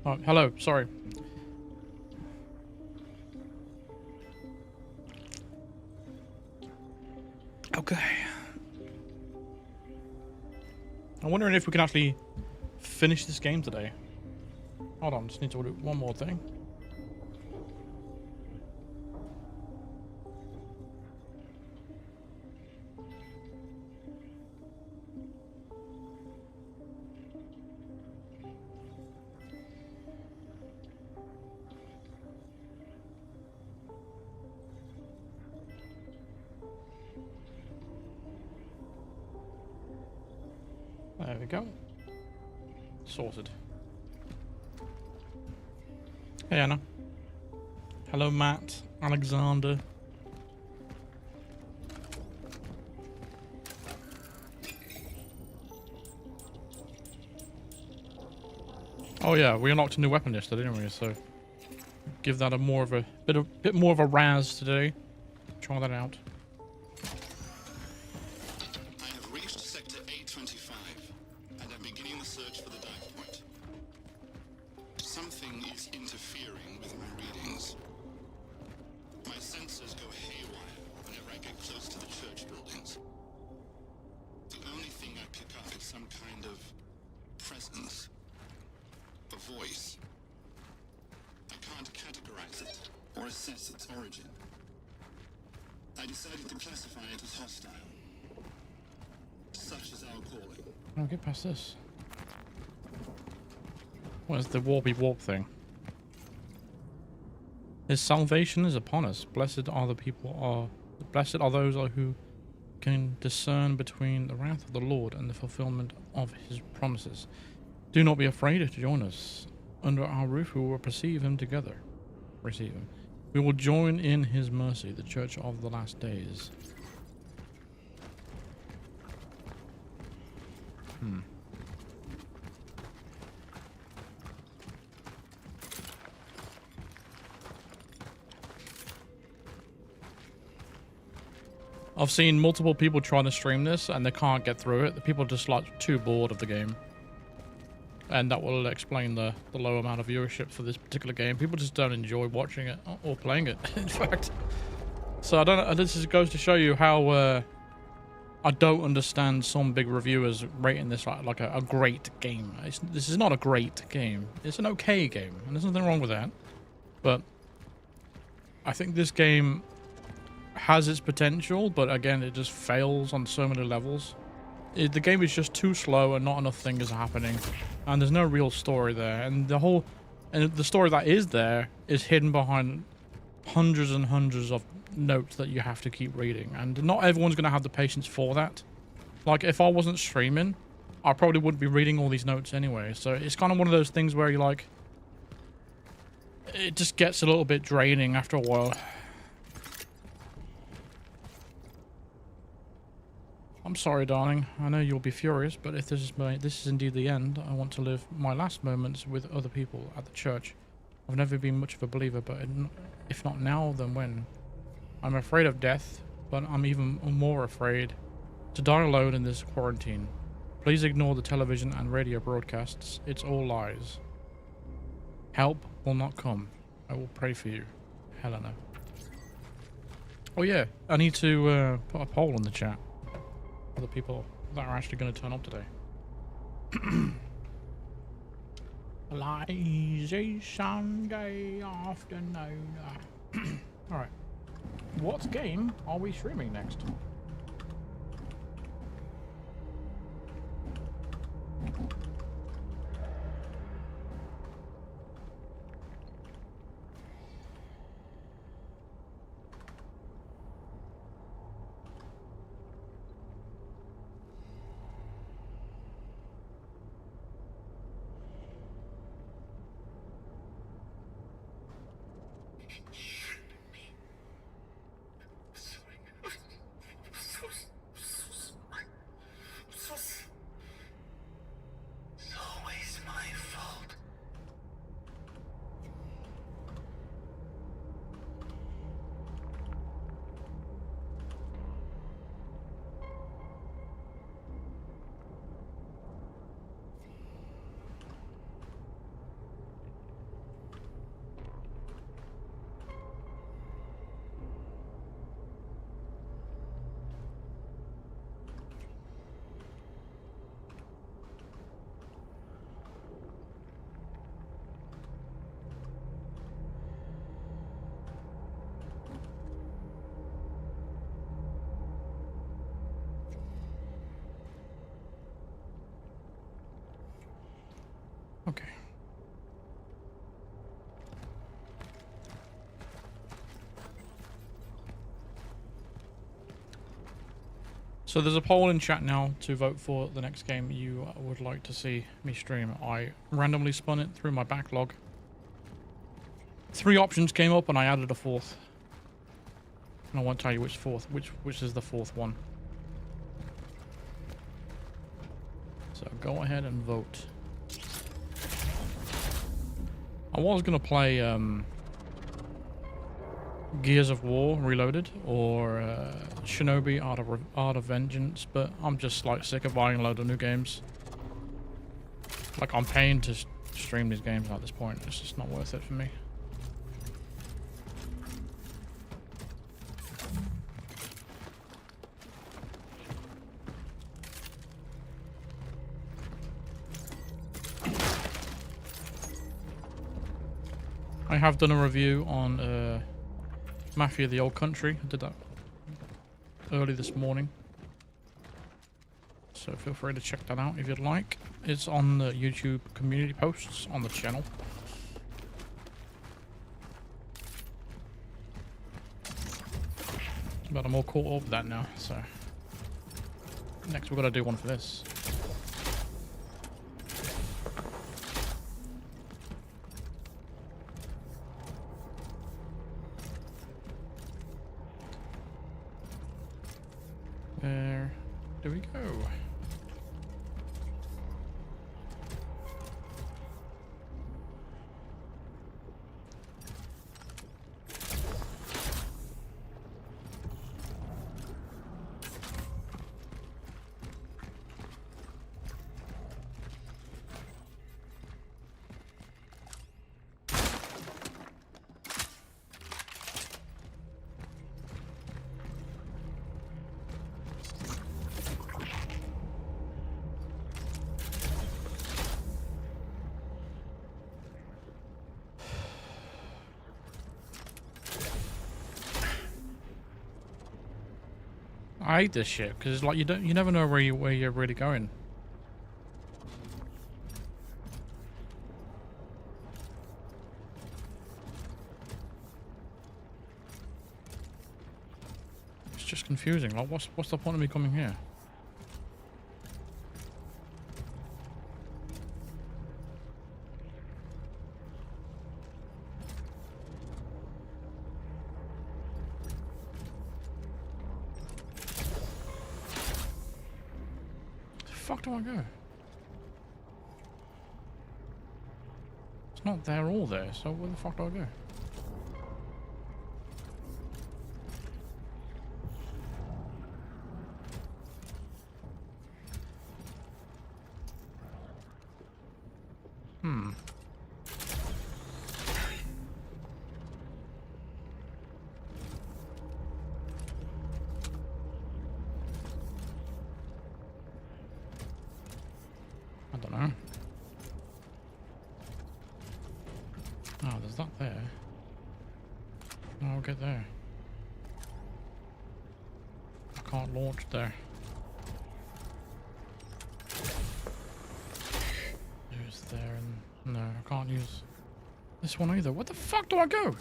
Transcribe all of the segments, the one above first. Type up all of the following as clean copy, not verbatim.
Oh, hello. Sorry. Okay. I'm wondering if we can actually finish this game today. Hold on, just need to do one more thing. There we go. Sorted. Hey, Anna. Hello, Matt. Alexander. Oh yeah, we unlocked a new weapon yesterday, didn't we? So give that a bit more of a razz today. Try that out. I have reached sector A25 and am beginning the search for the dive point. Something is interfering with my readings. My sensors go haywire whenever I get close to the church buildings. The only thing I pick up is some kind of presence. A voice. I can't categorize it or assess its origin. I decided to classify it as hostile. Such is our calling. I'll get past this. What is the warpy warp thing? His salvation is upon us. Blessed are those who can discern between the wrath of the Lord and the fulfillment of his promises. Do not be afraid to join us. Under our roof we will receive him together. Receive him. We will join in his mercy, the church of the last days. I've seen multiple people trying to stream this and they can't get through it. The people are just like too bored of the game. And that will explain the low amount of viewership for this particular game. People just don't enjoy watching it or playing it, in fact. So I don't know, this just goes to show you how I don't understand some big reviewers rating this like a great game. This is not a great game. It's an okay game, and there's nothing wrong with that. But I think this game has its potential, but again, it just fails on so many levels. The game is just too slow and not enough things are happening, and there's no real story there, and the story that is there is hidden behind hundreds and hundreds of notes that you have to keep reading, and not everyone's going to have the patience for that. Like, if I wasn't streaming, I probably wouldn't be reading all these notes anyway, so it's kind of one of those things where you're like, it just gets a little bit draining after a while. I'm sorry, darling. I know you'll be furious, but if this is indeed the end, I want to live my last moments with other people at the church. I've never been much of a believer, but if not now, then when? I'm afraid of death, but I'm even more afraid to die alone in this quarantine. Please ignore the television and radio broadcasts. It's all lies. Help will not come. I will pray for you, Helena. Oh yeah, I need to put a poll in the chat. The people that are actually going to turn up today. Lazy Sunday afternoon. Alright. What game are we streaming next? So there's a poll in chat now to vote for the next game you would like to see me stream. I randomly spun it through my backlog. 3 options came up and I added a 4th. And I won't tell you which is the 4th one. So go ahead and vote. I was gonna play Gears of War Reloaded or Shinobi Art of Vengeance, but I'm just like sick of buying a load of new games. Like I'm paying to stream these games at this point. It's just not worth it for me. I have done a review on Mafia: The Old Country. I did that early this morning. So feel free to check that out if you'd like. It's on the YouTube community posts on the channel. But I'm all caught up with that now, so next we've got to do one for this. There we go. I hate this shit because it's like you never know where you're really going. It's just confusing. Like what's the point of me coming here? Where the fuck do I go? It's not there or there, so where the fuck do I go? I don't know. Oh, there's that there. Oh, I'll get there. I can't launch there. Use there and... No, I can't use this one either. Where the fuck do I go?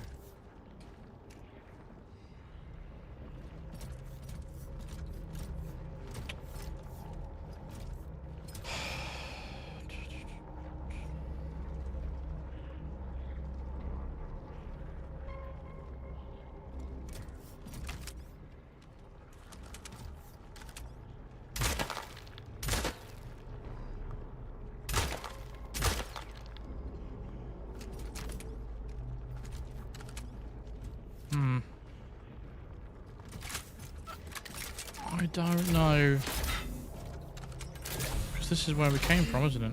I don't know. Because this is where we came from, isn't it?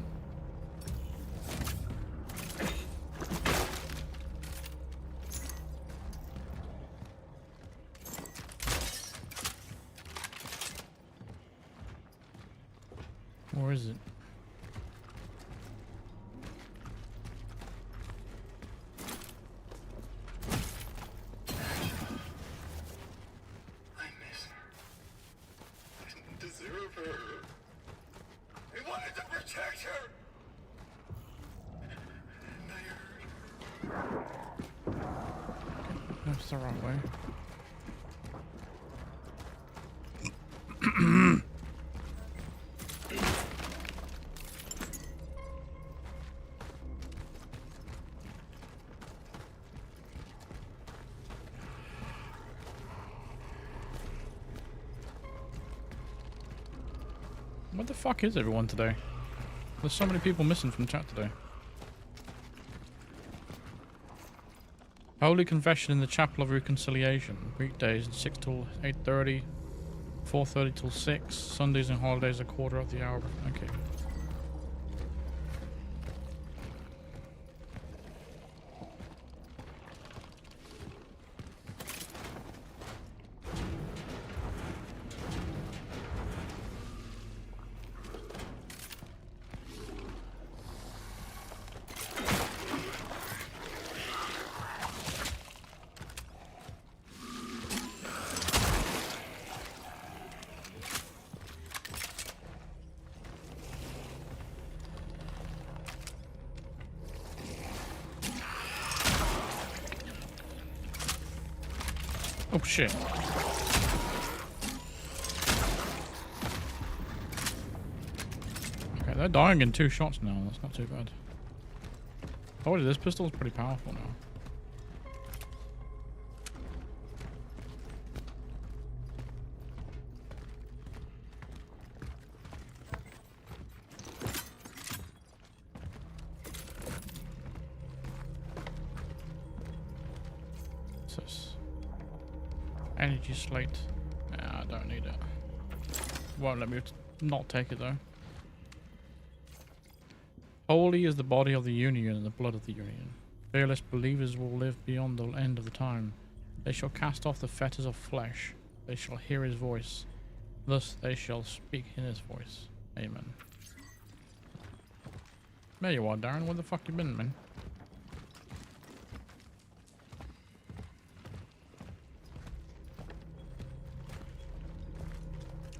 Or is it? That's the right way. Where the fuck is everyone today? There's so many people missing from chat today. Holy Confession in the Chapel of Reconciliation. Weekdays 6 till 8:30. 4:30 till 6. Sundays and holidays a quarter of the hour. Okay. Oh shit. Okay, they're dying in 2 shots now. That's not too bad. Oh, this pistol is pretty powerful now. What's this? Energy slate. Nah, I don't need it. Won't let me not take it though. Holy is the body of the Union and the blood of the Union. Fearless believers will live beyond the end of the time. They shall cast off the fetters of flesh. They shall hear his voice. Thus they shall speak in his voice. Amen. There you are, Darren. Where the fuck you been, man?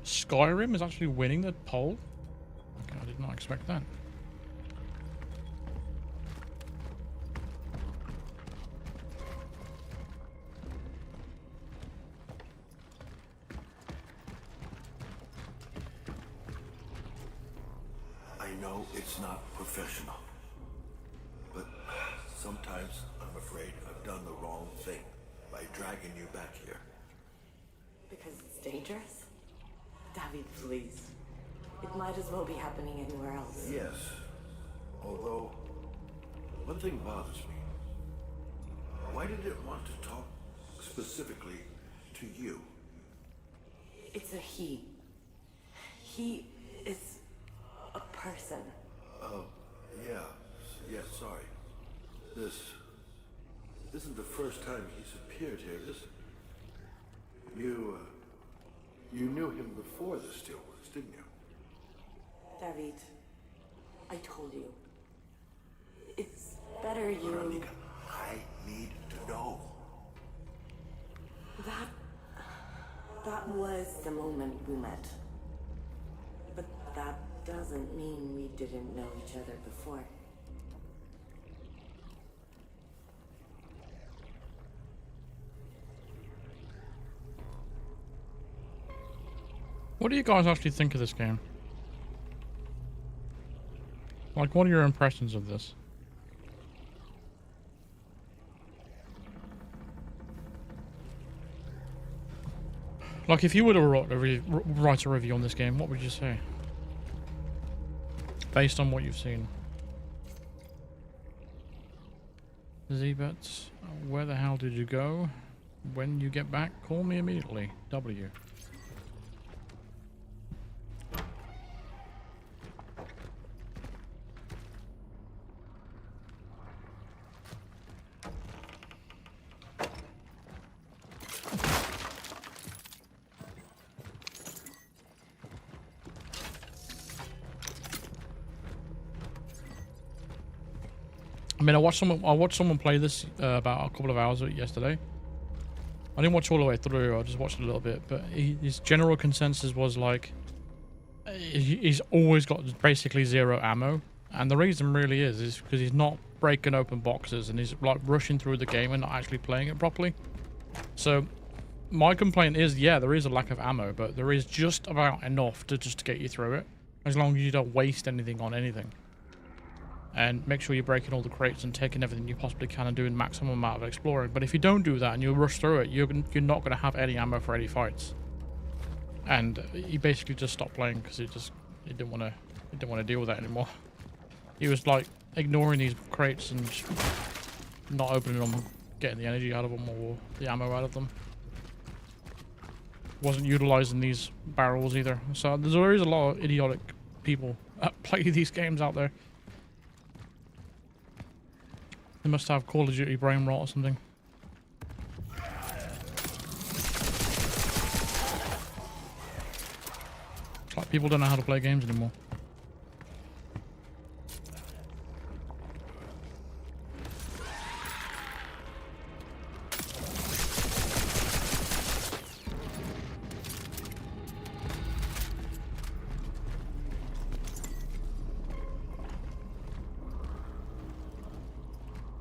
Skyrim is actually winning the poll? Okay, I did not expect that. I know it's not professional, but sometimes I'm afraid I've done the wrong thing by dragging you back here. Because it's dangerous? David, please. It might as well be happening anywhere else. Yes, although one thing bothers me. Why did it want to talk specifically to you? It's a he. He is a person. Yeah, sorry. This isn't the first time he's appeared here, is it? You knew him before the Steelworks, didn't you? David, I told you. It's better you... Veronica, I need to know. That was the moment we met. But that doesn't mean we didn't know each other before. What do you guys actually think of this game? Like, what are your impressions of this? Like, if you were to write a review on this game, what would you say? Based on what you've seen. Zbets, where the hell did you go? When you get back, call me immediately. W. I mean, I watched someone play this about a couple of hours yesterday. I didn't watch all the way through. I just watched a little bit. But his general consensus was like, he's always got basically 0 ammo, and the reason really is because he's not breaking open boxes and he's like rushing through the game and not actually playing it properly. So my complaint is, yeah, there is a lack of ammo, but there is just about enough to get you through it, as long as you don't waste anything on anything. And make sure you're breaking all the crates and taking everything you possibly can and doing maximum amount of exploring. But if you don't do that and you rush through it, you're not going to have any ammo for any fights. And you basically just stop playing because it just he didn't want to deal with that anymore. He was like ignoring these crates and just not opening them, getting the energy out of them or the ammo out of them. Wasn't utilizing these barrels either. So there is a lot of idiotic people that play these games out there. They must have Call of Duty brain rot or something. It's like people don't know how to play games anymore.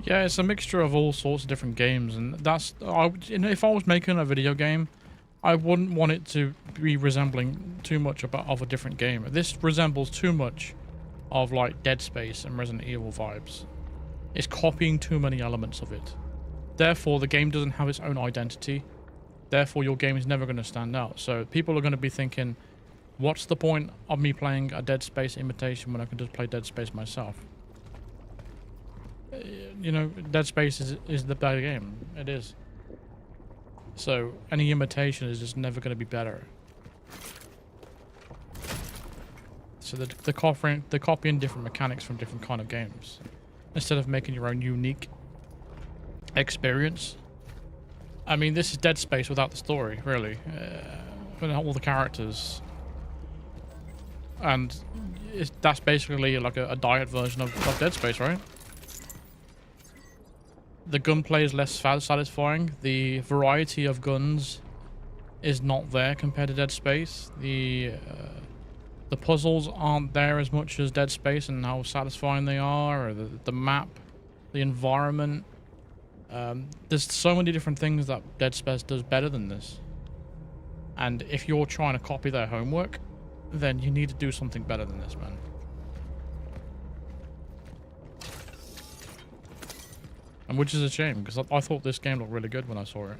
Yeah, it's a mixture of all sorts of different games, and that's if I was making a video game, I wouldn't want it to be resembling too much of a different game. This resembles too much of like Dead Space and Resident Evil vibes. It's copying too many elements of it. Therefore, the game doesn't have its own identity. Therefore, your game is never going to stand out. So people are going to be thinking, what's the point of me playing a Dead Space imitation when I can just play Dead Space myself? You know, Dead Space is the better game. It is. So any imitation is just never going to be better. So they're copying different mechanics from different kind of games instead of making your own unique experience. I mean, this is Dead Space without the story, really, without all the characters, and that's basically like a diet version of Dead Space, right? The gunplay is less satisfying. The variety of guns is not there compared to Dead Space. The puzzles aren't there as much as Dead Space and how satisfying they are, or the map, the environment. There's so many different things that Dead Space does better than this. And if you're trying to copy their homework, then you need to do something better than this, man. And which is a shame, because I thought this game looked really good when I saw it.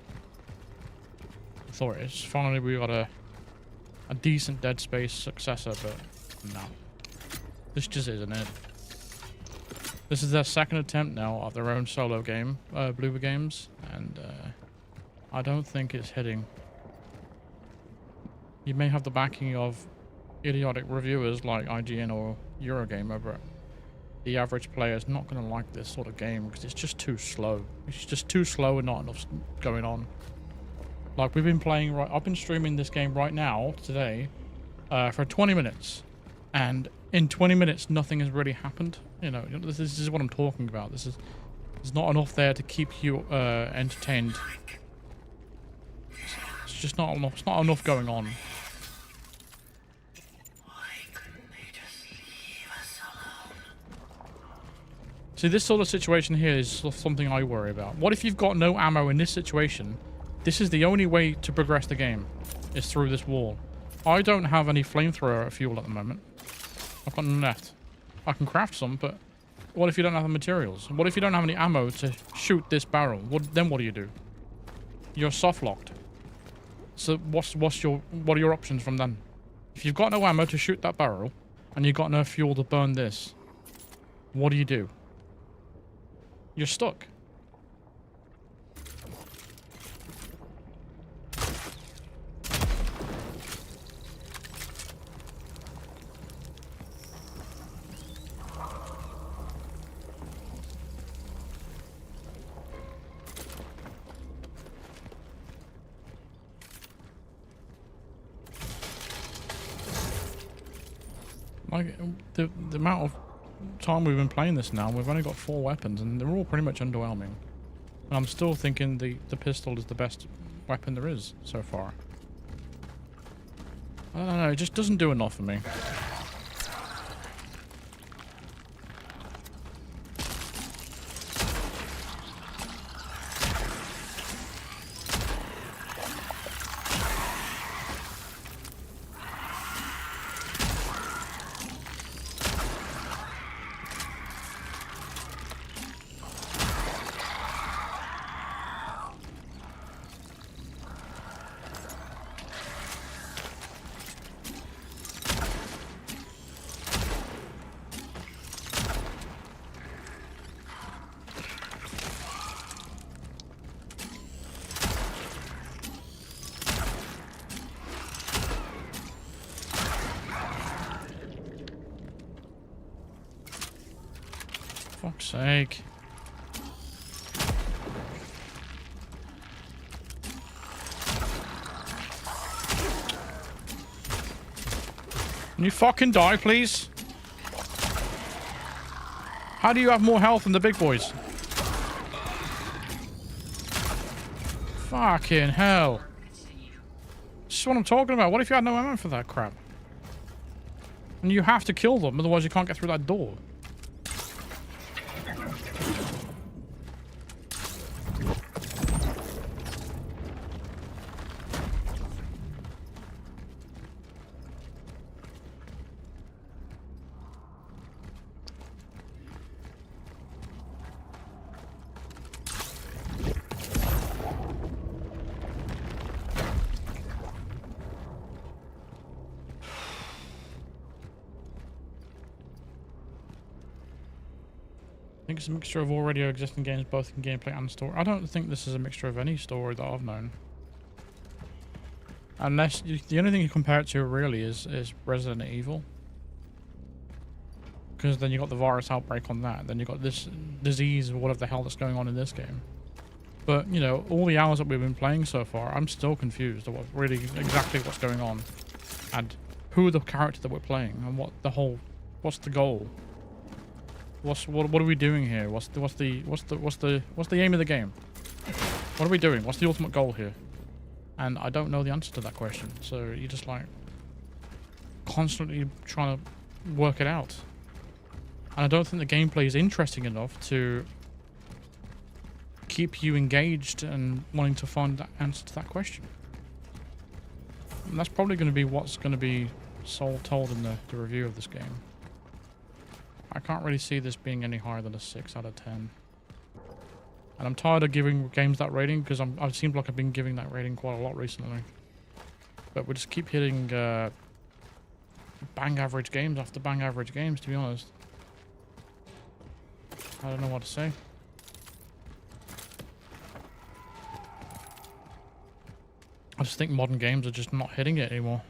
I thought it's finally we got a decent Dead Space successor, but no. This just isn't it. This is their second attempt now of their own solo game, Bloober Games, and I don't think it's hitting. You may have the backing of idiotic reviewers like IGN or Eurogamer, but the average player is not going to like this sort of game because it's just too slow. It's just too slow and not enough going on. Like we've been playing I've been streaming this game right now today for 20 minutes, and in 20 minutes nothing has really happened. You know, this is what I'm talking about. There's not enough there to keep you entertained. It's just not enough. It's not enough going on. See, this sort of situation here is something I worry about. What if you've got no ammo in this situation? This is the only way to progress the game, is through this wall. I don't have any flamethrower fuel at the moment. I've got none left. I can craft some, but what if you don't have the materials? What if you don't have any ammo to shoot this barrel? Then what do you do? You're soft locked. So what are your options from then? If you've got no ammo to shoot that barrel, and you've got no fuel to burn this, what do? You're stuck. Like the amount of time we've been playing this now, we've only got 4 weapons and they're all pretty much underwhelming. And I'm still thinking the pistol is the best weapon there is so far. I don't know, it just doesn't do enough for me. Fuck's sake. Can you fucking die, please? How do you have more health than the big boys? Fucking hell. This is what I'm talking about. What if you had no ammo for that crap? And you have to kill them, otherwise you can't get through that door. I think it's a mixture of already existing games, both in gameplay and story. I don't think this is a mixture of any story that I've known. Unless, the only thing you compare it to really is Resident Evil. Because then you got the virus outbreak on that, then you got this disease or whatever the hell that's going on in this game. But, you know, all the hours that we've been playing so far, I'm still confused of exactly what's going on. And who are the characters that we're playing, and what's the goal? What are we doing here? What's the aim of the game? What are we doing? What's the ultimate goal here? And I don't know the answer to that question. So you're just like constantly trying to work it out. And I don't think the gameplay is interesting enough to keep you engaged and wanting to find the answer to that question. And that's probably going to be what's going to be told in the review of this game. I can't really see this being any higher than a 6 out of 10. And I'm tired of giving games that rating because I've seemed like I've been giving that rating quite a lot recently. But we just keep hitting bang average games after bang average games, to be honest. I don't know what to say. I just think modern games are just not hitting it anymore.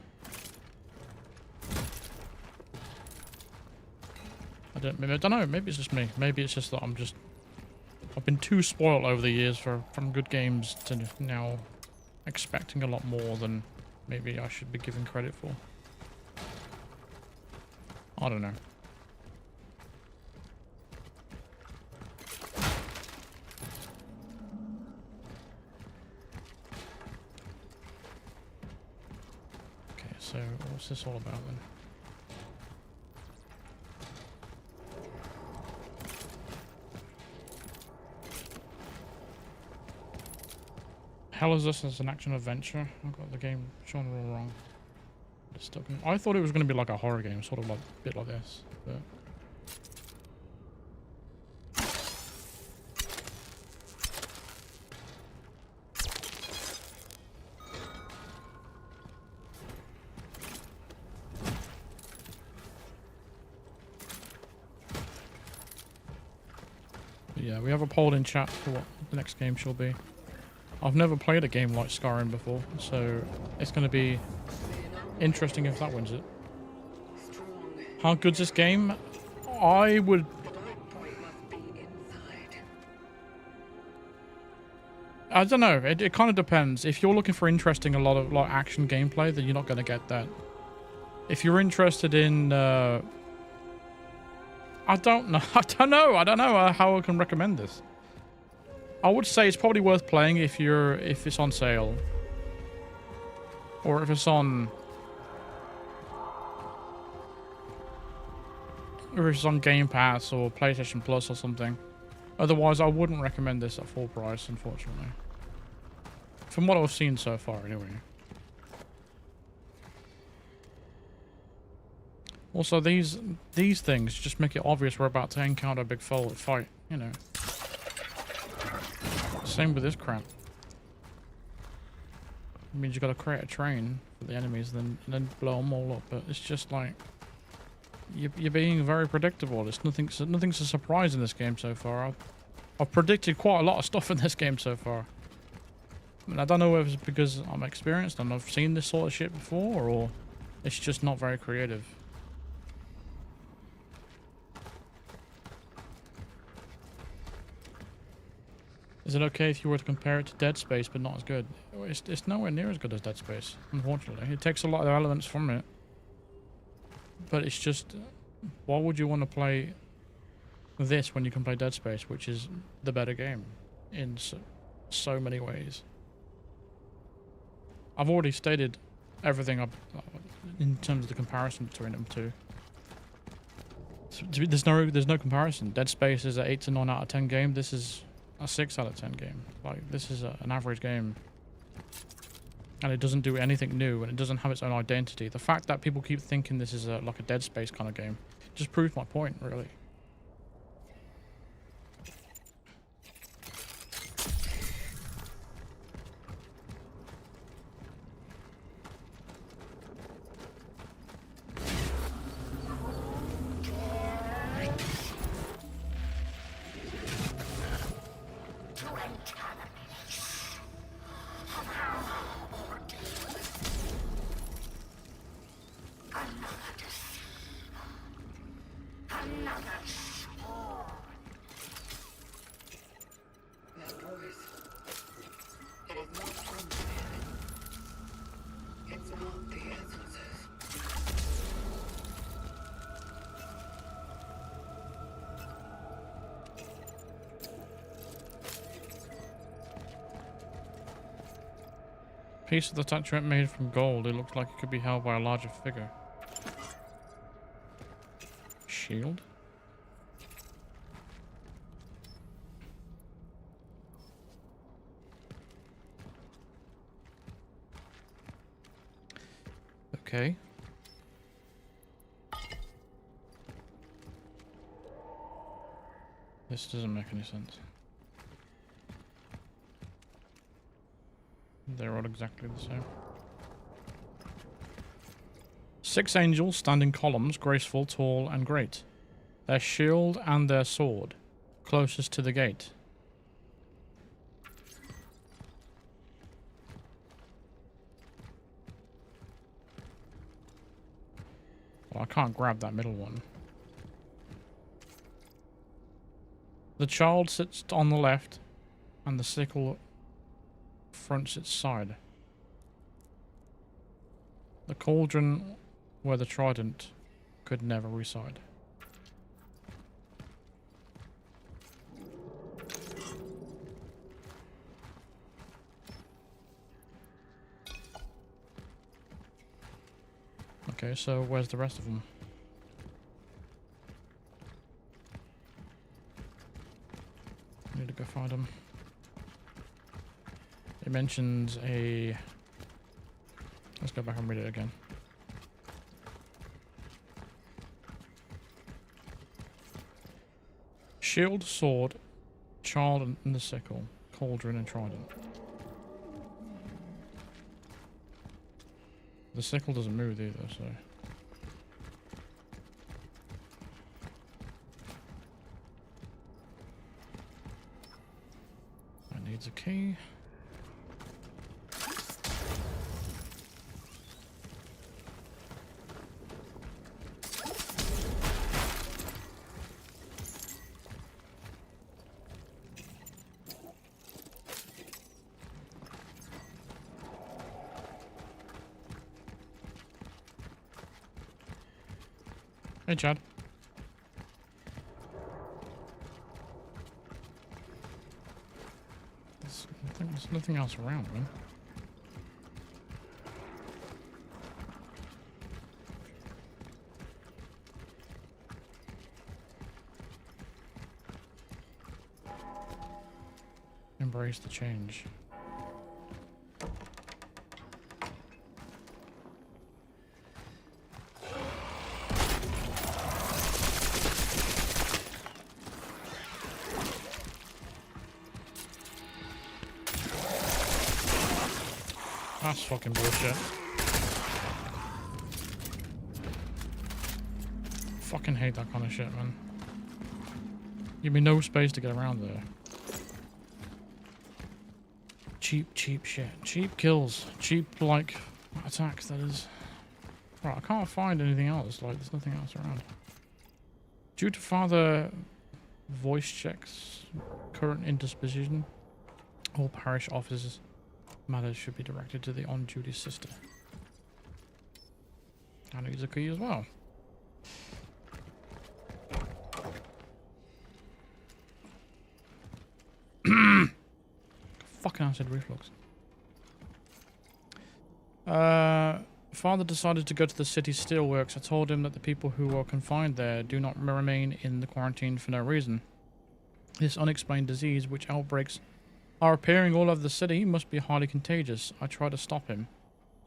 I don't know, maybe it's just me. Maybe it's just that I've been too spoiled over the years from good games to now expecting a lot more than maybe I should be given credit for. I don't know. Okay, so what's this all about then? Hell is this as an action adventure? I've got the game genre all wrong. It's still I thought it was going to be like a horror game, sort of like a bit like this, but yeah, we have a poll in chat for what the next game shall be. I've never played a game like Skyrim before, so it's going to be interesting if that wins it. How good's this game? I would... I don't know. It kind of depends. If you're looking for interesting, a lot of like action gameplay, then you're not going to get that. If you're interested in... I don't know. I don't know how I can recommend this. I would say it's probably worth playing if it's on sale. Or if it's on... Or if it's on Game Pass or PlayStation Plus or something. Otherwise, I wouldn't recommend this at full price, unfortunately. From what I've seen so far, anyway. Also, these things just make it obvious we're about to encounter a big fight, you know. Same with this crap. It means you got to create a train for the enemies, and then blow them all up. But it's just like you're being very predictable. It's nothing's a surprise in this game so far. I've predicted quite a lot of stuff in this game so far. I mean, I don't know if it's because I'm experienced and I've seen this sort of shit before, or it's just not very creative. Is it okay if you were to compare it to Dead Space, but not as good? It's nowhere near as good as Dead Space, unfortunately. It takes a lot of elements from it. But it's just, why would you want to play this when you can play Dead Space, which is the better game in so many ways? I've already stated everything in terms of the comparison between them two. So there's no comparison. Dead Space is an 8 to 9 out of 10 game. This is a 6 out of 10 game. Like, this is an average game. And it doesn't do anything new, and it doesn't have its own identity. The fact that people keep thinking this is like a Dead Space kind of game just proves my point, really. Piece of the attachment made from gold. It looks like it could be held by a larger figure. Shield? Okay. This doesn't make any sense. They're all exactly the same. 6 angels stand in columns, graceful, tall, and great. Their shield and their sword, closest to the gate. Well, I can't grab that middle one. The child sits on the left, and the sickle fronts its side. The cauldron where the trident could never reside. Okay, so where's the rest of them? I need to go find them. It mentions a... Let's go back and read it again. Shield, sword, child and the sickle, cauldron and trident. The sickle doesn't move either, so... That needs a key. Hey, Chad. There's nothing else around, man. Embrace the change. That's fucking bullshit. Fucking hate that kind of shit, man. Give me no space to get around there. Cheap shit. Cheap kills. Cheap, like, attacks, that is. Right, I can't find anything else. Like, there's nothing else around. Due to father voice checks, current indisposition, All parish officers matters should be directed to the on-duty sister. And use a key as well. Fucking acid reflux. Father decided to go to the city steelworks. I told him that the people who are confined there do not remain in the quarantine for no reason. This unexplained disease, which outbreaks are appearing all over the city, must be highly contagious. I tried to stop him.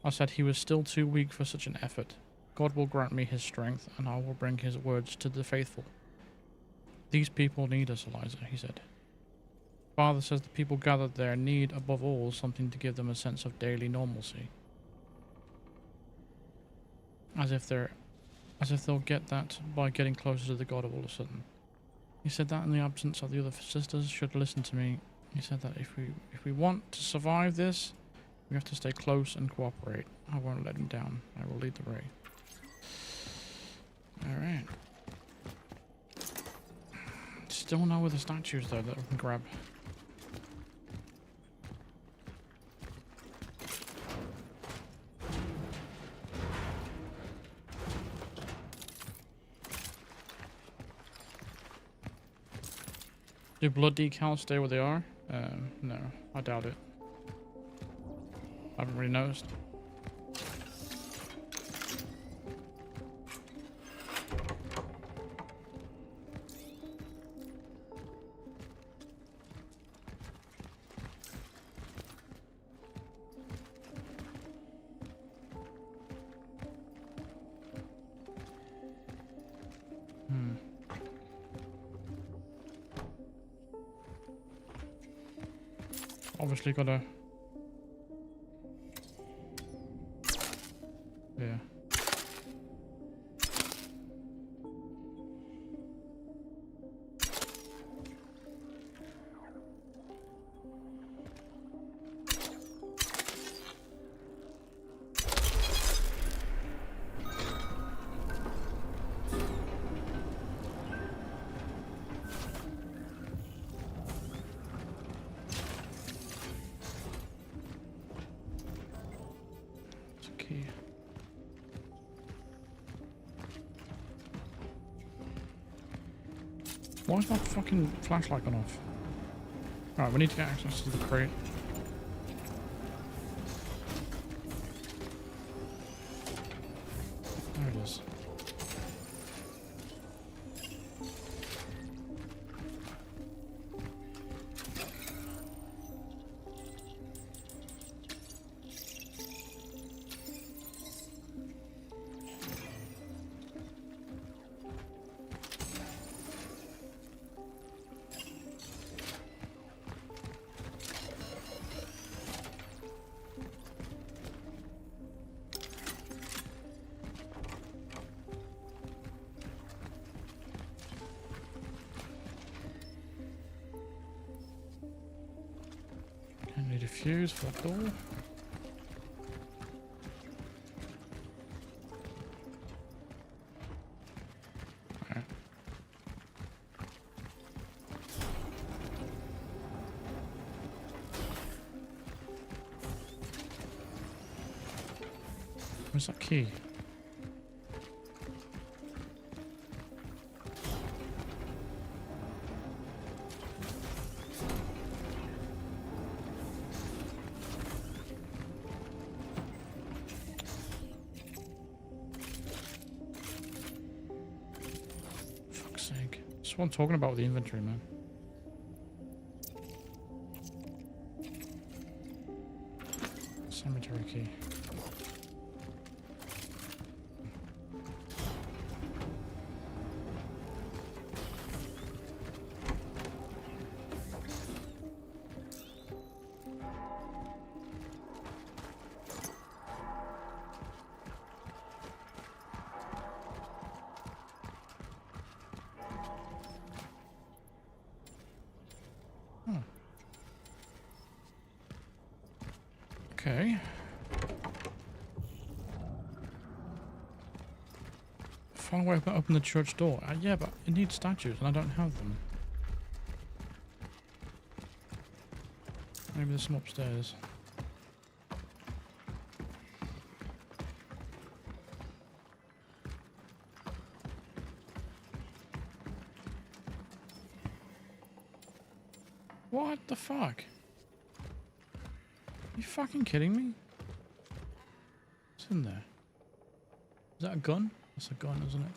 I said he was still too weak for such an effort. God will grant me his strength, and I will bring his words to the faithful. These people need us, Eliza, he said. Father says the people gathered there need, above all, something to give them a sense of daily normalcy. As if they'll get that by getting closer to the God all of a sudden. He said that in the absence of the other sisters should listen to me. He said that if we want to survive this, we have to stay close and cooperate. I won't let him down. I will lead the way. Alright. Still no other statues though that we can grab. Do blood decals stay where they are? No, I doubt it. I haven't really noticed. Obviously gotta... Yeah. Why is my fucking flashlight gone off? Alright, we need to get access to the crate. There it is. Need a fuse for that door. Alright. Where's that key? That's what I'm talking about with the inventory, man. Cemetery key. Okay. Find a way to open the church door. Yeah, but it needs statues and I don't have them. Maybe there's some upstairs. What the fuck? Are you fucking kidding me? What's in there? Is that a gun? That's a gun, isn't it?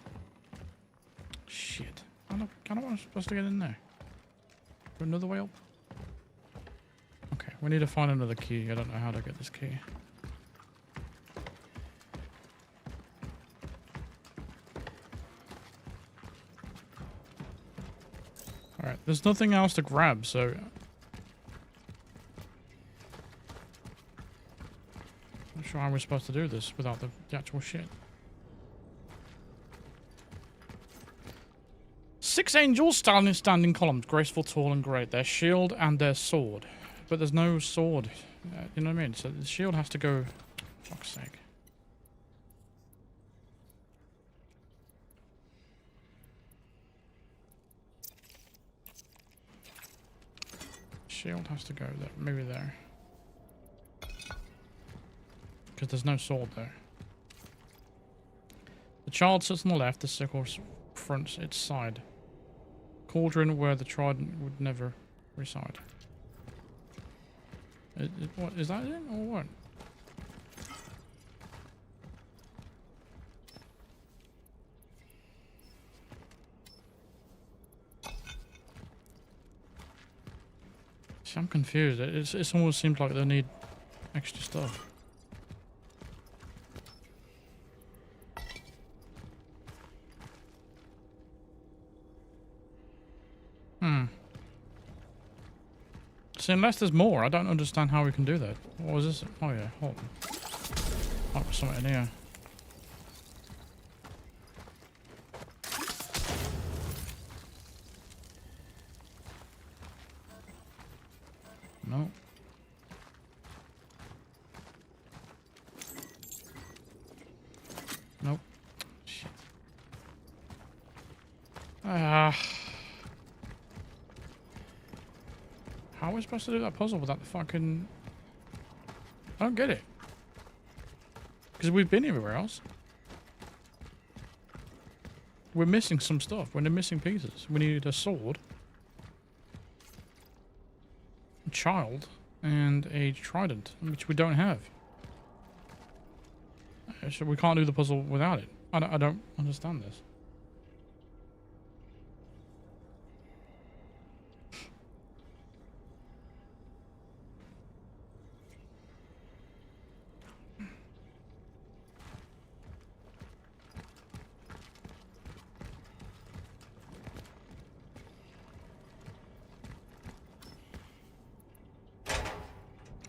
Shit. How am I supposed to get in there? Is there another way up? Okay, we need to find another key. I don't know how to get this key. Alright, there's nothing else to grab, so... I'm not sure how we're supposed to do this without the actual shit. 6 angels standing columns, graceful, tall, and great. Their shield and their sword. But there's no sword. You know what I mean? So the shield has to go... Fuck's sake. Shield has to go there. Maybe there. Because there's no sword there. The child sits on the left. The sickle fronts its side. Cauldron where the trident would never reside. What is that it or what? See, I'm confused. It almost seems like they need extra stuff. See, unless there's more, I don't understand how we can do that. What was this? Oh yeah, hold on. Oh, there's something in here. No. Nope. Shit. How are we supposed to do that puzzle without the fucking... I don't get it. Because we've been everywhere else. We're missing some stuff. We're missing pieces. We need a sword. A child. And a trident. Which we don't have. So we can't do the puzzle without it. I don't understand this.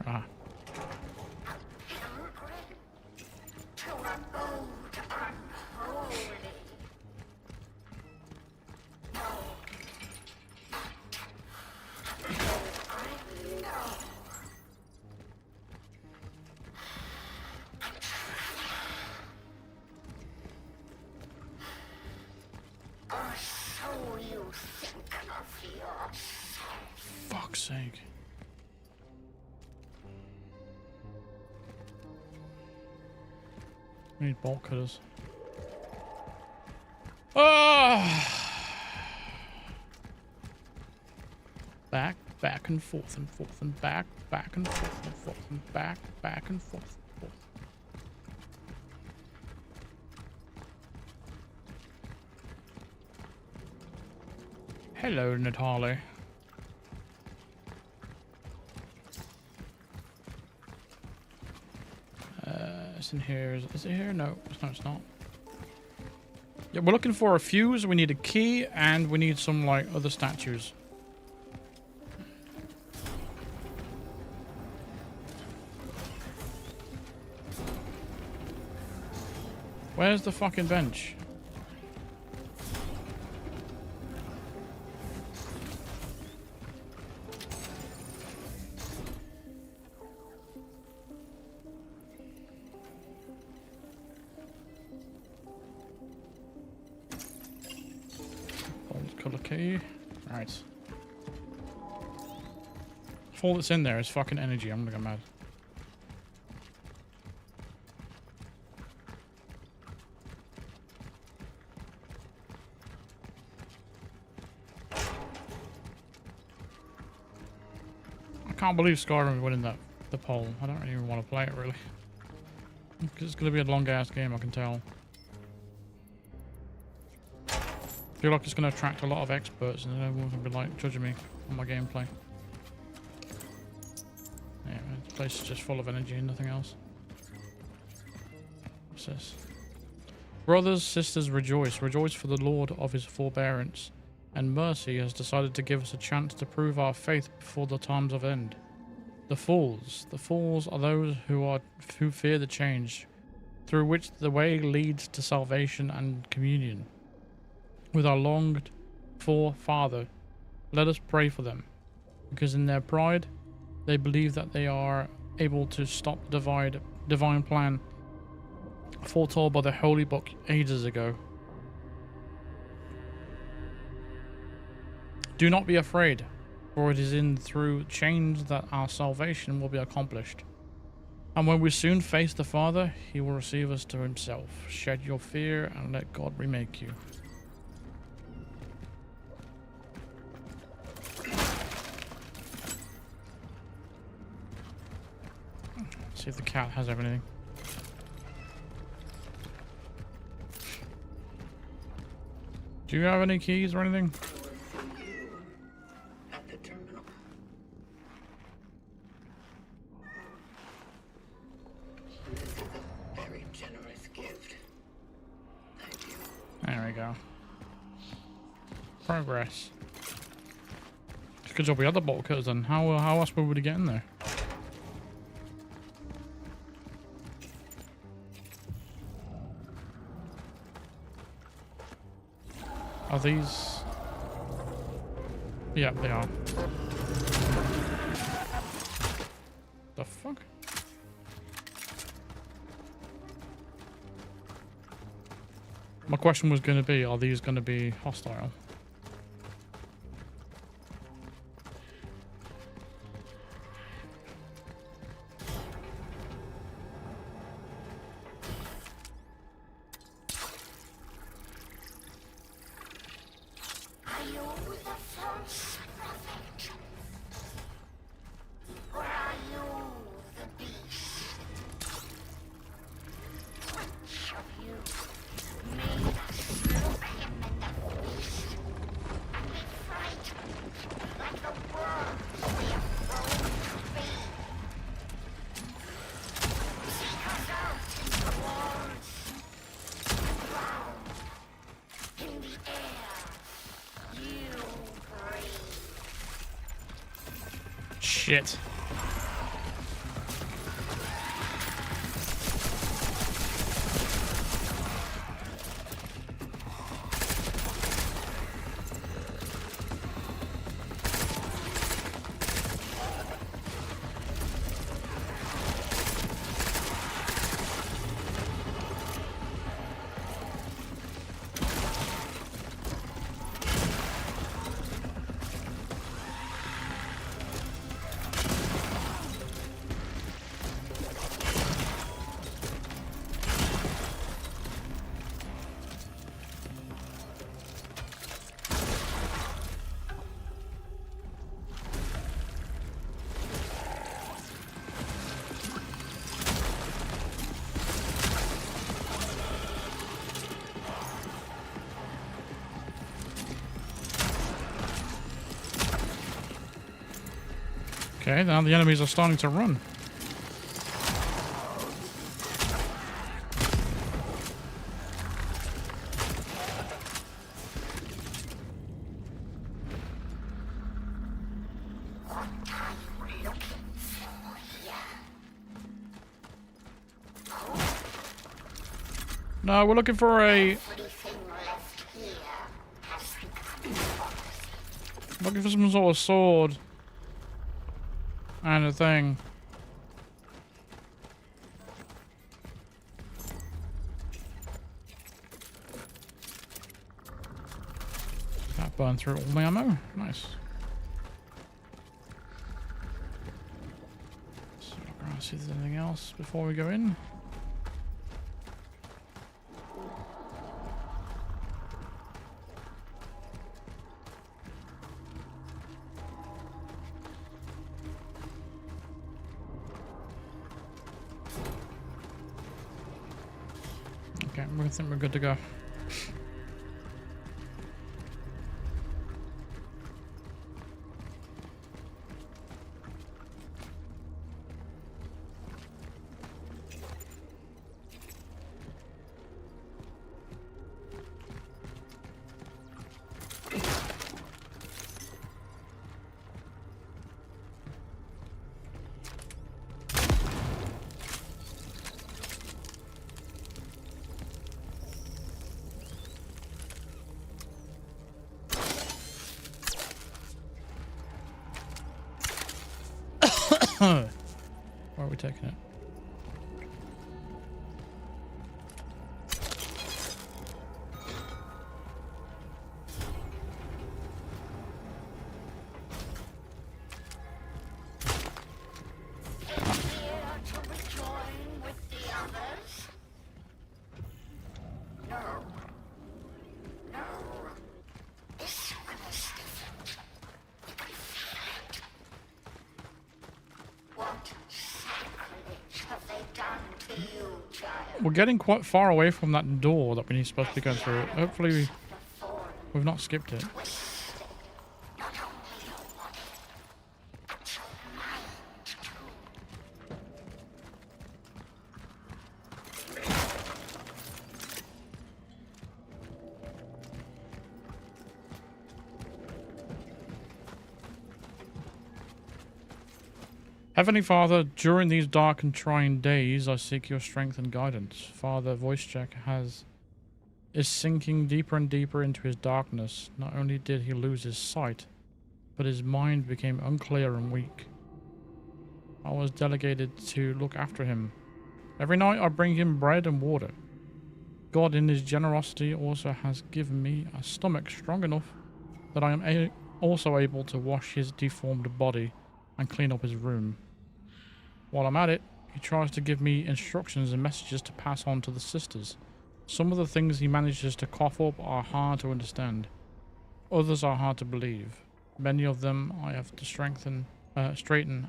Ah. Fuck's sake. We need bolt cutters. Ah! Back and forth and back and forth and back and forth. Hello, Natalie. It's in here. Is it here? No, it's not. Yeah, we're looking for a fuse. We need a key, and we need some like other statues. Where's the fucking bench? Color key. Right. all that's in there is fucking energy. I'm gonna go mad. I can't believe Skyrim winning the poll. I don't even want to play it really. Because it's gonna be a long ass game, I can tell. I feel like it's going to attract a lot of experts and then everyone's going to be like judging me on my gameplay. Yeah, the place is just full of energy and nothing else. What's this? Brothers, sisters, rejoice. Rejoice, for the Lord of his forbearance and mercy has decided to give us a chance to prove our faith before the times of end. The fools are those who fear the change, through which the way leads to salvation and communion with our longed for Father. Let us pray for them, because in their pride they believe that they are able to stop the divine plan foretold by the Holy Book ages ago. Do not be afraid, for it is through change that our salvation will be accomplished. And when we soon face the Father, he will receive us to himself. Shed your fear and let God remake you. See if the cat has everything. Do you have any keys or anything? At the terminal. This is a very generous gift. Thank you. There we go. Progress. Good job we had the bolt cutters then. How else would we get in there? Are these... Yeah, they are. The fuck? My question was going to be, are these going to be hostile? Shit. Okay, now the enemies are starting to run. No, we're looking for looking for some sort of sword. And a thing. That burned through all my ammo. Nice. See if there's anything else before we go in. Okay, I think we're good to go. Where are we taking it? We're getting quite far away from that door that we're supposed to be going through. Hopefully we've not skipped it. Heavenly Father, during these dark and trying days, I seek your strength and guidance. Father, voice check is sinking deeper and deeper into his darkness. Not only did he lose his sight, but his mind became unclear and weak. I was delegated to look after him. Every night I bring him bread and water. God in his generosity also has given me a stomach strong enough that I am also able to wash his deformed body and clean up his room. While I'm at it, he tries to give me instructions and messages to pass on to the sisters. Some of the things he manages to cough up are hard to understand. Others are hard to believe. Many of them I have to straighten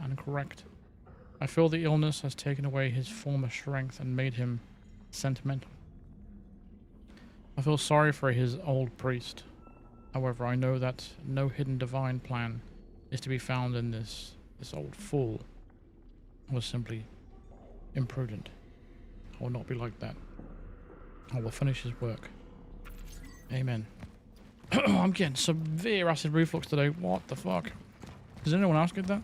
and correct. I feel the illness has taken away his former strength and made him sentimental. I feel sorry for his old priest. However, I know that no hidden divine plan is to be found in this old fool. Was simply imprudent. I will not be like that. I will finish his work. Amen. I'm getting severe acid reflux today. What the fuck? Does anyone else get that?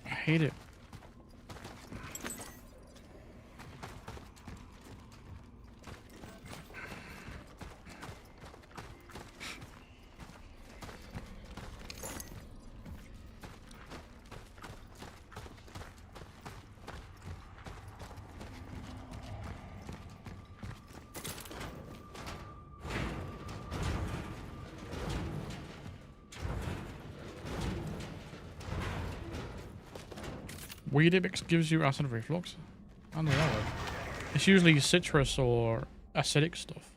I hate it. Weedibix gives you acid reflux? I don't know. It's usually citrus or acidic stuff.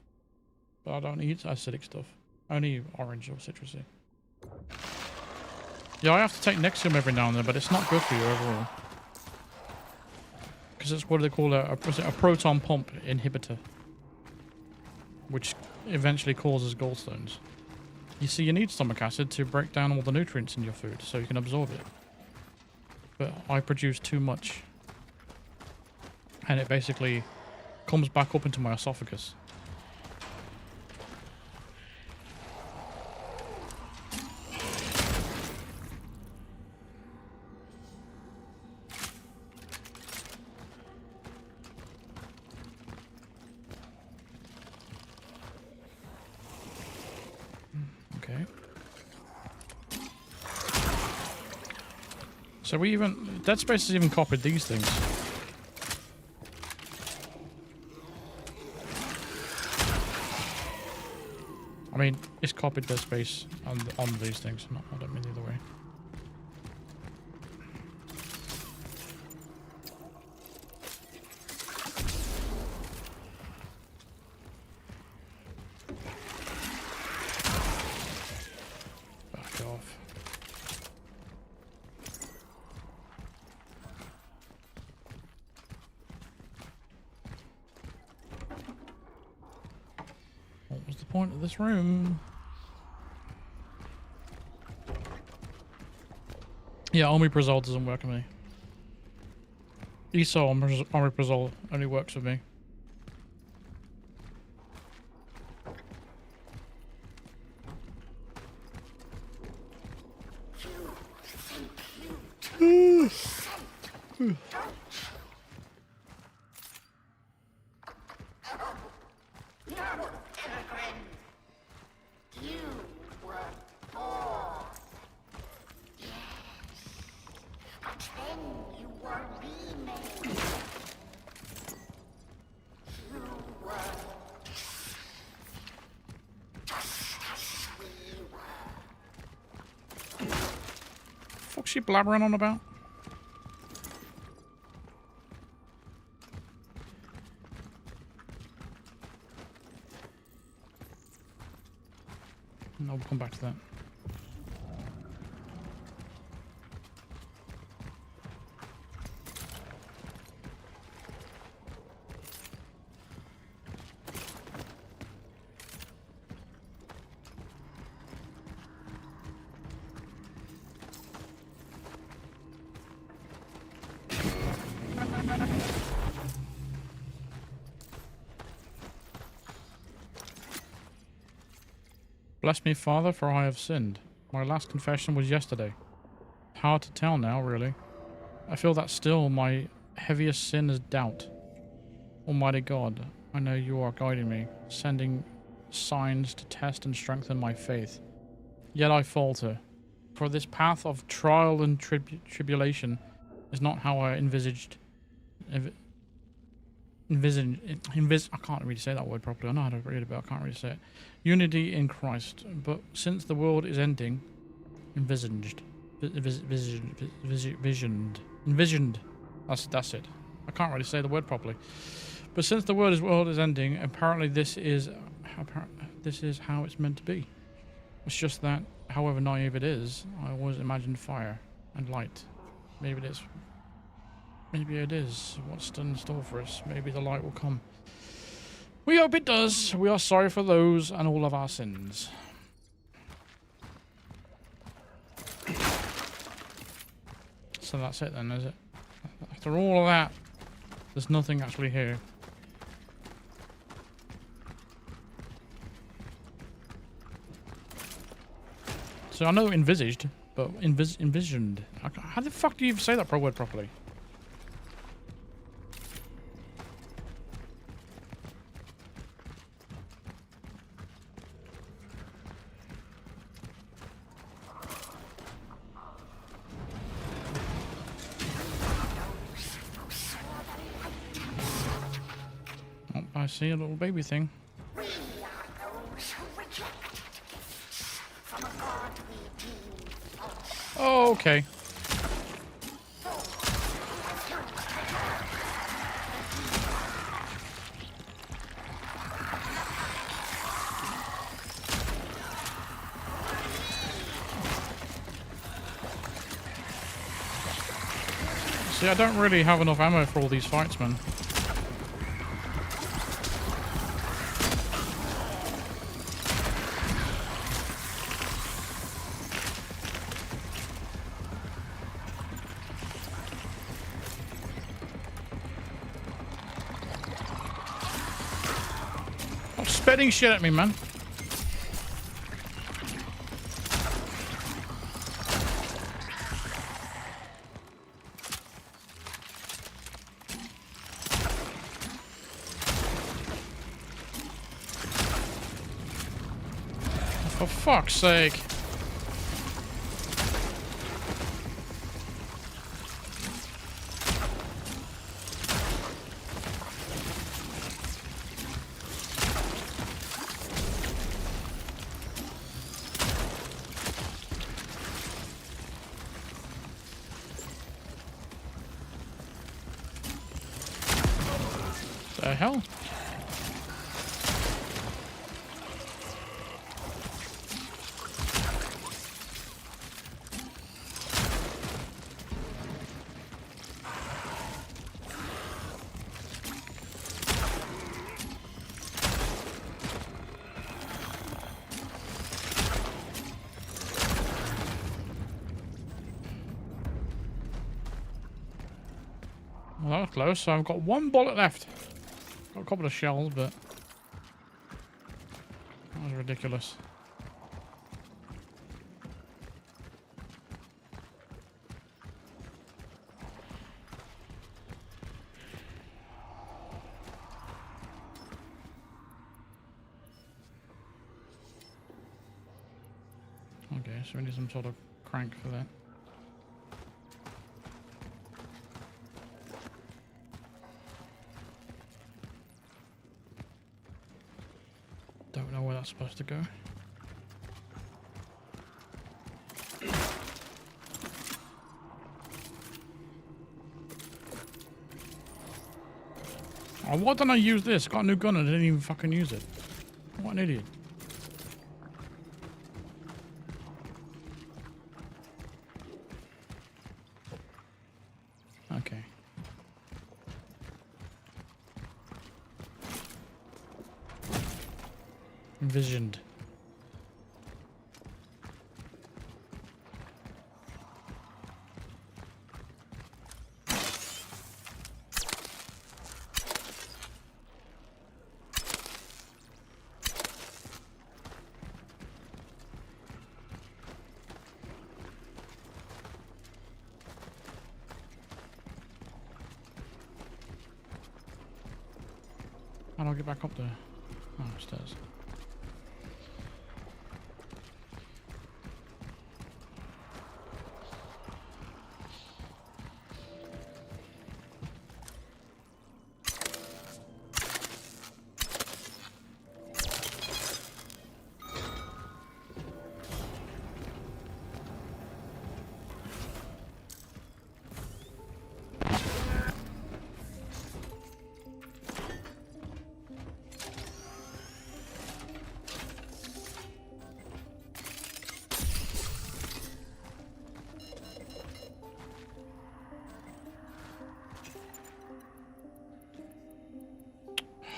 But I don't eat acidic stuff. Only orange or citrusy. Yeah, I have to take Nexium every now and then, but it's not good for you overall. Because it's what they call a proton pump inhibitor. Which eventually causes gallstones. You see, you need stomach acid to break down all the nutrients in your food so you can absorb it. But I produce too much. And it basically comes back up into my esophagus. Okay. So we even... Dead Space has even copied these things. I mean, it's copied Dead Space on these things. I don't mean the other way. point of this room. Yeah, omeprazole doesn't work for me. ESO omeprazole only works for me. What's she blabbering on about? No, we'll come back to that. Bless me, Father, for I have sinned. My last confession was yesterday. Hard to tell now, really. I feel that still my heaviest sin is doubt. Almighty God, I know you are guiding me, sending signs to test and strengthen my faith. Yet I falter, for this path of trial and tribulation is not how I envisaged. I can't really say that word properly. I know how to read it, but I can't really say it. Unity in Christ, but since the world is ending, envisioned. That's it. I can't really say the word properly. But since the world is ending, apparently this is how it's meant to be. It's just that, however naive it is, I always imagined fire and light. Maybe it is what's in store for us. Maybe the light will come. We hope it does. We are sorry for those and all of our sins. So that's it then, is it? After all of that, there's nothing actually here. So I know envisaged, but envisioned. How the fuck do you say that word properly? I see a little baby thing. We are those who reject gifts from a god we deem false. Oh, okay. See, I don't really have enough ammo for all these fights, man. Spitting shit at me, man. For fuck's sake. The hell? Well, that was close. So I've got one bullet left. Got a couple of shells, but that was ridiculous. Okay, so we need some sort of crank for that. Don't know where that's supposed to go. Oh, why didn't I use this? Got a new gun and I didn't even fucking use it. What an idiot. Okay. Envisioned. How do I get back up there? Oh, stairs.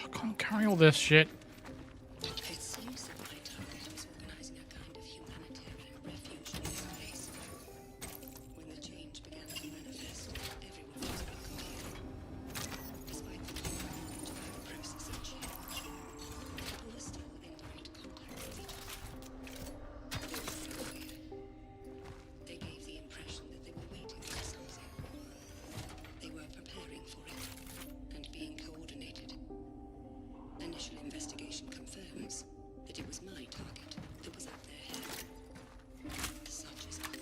I can't carry all this shit. It seems that my target was organizing a kind of humanitarian refuge in this place. When the change began to manifest, everyone was welcome here. Despite the ongoing process of change, people were still in direct contact with each other. They were so weird. They gave the impression that they were waiting for something. They were preparing for it and being coordinated. Initial investigation confirms that it was my target that was at their head. Such is our crime.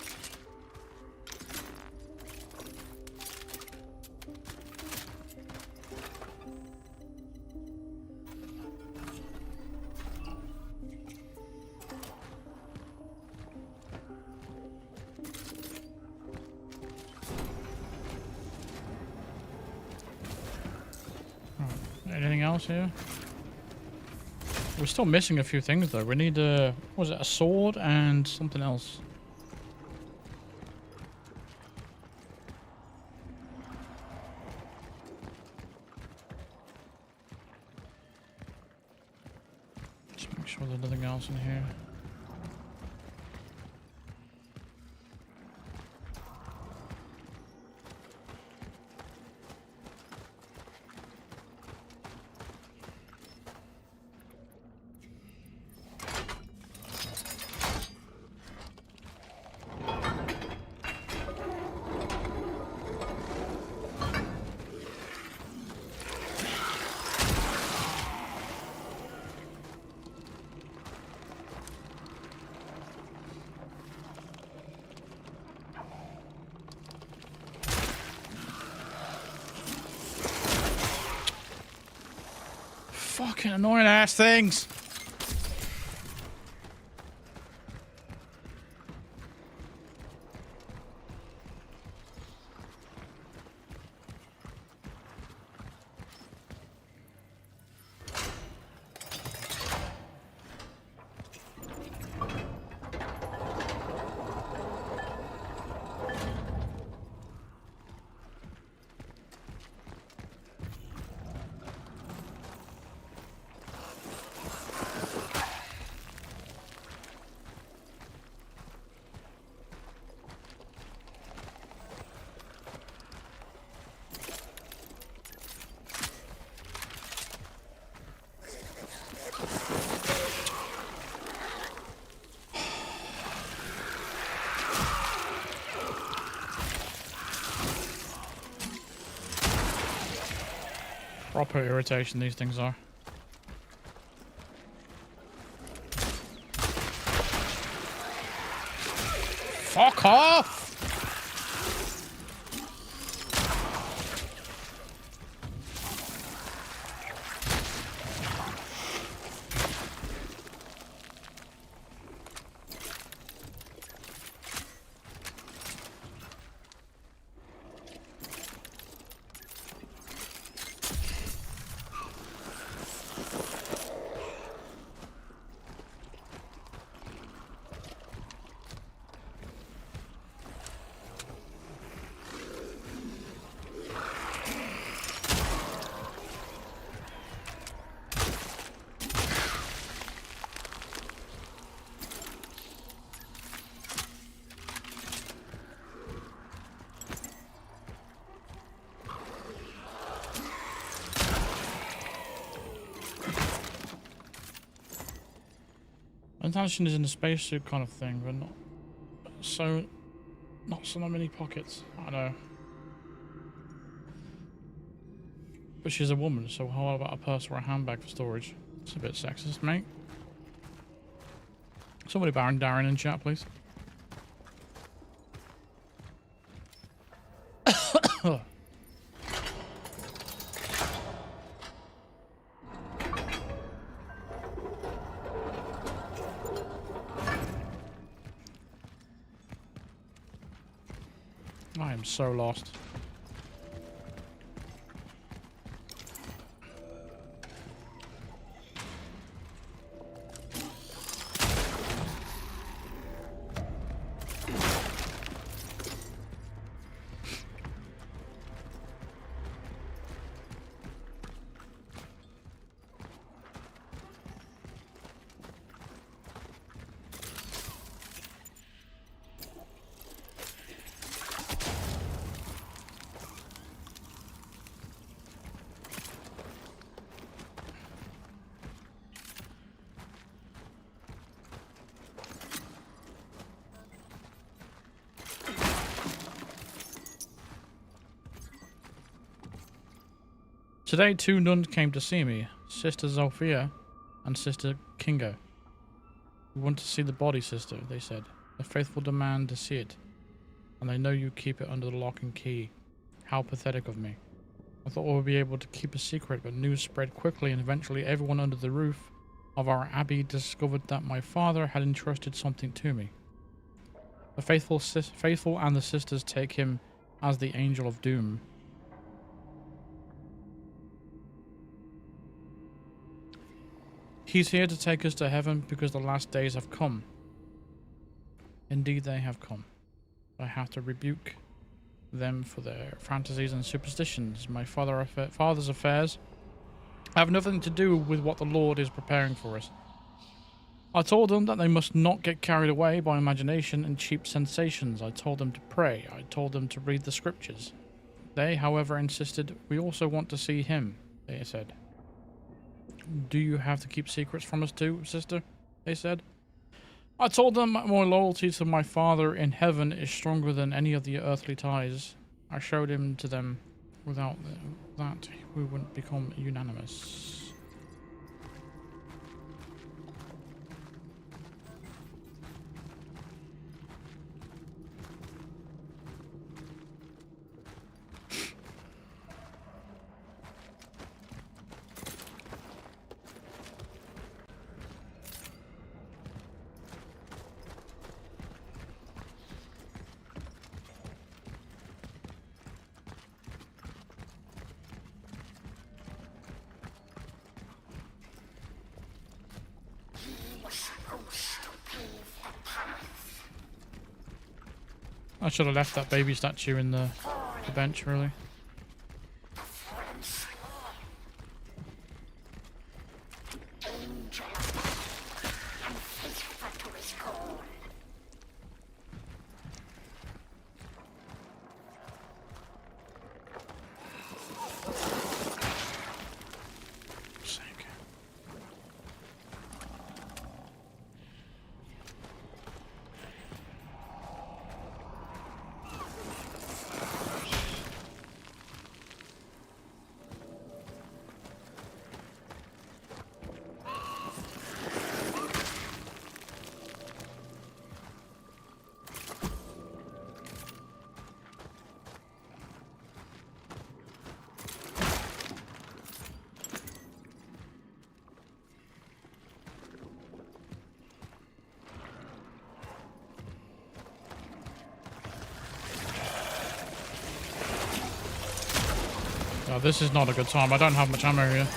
Anything else here? We're still missing a few things though. We need what was it, a sword and something else. Just make sure there's nothing else in here. Fucking annoying ass things. Proper irritation these things are. Fuck off! Intention is in a spacesuit kind of thing, but not so many pockets. I know. But she's a woman, so how about a purse or a handbag for storage? It's a bit sexist, mate. Somebody Baron Darren in chat, please. I am so lost. Today, two nuns came to see me, Sister Zolfia and Sister Kingo. We want to see the body, sister, they said. The faithful demand to see it, and they know you keep it under the lock and key. How pathetic of me. I thought we would be able to keep a secret, but news spread quickly, and eventually everyone under the roof of our abbey discovered that my father had entrusted something to me. The faithful and the sisters take him as the angel of doom. He's here to take us to heaven because the last days have come. Indeed, they have come. I have to rebuke them for their fantasies and superstitions. My father's affairs have nothing to do with what the Lord is preparing for us. I told them that they must not get carried away by imagination and cheap sensations. I told them to pray. I told them to read the scriptures. They, however, insisted, we also want to see him, they said. Do you have to keep secrets from us too, sister? They said. I told them my loyalty to my father in heaven is stronger than any of the earthly ties. I showed him to them. Without that, we wouldn't become unanimous. I should have left that baby statue in the bench, really. Oh, this is not a good time. I don't have much ammo here.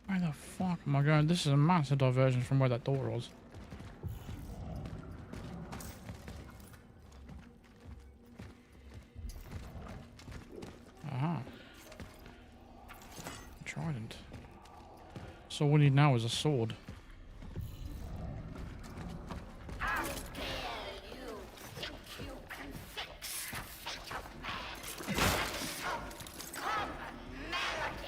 Where the fuck am I going? This is a massive diversion from where that door was. Aha. Trident. So all we need now is a sword. How dare you think you can fix the fate of man with some common melody?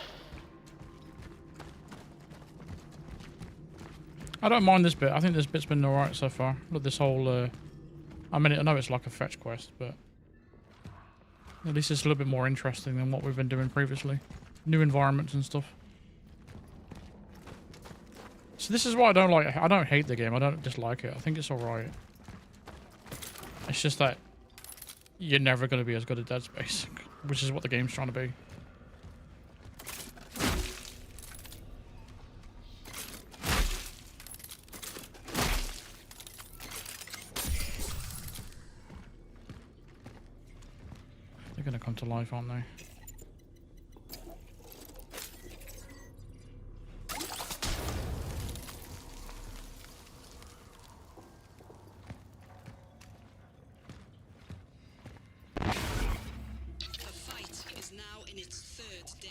I don't mind this bit. I think this bit's been alright so far. Look, this whole, I mean, I know it's like a fetch quest, but at least it's a little bit more interesting than what we've been doing previously. New environments and stuff. So this is why I don't like. I don't hate the game. I don't dislike it. I think it's alright. It's just that you're never going to be as good at Dead Space, which is what the game's trying to be. They're going to come to life, aren't they? The fight is now in its third day.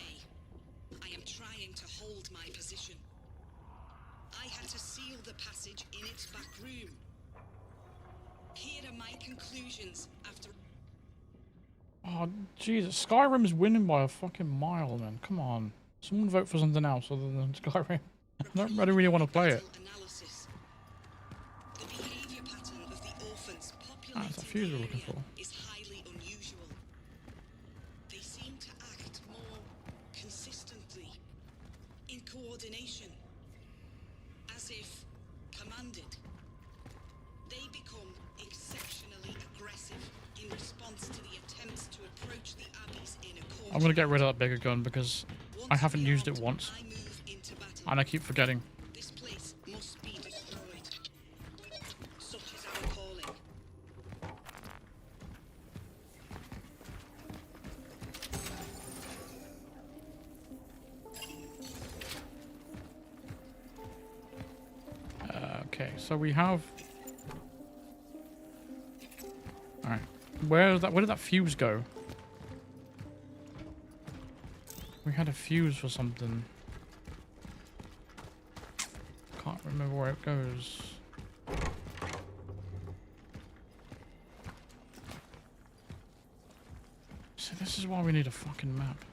I am trying to hold my position. I had to seal the passage in its back room. Here are my conclusions after... Oh, Jesus. Skyrim's winning by a fucking mile, man. Come on. Someone vote for something else other than Skyrim. I don't really want to play it. Analysis. The behavior pattern of the orphans Ah, it's that populating fuse the we're looking area for. is highly unusual. They seem to act more consistently, in coordination, as if commanded. They become exceptionally aggressive in response to the attempts to approach the Abbey's inner court. I'm going to get rid of that bigger gun because I haven't used it once. I move into battle. And I keep forgetting. This place must be destroyed. Such is our calling. Okay, so we have... Alright. Where did that fuse go? We had a fuse for something. Can't remember where it goes. So this is why we need a fucking map.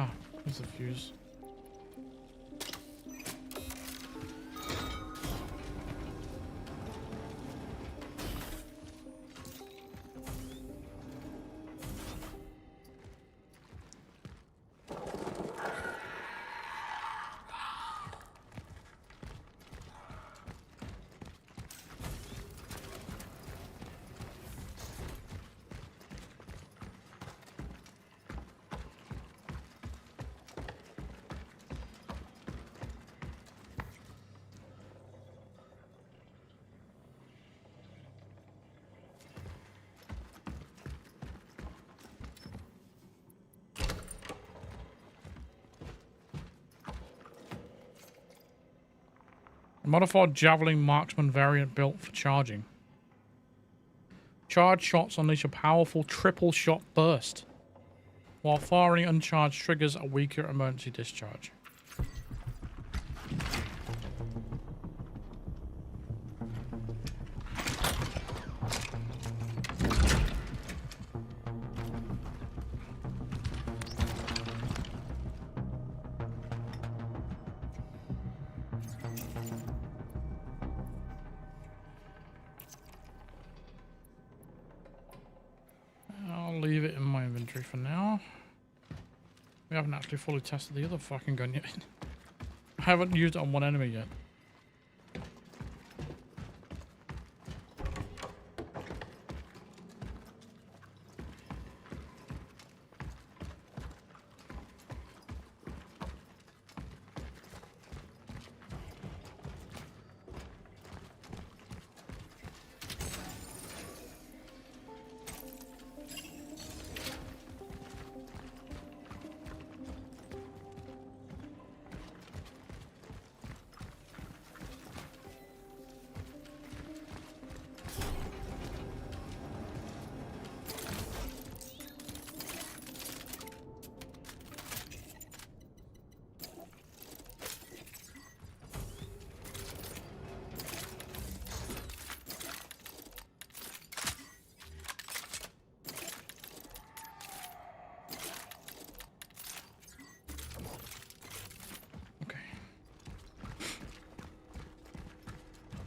Ah, there's a fuse. Modified javelin marksman variant built for charging. Charged shots unleash a powerful triple shot burst, while firing uncharged triggers a weaker emergency discharge. I'll leave it in my inventory for now. We haven't actually fully tested the other fucking gun yet. I haven't used it on one enemy yet.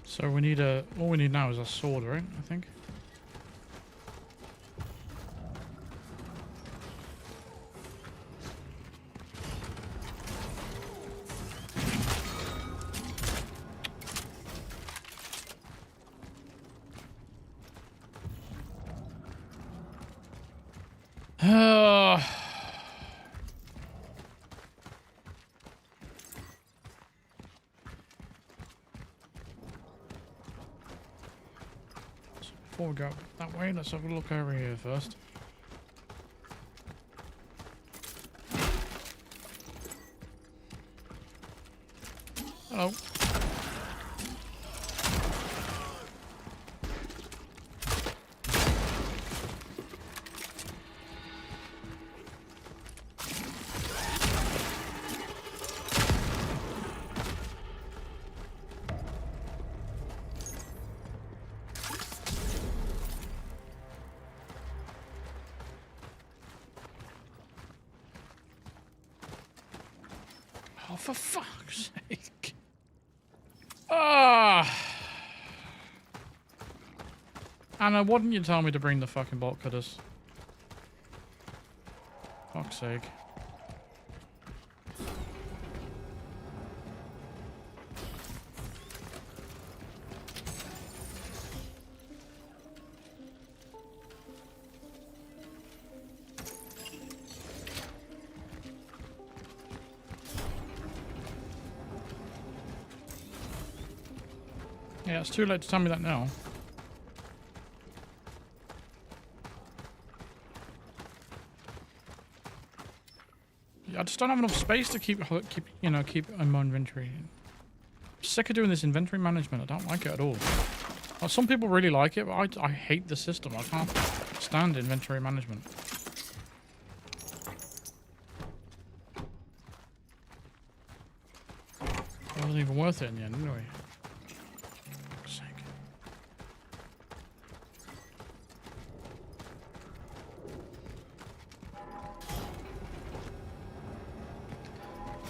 So we need a... all we need now is a sword, right? I think. Before we go that way, let's have a look over here first. Hello. Oh, for fuck's sake. Ah! Anna, why didn't you tell me to bring the fucking bolt cutters? Fuck's sake. Yeah, it's too late to tell me that now. Yeah, I just don't have enough space to keep in my inventory. I'm sick of doing this inventory management. I don't like it at all. Well, some people really like it, but I hate the system. I can't stand inventory management. It wasn't even worth it in the end, anyway.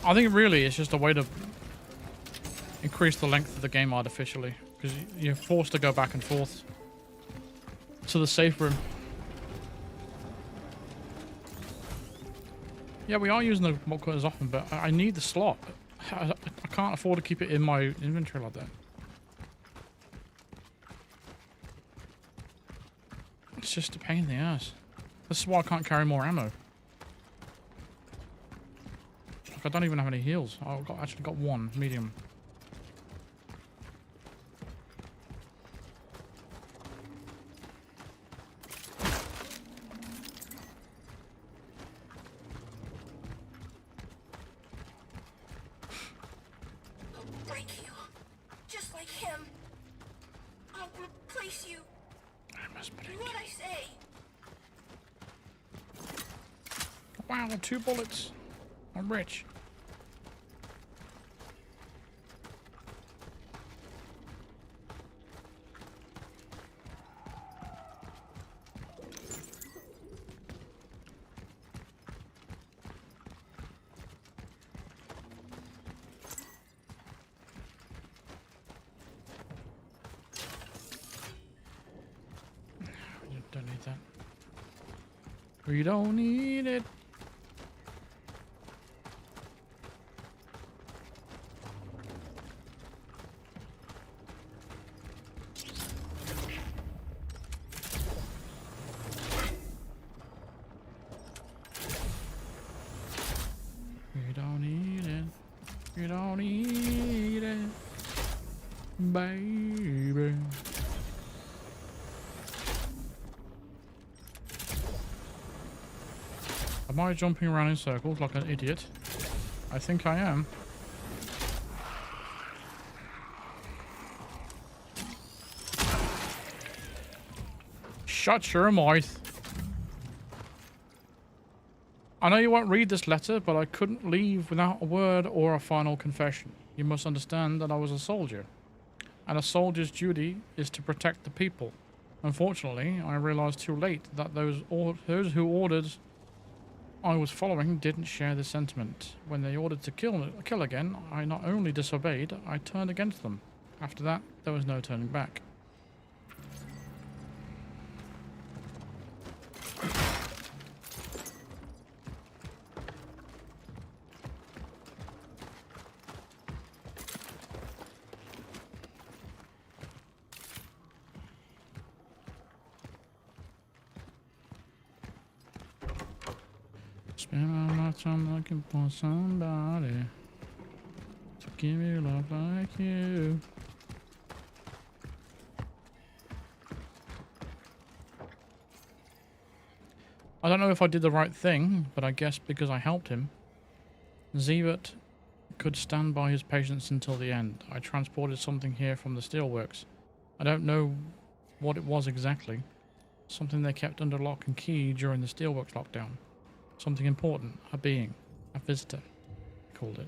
I think really it's just a way to increase the length of the game artificially, because you're forced to go back and forth to the safe room. Yeah, we are using the mod cutters often, but I need the slot. I can't afford to keep it in my inventory like that. It's just a pain in the ass. This is why I can't carry more ammo. Like, I don't even have any heals. I've actually got one, medium. I'll break you. Just like him. I'll replace you. I must break. Do what I say. Wow, 2 bullets. I'm rich. You don't need that. We don't need it. You don't need it. You don't need it, baby. Am I jumping around in circles like an idiot? I think I am. Shut your mouth. I know you won't read this letter, but I couldn't leave without a word or a final confession. You must understand that I was a soldier, and a soldier's duty is to protect the people. Unfortunately, I realized too late that those who ordered I was following didn't share this sentiment. When they ordered to kill again, I not only disobeyed, I turned against them. After that, there was no turning back. Spend my life time looking for somebody to give me love like you. I don't know if I did the right thing, but I guess because I helped him, Zevert could stand by his patients until the end. I transported something here from the steelworks. I don't know what it was exactly. Something they kept under lock and key during the steelworks lockdown. Something important, a being, a visitor, he called it.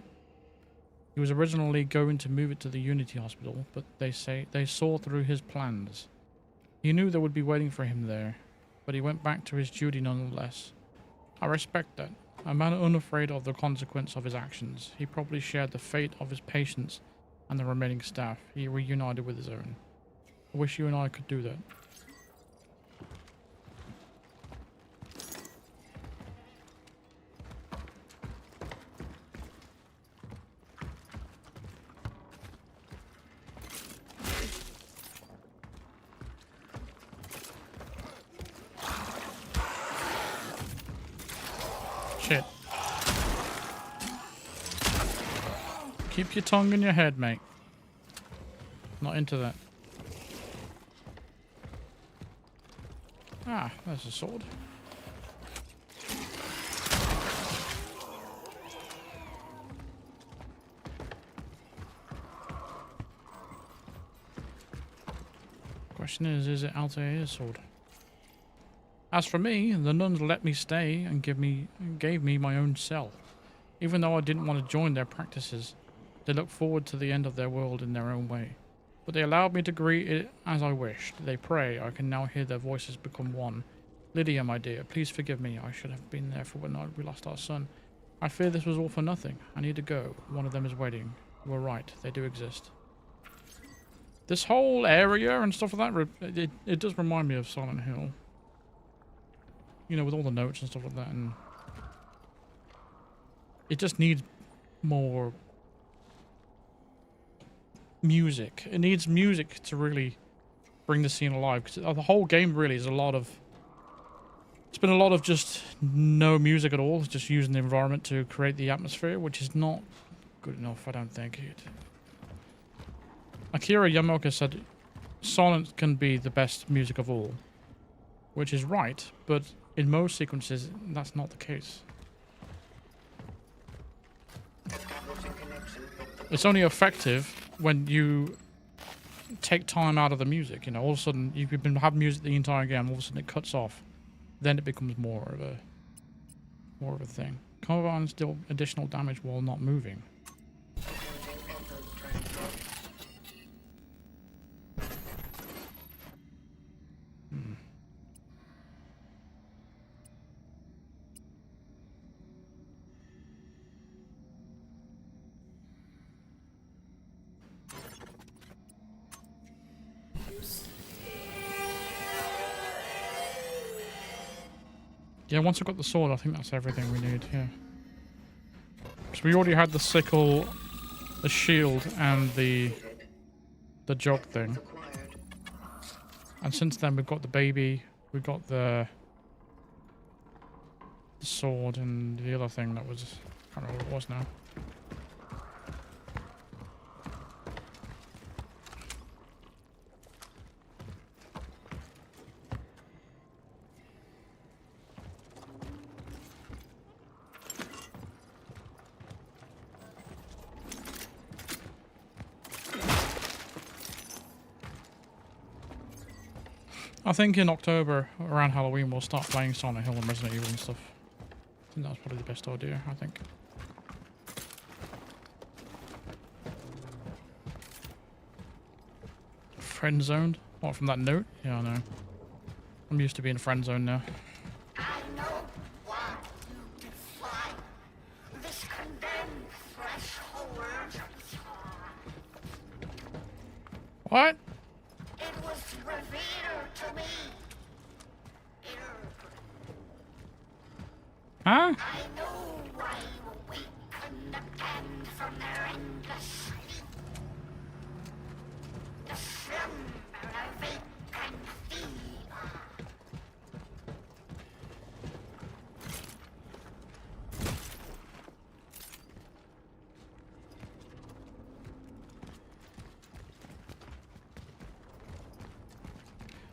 He was originally going to move it to the Unity Hospital, but they saw through his plans. He knew they would be waiting for him there, but he went back to his duty nonetheless. I respect that. A man unafraid of the consequence of his actions. He probably shared the fate of his patients and the remaining staff. He reunited with his own. I wish you and I could do that. Shit. Keep your tongue in your head, mate. Not into that. Ah, there's a sword. Question is it Altair's sword? As for me, the nuns let me stay and gave me my own cell. Even though I didn't want to join their practices, they looked forward to the end of their world in their own way. But they allowed me to greet it as I wished. They pray. I can now hear their voices become one. Lydia, my dear, please forgive me. I should have been there for when we lost our son. I fear this was all for nothing. I need to go. One of them is waiting. We're right. They do exist. This whole area and stuff like that, it does remind me of Silent Hill. You know, with all the notes and stuff like that, and it just needs more music. It needs music to really bring the scene alive, because the whole game really is a lot of... It's been a lot of just no music at all, just using the environment to create the atmosphere, which is not good enough, I don't think. Akira Yamaoka said silence can be the best music of all, which is right, but in most sequences, that's not the case. It's only effective when you take time out of the music, you know. All of a sudden, you've been having music the entire game, all of a sudden it cuts off. Then it becomes more of a thing. Combines deal additional damage while not moving. Yeah, once I got the sword, I think that's everything we need here. So we already had the sickle, the shield, and the jog thing. And since then, we've got the baby, we've got the sword, and the other thing that was... I don't know what it was now. I think in October, around Halloween, we'll start playing Silent Hill and Resident Evil and stuff. I think that's probably the best idea, I think. Friend zoned? What, from that note? Yeah, I know. I'm used to being friend zoned now. I know what you define. This condemned threshold of time. What? It was revealed to me. Huh? I know why you awaken again from their endless sleep. The slumber of vacant fever.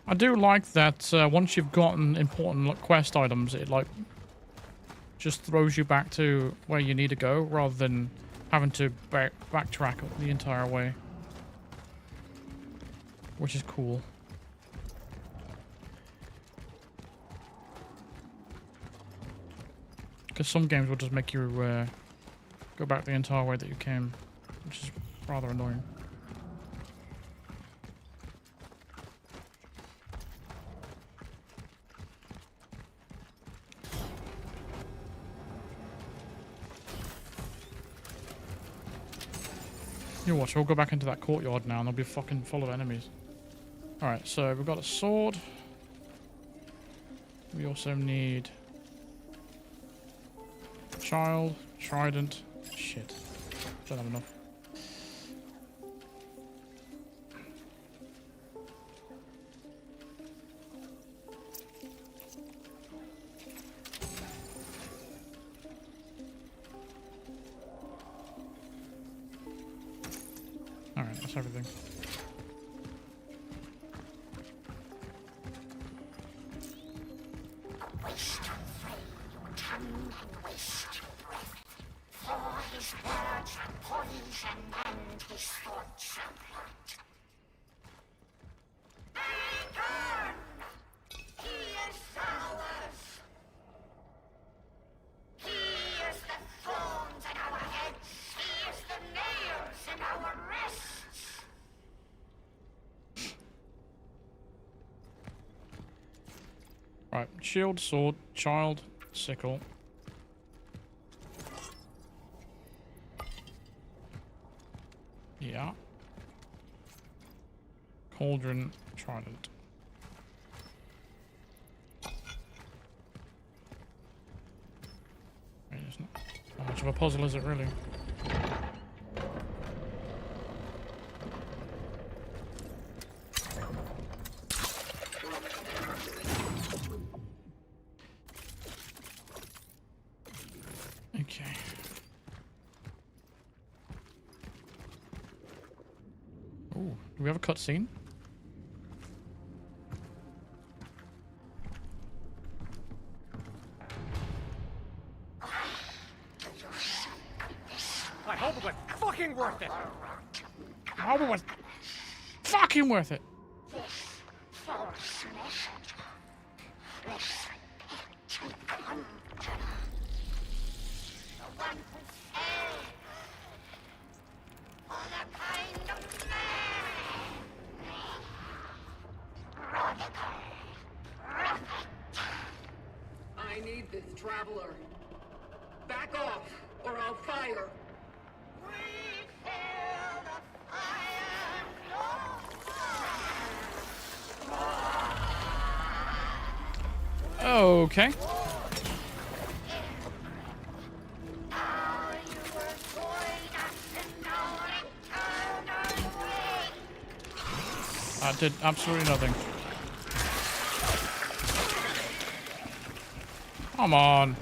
I do like that once you've gotten important quest items, it like just throws you back to where you need to go rather than having to backtrack the entire way, which is cool. Because some games will just make you go back the entire way that you came, which is rather annoying. You watch, we'll go back into that courtyard now and they'll be fucking full of enemies. Alright, so we've got a sword. We also need child, trident. Shit. Don't have enough. Alright, that's everything. Waste your flame, your tongue, and waste your breath. For his words are poison and his thoughts are blood. Patron! He is ours! He is the thorns in our heads! He is the nails in our wrists! Right, shield, sword, child, sickle. Cauldron trident. It's not how much of a puzzle is it really? Okay. Ooh, do we have a cutscene? I hope it was fucking worth it. I hope it was fucking worth it. False message. Listen to conjure. The one who fell for the kind of man. Radical. I need this traveler. Back off, or I'll fire. We feel the fire no more. Okay. Now you will join us in our eternal way. That did absolutely nothing. Come on.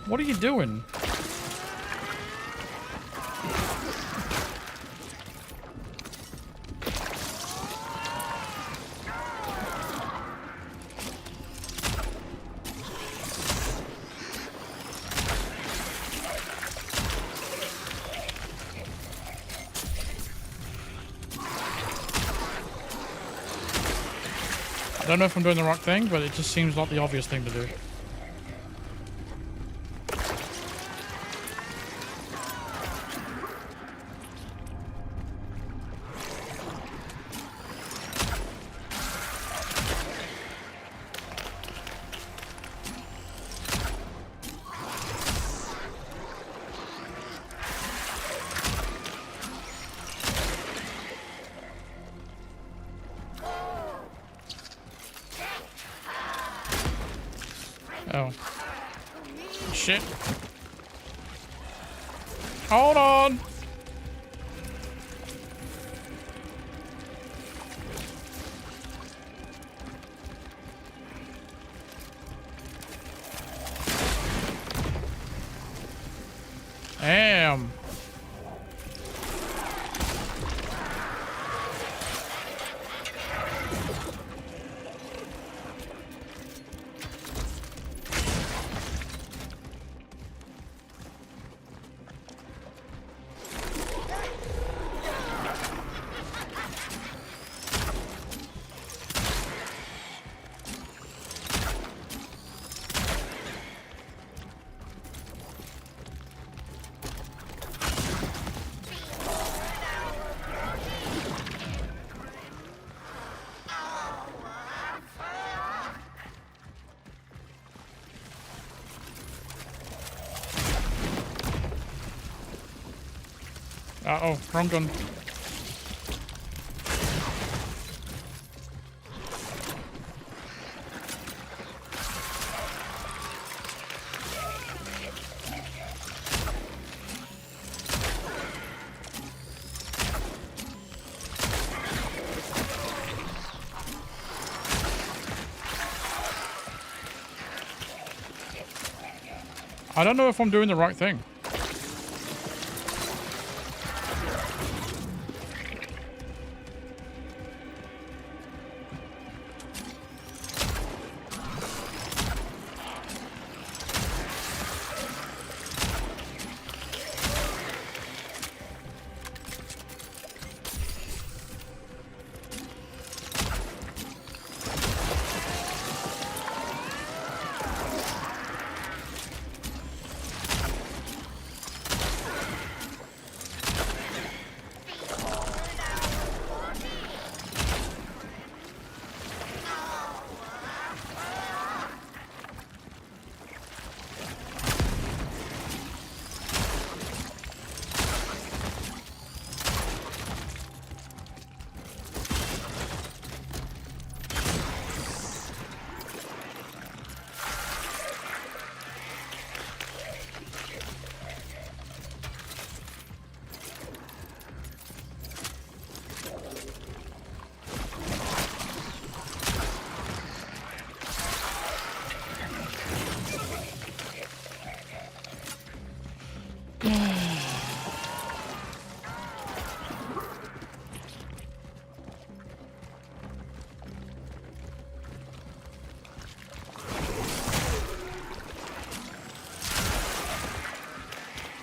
What are you doing? I don't know if I'm doing the right thing, but it just seems like the obvious thing to do. Oh. Shit. Hold on. Damn. Uh-oh, wrong gun. I don't know if I'm doing the right thing.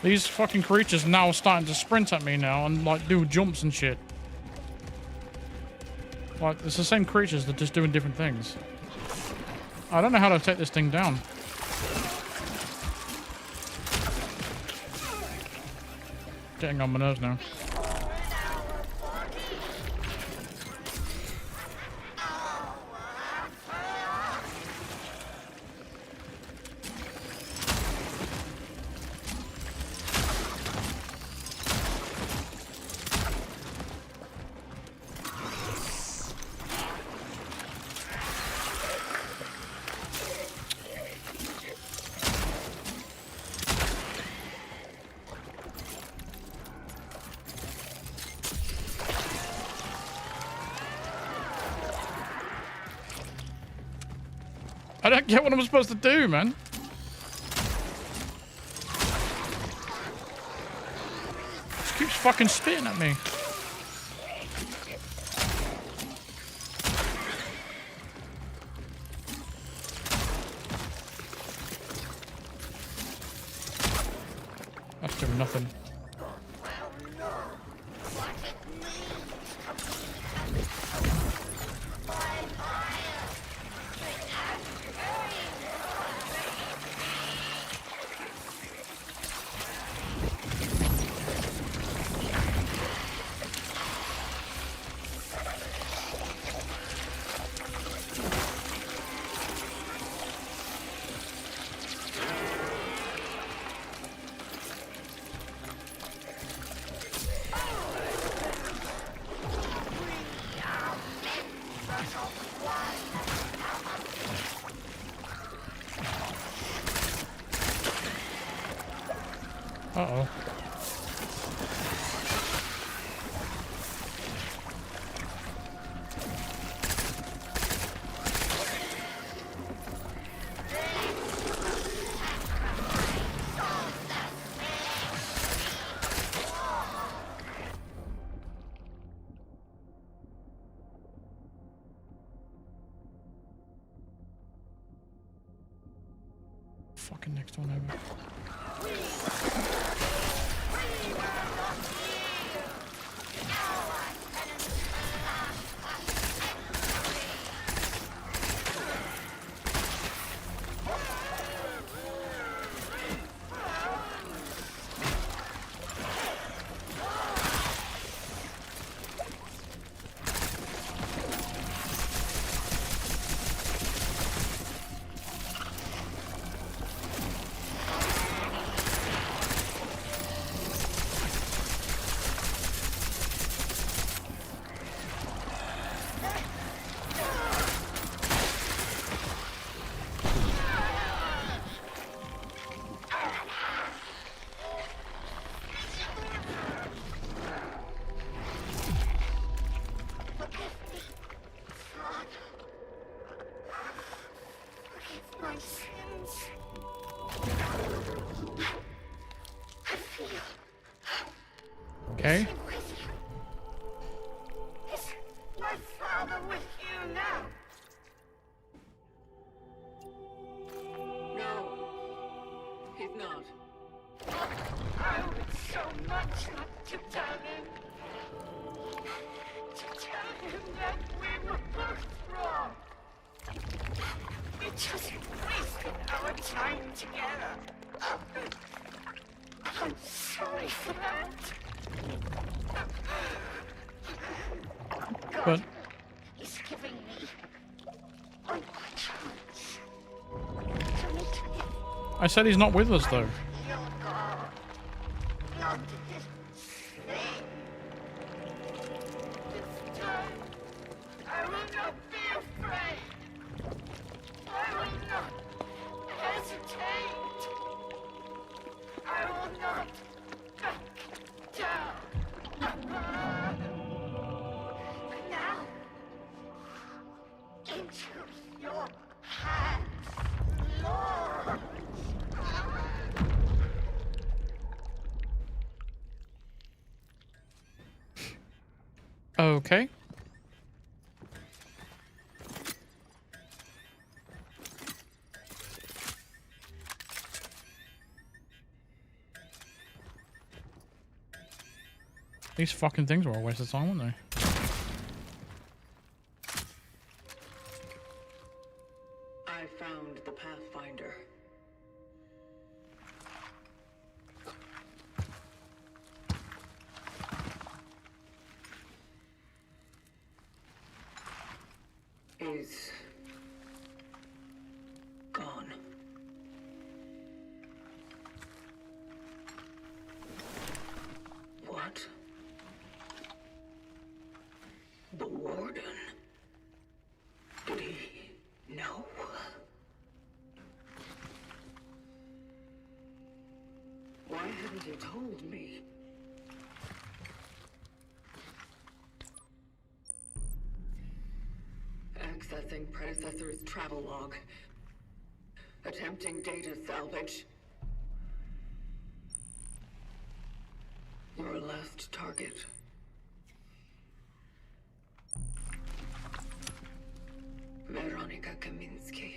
These fucking creatures now are starting to sprint at me now and like do jumps and shit. Like, it's the same creatures, they're just doing different things. I don't know how to take this thing down. Getting on my nerves now. I don't get what I'm supposed to do, man. Just keeps fucking spitting at me. That's doing nothing. Uh-oh. Fucking next one over. Okay. Is my father with you now? No, he's not. I would so much like to tell him. To tell him that we were both wrong. We just wasted our time together. I'm sorry for that. God But is giving me one more chance to meet him. I said he's not with us though. Your God, beyond his slave. This time, I will not be afraid. I will not hesitate. I will not back down. Now, into your hands, Lord. Okay. These fucking things were a waste of time, weren't they? I found the Pathfinder. He's gone. What? The warden? Did he know? Why hadn't you told me? Accessing predecessor's travel log. Attempting data salvage. Your last target. Veronica Kaminsky.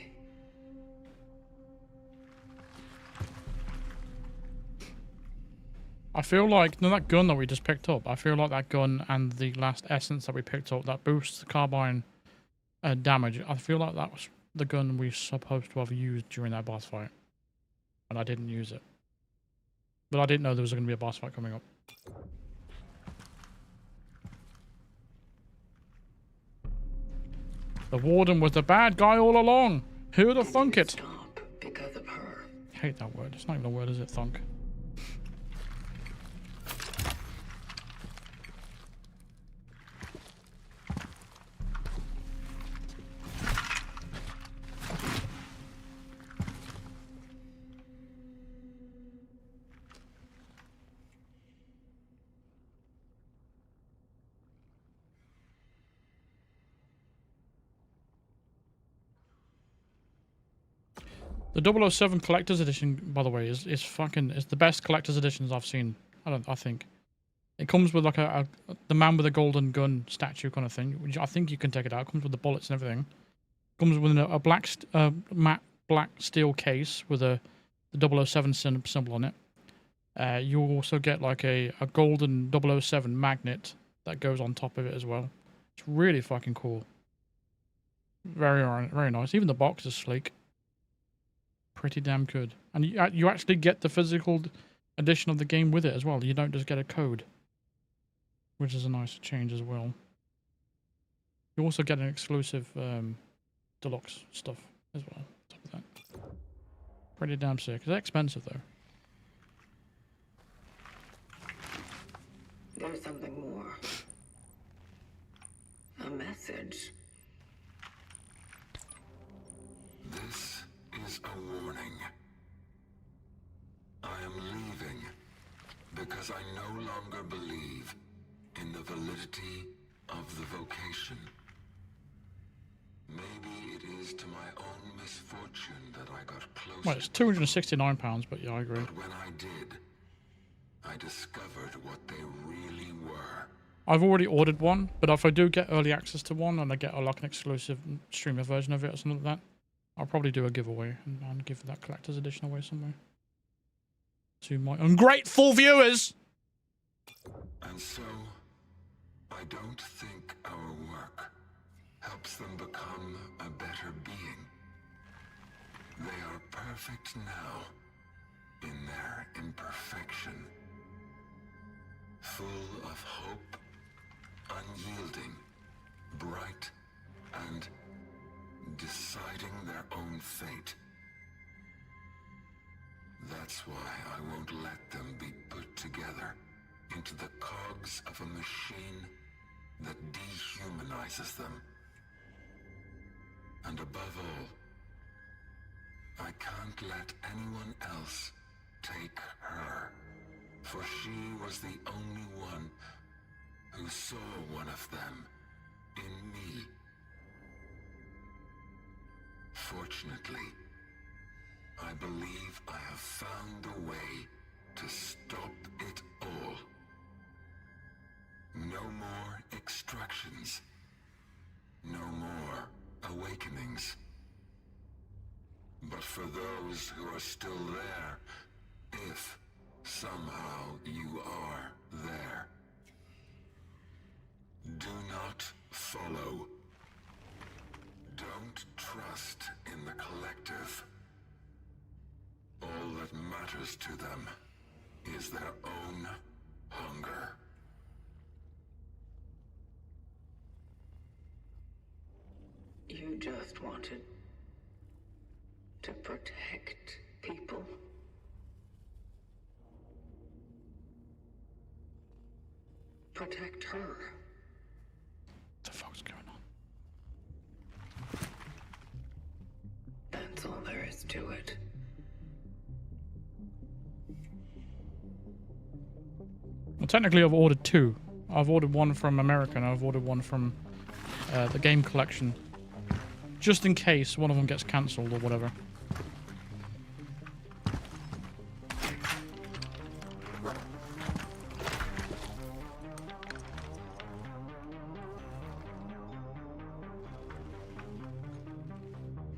I feel like, no, that gun that we just picked up, I feel like that gun and the last essence that we picked up, that boosts the carbine damage, I feel like that was the gun we supposed to have used during that boss fight. And I didn't use it. But I didn't know there was going to be a boss fight coming up. The warden was the bad guy all along. Who'd have thunk it? Stop because of her. I hate that word. It's not even a word, is it? Thunk. The 007 collector's edition, by the way, is fucking is the best collector's editions I've seen. I think it comes with like the man with a golden gun statue kind of thing, which I think you can take it out. It comes with the bullets and everything. Comes with a black matte black steel case with the 007 symbol on it. You also get like a golden 007 magnet that goes on top of it as well. It's really fucking cool. Very nice. Even the box is sleek. Pretty damn good. And you actually get the physical edition of the game with it as well. You don't just get a code, which is a nice change as well. You also get an exclusive deluxe stuff as well. Top of that. Pretty damn sick. It's expensive though. There's something more. A message. This is a warning. I am leaving because I no longer believe in the validity of the vocation. Maybe it is to my own misfortune that I got closer. Well, it's £269, but yeah, I agree. But when I did, I discovered what they really were. I've already ordered one, but if I do get early access to one and I get like an exclusive streamer version of it or something like that, I'll probably do a giveaway and give that collector's edition away somewhere. To my ungrateful viewers! And so, I don't think our work helps them become a better being. They are perfect now, in their imperfection. Full of hope, unyielding, bright, and deciding their own fate. That's why I won't let them be put together into the cogs of a machine that dehumanizes them. And above all, I can't let anyone else take her, for she was the only one who saw one of them in me. Fortunately, I believe I have found a way to stop it all. No more extractions. No more awakenings. But for those who are still there, if somehow you are there, follow. Don't trust in the collective. All that matters to them is their own hunger. You just wanted to protect people. Protect her. What the fuck's going on? That's all there is to it. Well, technically I've ordered 2. I've ordered one from America and I've ordered one from the game collection. Just in case one of them gets cancelled or whatever.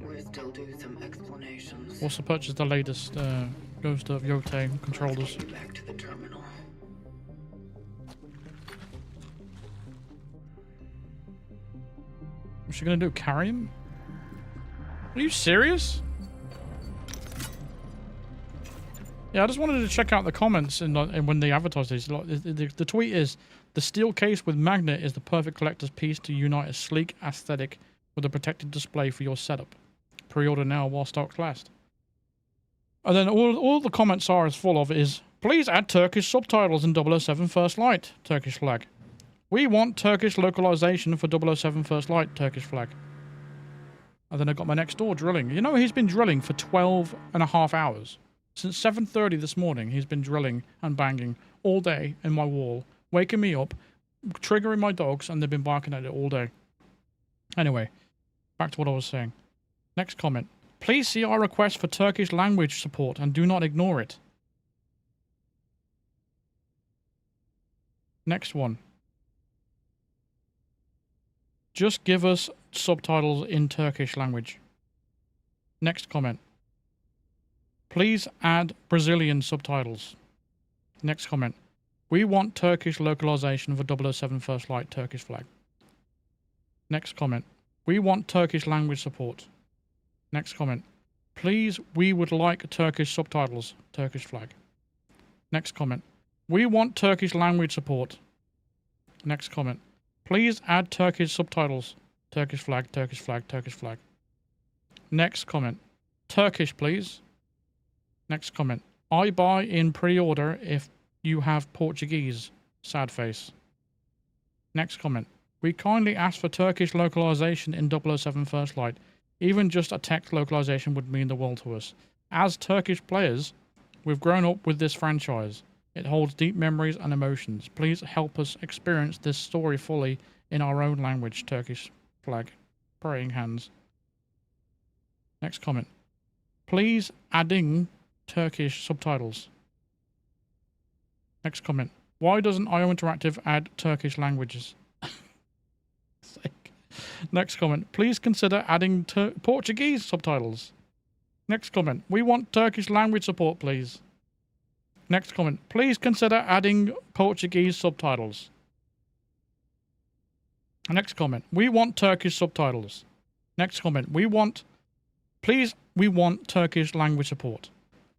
We're still due some explanations. Also purchased the latest Ghost of Yote controllers. Let's get you back to the terminal. What's she gonna do? Carry him? Are you serious? Yeah, I just wanted to check out the comments and when they advertise these. The tweet is, the steel case with magnet is the perfect collector's piece to unite a sleek aesthetic with a protected display for your setup. Pre-order now while stocks last. And then all the comments are as full of is, please add Turkish subtitles in 007 First Light, Turkish flag. We want Turkish localization for 007 First Light, Turkish flag. And then I got my next door drilling. You know, he's been drilling for 12.5 hours. Since 7:30 this morning, he's been drilling and banging all day in my wall, waking me up, triggering my dogs, and they've been barking at it all day. Anyway, back to what I was saying. Next comment. Please see our request for Turkish language support and do not ignore it. Next one. Just give us subtitles in Turkish language. Next comment. Please add Brazilian subtitles. Next comment. We want Turkish localization for 007 First Light, Turkish flag. Next comment. We want Turkish language support. Next comment. Please, we would like Turkish subtitles, Turkish flag. Next comment. We want Turkish language support. Next comment. Please add Turkish subtitles, Turkish flag, Turkish flag, Turkish flag. Next comment. Turkish, please. Next comment. I buy in pre-order if you have Portuguese. Sad face. Next comment. We kindly ask for Turkish localization in 007 First Light. Even just a text localization would mean the world to us. As Turkish players, we've grown up with this franchise. It holds deep memories and emotions. Please help us experience this story fully in our own language. Turkish flag. Praying hands. Next comment. Please adding Turkish subtitles. Next comment. Why doesn't IO Interactive add Turkish languages? Next comment. Please consider adding Portuguese subtitles. Next comment. We want Turkish language support, please. Next comment. Please consider adding Portuguese subtitles. Next comment. We want Turkish subtitles. Next comment. We want Turkish language support.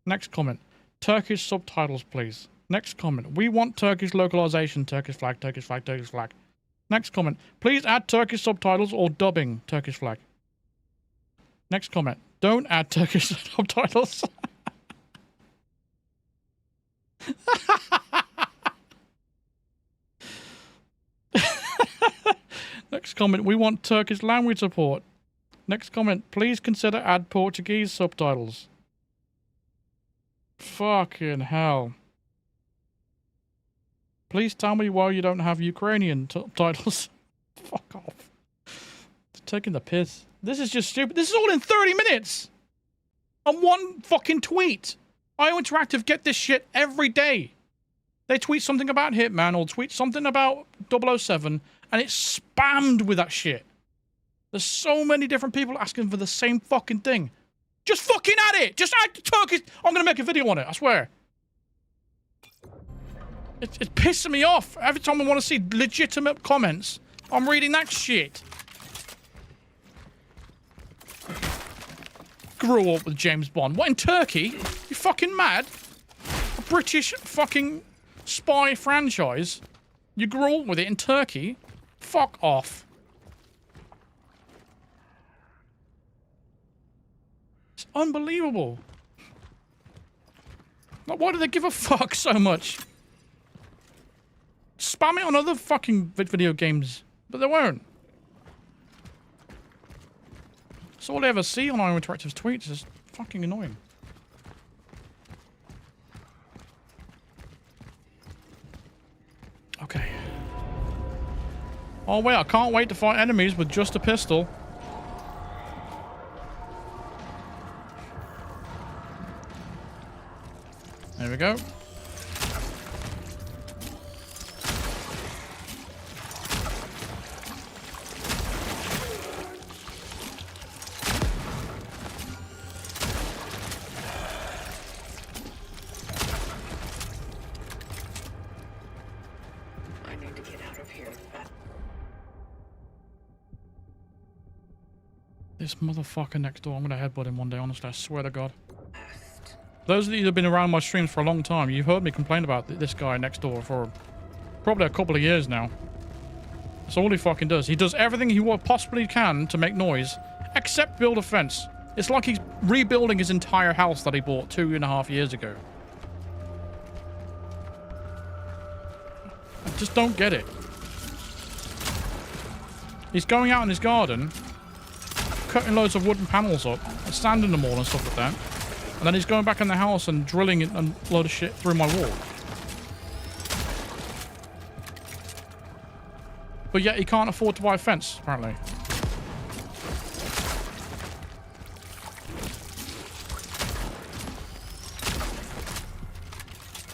Next comment. Turkish subtitles, please. Next comment. We want Turkish localization. Turkish flag, Turkish flag, Turkish flag. Next comment. Please add Turkish subtitles or dubbing. Turkish flag. Next comment. Don't add Turkish subtitles. Next comment. We want Turkish language support. Next comment. Please consider add Portuguese subtitles. Fucking hell. Please tell me why you don't have Ukrainian subtitles. Fuck off. It's taking the piss. This is just stupid. This is all in 30 minutes. On one fucking tweet. IO Interactive get this shit every day. They tweet something about Hitman or tweet something about 007 and it's spammed with that shit. There's so many different people asking for the same fucking thing. Just fucking add it. Just add Turkish. I'm going to make a video on it. I swear. It's pissing me off. Every time I want to see legitimate comments I'm reading that shit. Grew up with James Bond. What, in Turkey? You fucking mad? A British fucking spy franchise? You grew up with it in Turkey? Fuck off. It's unbelievable. Like, why do they give a fuck so much? Spam it on other fucking video games, but they won't. That's all I ever see on our interactive tweets. Is fucking annoying. Okay. Oh wait, I can't wait to fight enemies with just a pistol. There we go. This motherfucker next door, I'm gonna headbutt him one day, honestly, I swear to God. Those of you that have been around my streams for a long time, you've heard me complain about this guy next door for probably a couple of years now. That's all he fucking does. He does everything he possibly can to make noise, except build a fence. It's like he's rebuilding his entire house that he bought 2.5 years ago. I just don't get it. He's going out in his garden, cutting loads of wooden panels up and sanding them all and stuff like that. And then he's going back in the house and drilling a load of shit through my wall. But yet he can't afford to buy a fence, apparently.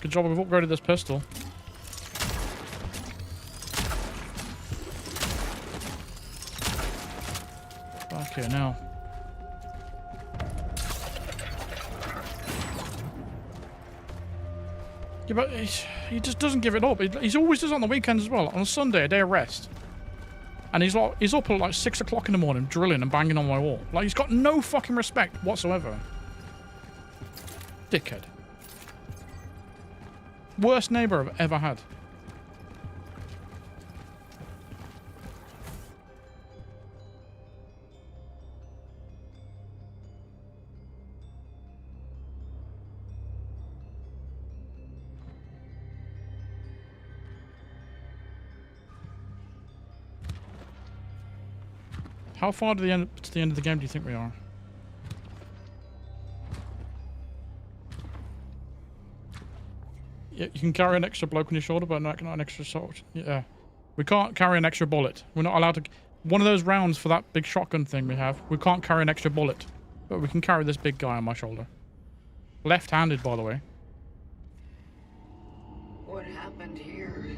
Good job we've upgraded this pistol. Back here now. Yeah, but he just doesn't give it up. He always does it on the weekends as well. On a Sunday, a day of rest. And he's up at like 6 o'clock in the morning, drilling and banging on my wall. Like, he's got no fucking respect whatsoever. Dickhead. Worst neighbor I've ever had. How far to the end of the game do you think we are? Yeah, you can carry an extra bloke on your shoulder, but not an extra sword. Yeah. We can't carry an extra bullet. We're not allowed to... One of those rounds for that big shotgun thing we have, we can't carry an extra bullet. But we can carry this big guy on my shoulder. Left-handed, by the way. What happened here?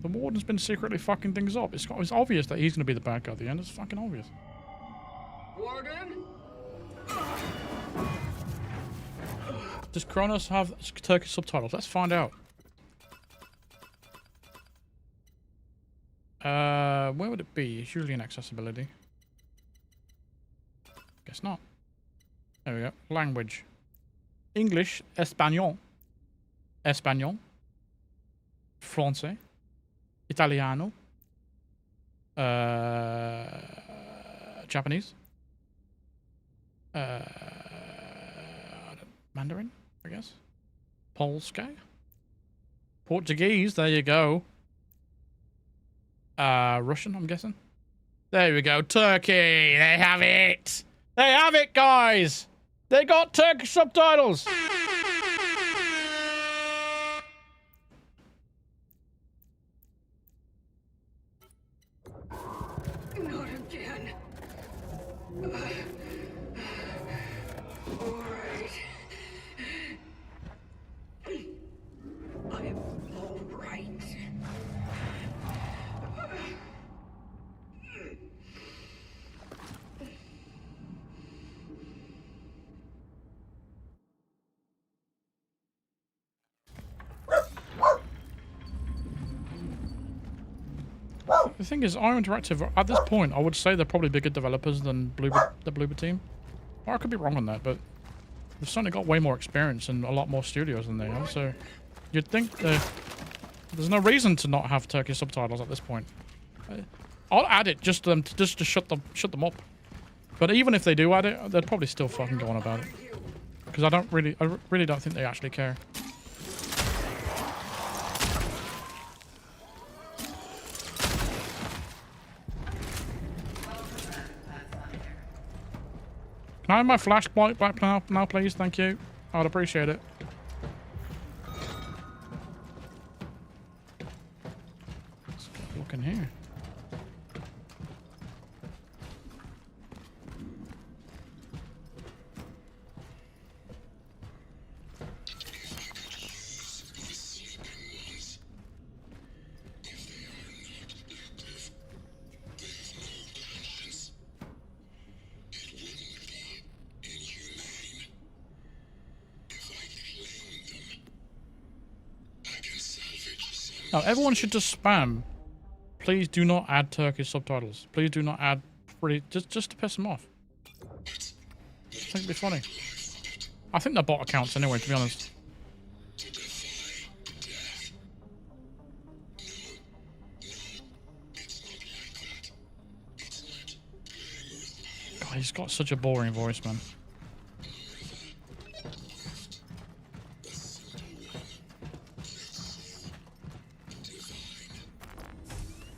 The warden's been secretly fucking things up. It's obvious that he's going to be the bad guy at the end. It's fucking obvious. Warden? Does Cronos have Turkish subtitles? Let's find out. Where would it be? It's usually in accessibility. Guess not. There we go. Language. English, Espanol. Espanol. Francais. Italiano. Japanese. Mandarin, I guess. Polska. Portuguese, there you go. Russian, I'm guessing. There we go. Turkey, they have it. They have it, guys. They got Turkish subtitles. Not again. All right. I'm all right. The thing is, IO Interactive, at this point, I would say they're probably bigger developers than the Bloober team. Or I could be wrong on that, but they've certainly got way more experience and a lot more studios than they have, so you'd think there's no reason to not have Turkish subtitles at this point. I'll add it just to shut them up. But even if they do add it, they'd probably still fucking go on about it. Because I really don't think they actually care. Can I have my flashlight back now, please? Thank you. I'd appreciate it. Let's look in here. Now, everyone should just spam. Please do not add Turkish subtitles. Please do not add just to piss them off. I think it'd be funny. I think they're bot accounts anyway, to be honest. God, he's got such a boring voice, man.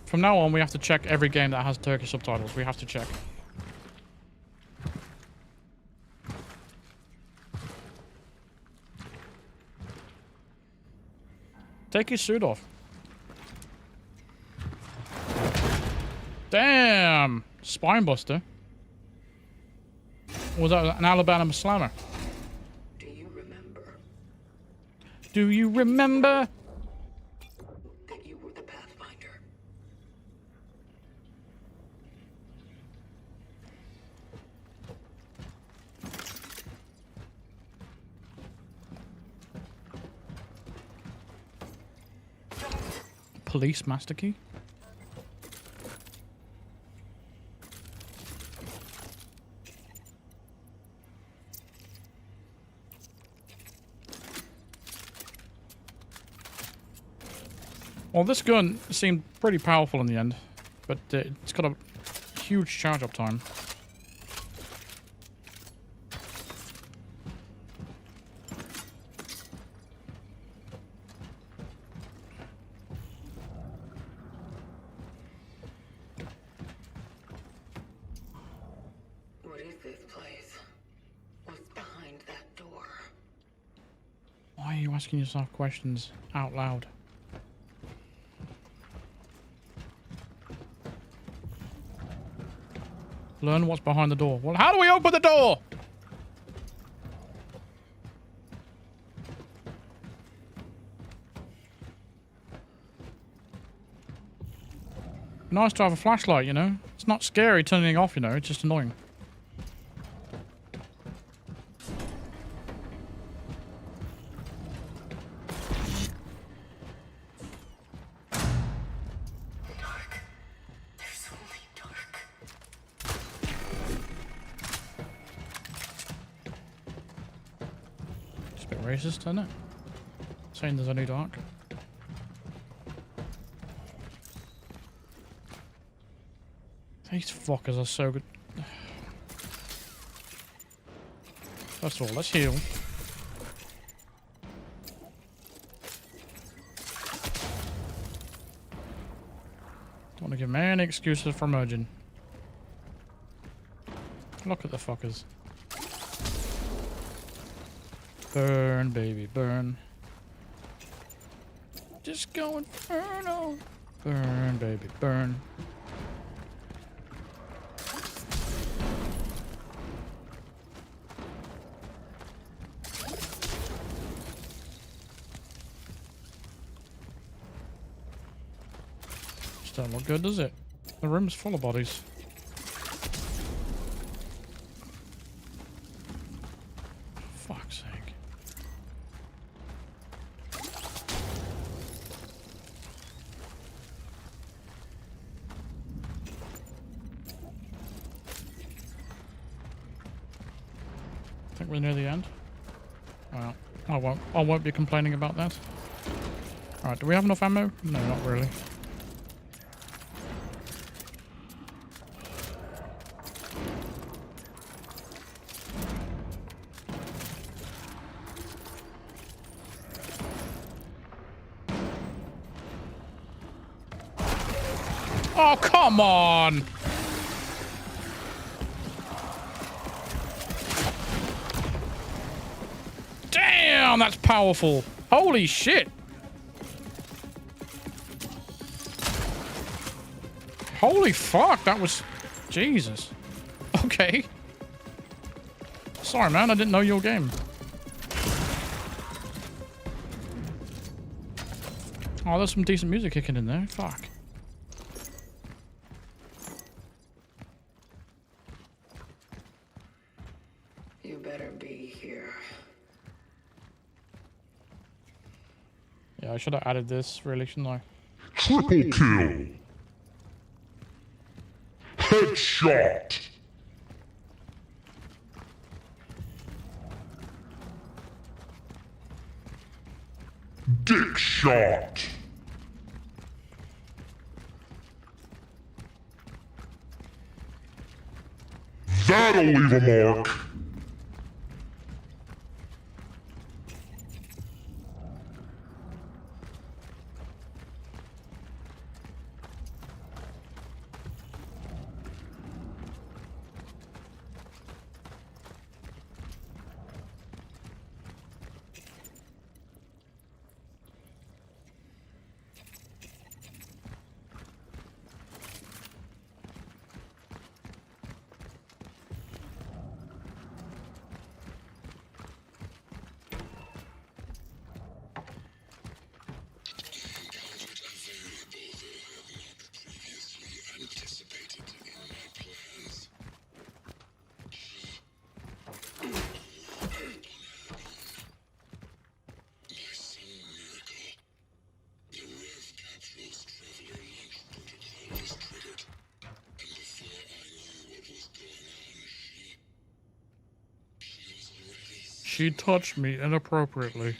From now on, we have to check every game that has Turkish subtitles. We have to check. Take his suit off. Damn! Spinebuster. Or was that an Alabama slammer? Do you remember Do you remember? that you were the Pathfinder? Police master key? Well, this gun seemed pretty powerful in the end, but it's got a huge charge-up time. What is this place? What's behind that door? Why are you asking yourself questions out loud? Learn what's behind the door. Well, how do we open the door? Nice to have a flashlight, you know? It's not scary turning it off, you know? It's just annoying. Racist, isn't it? Saying there's only dark. These fuckers are so good. First of all, let's heal. Don't want to give me any excuses for merging. Look at the fuckers. Burn, baby, burn. Just go inferno. Burn, baby, burn. Just don't look good, does it? The room's full of bodies. Fuck's sake. think we're near the end. Well, I won't be complaining about that. Alright, do we have enough ammo? No, not really. Oh, come on! Damn, that's powerful. Holy shit. Holy fuck, that was... Jesus. Okay. Sorry, man, I didn't know your game. Oh, there's some decent music kicking in there. Fuck. You better be here. Yeah, I should have added this, really, shouldn't I? Triple kill. Headshot. Dick shot. That'll leave a mark. She touched me inappropriately.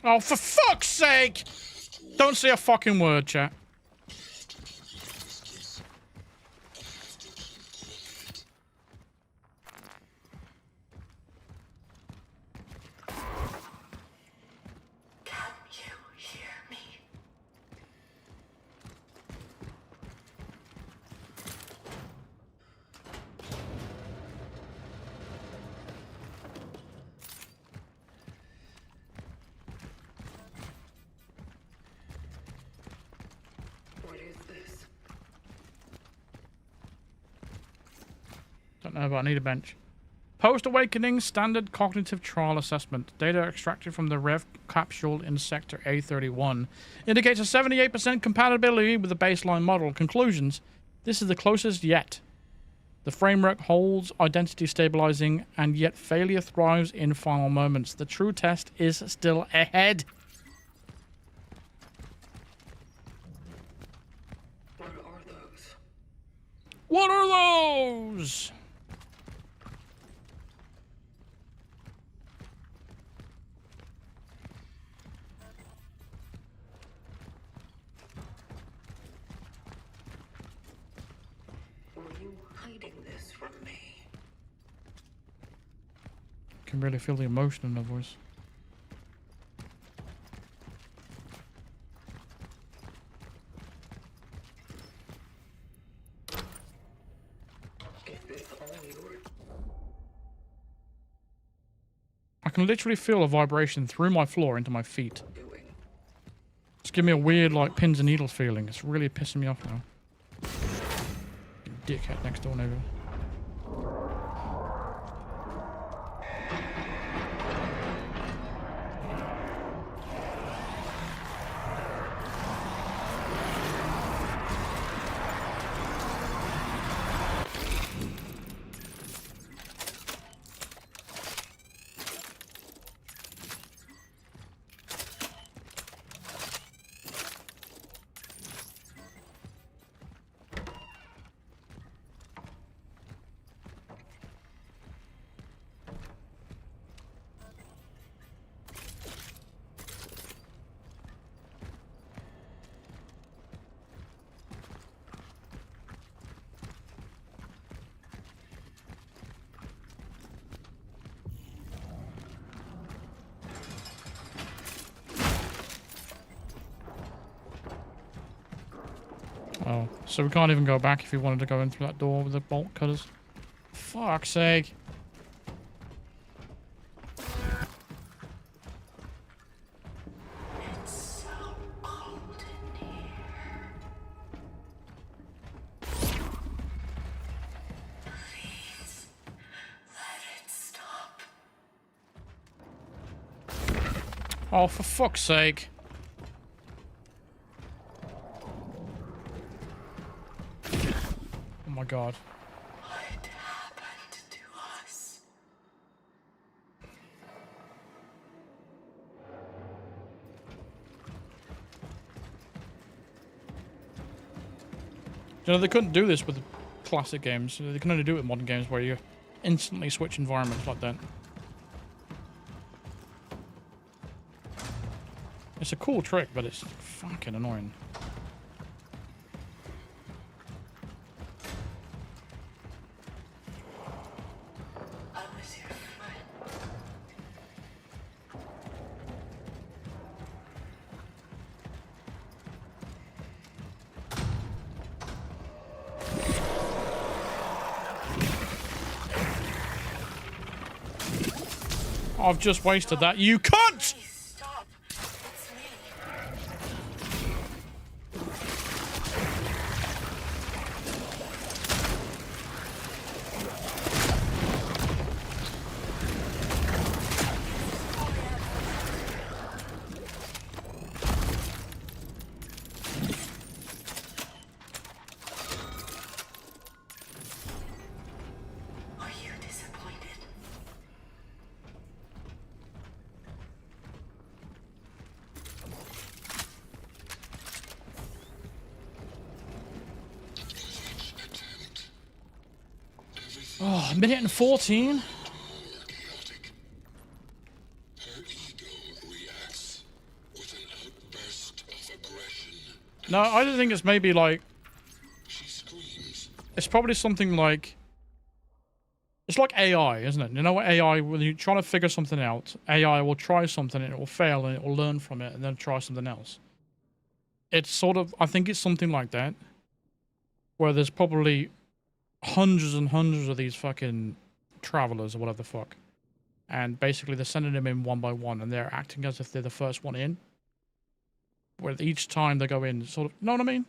Oh, for fuck's sake! Don't say a fucking word, chat. Don't know, but I need a bench. Post-awakening standard cognitive trial assessment. Data extracted from the Rev capsule in Sector A31 indicates a 78% compatibility with the baseline model. Conclusions. This is the closest yet. The framework holds identity stabilizing, and yet failure thrives in final moments. The true test is still ahead. What are those? What are those? I can really feel the emotion in her voice. I can literally feel a vibration through my floor into my feet. It's giving me a weird, like, pins and needles feeling. It's really pissing me off now. Dickhead next door neighbor. So we can't even go back if we wanted to go in through that door with the bolt cutters. Fuck's sake. It's so cold in here. Please, let it stop. Oh, for fuck's sake. Oh my god. What happened to us? You know, they couldn't do this with classic games. They can only do it with modern games where you instantly switch environments like that. It's a cool trick, but it's fucking annoying. I was your friend. I've just wasted that. You cunt! Please stop. It's me. Are you disappointed? Oh, a minute and 14? Chaotic. Her ego reacts with an outburst of aggression. No, I don't think it's maybe like... She screams. It's probably something like... It's like AI, isn't it? You know what AI, when you're trying to figure something out, AI will try something and it will fail and it will learn from it and then try something else. It's sort of... I think it's something like that. Where there's probably hundreds and hundreds of these fucking travelers or whatever the fuck. And basically they're sending them in one by one and they're acting as if they're the first one in. Where each time they go in, sort of... Know what I mean? Do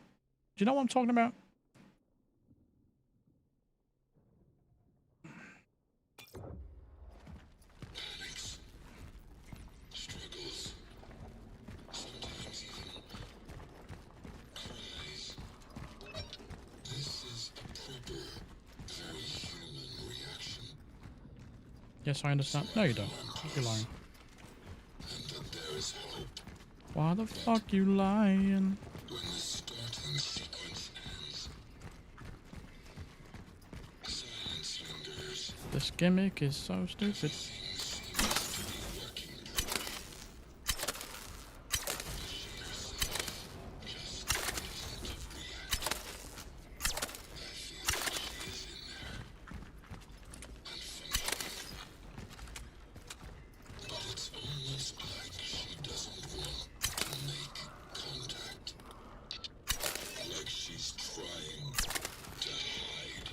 you know what I'm talking about? Panics. Struggles. Sometimes even cries. This is a proper, very human reaction. Yes, I understand. No, you don't. You're lying. And that there is hope Why the fuck you lying? when the starting sequence ends. Silence lingers. This gimmick is so stupid. Things seems to be working properly. But she herself just isn't reacting. I feel that she is in there and functioning. But it's almost like she doesn't want to make contact. Like she's trying to hide.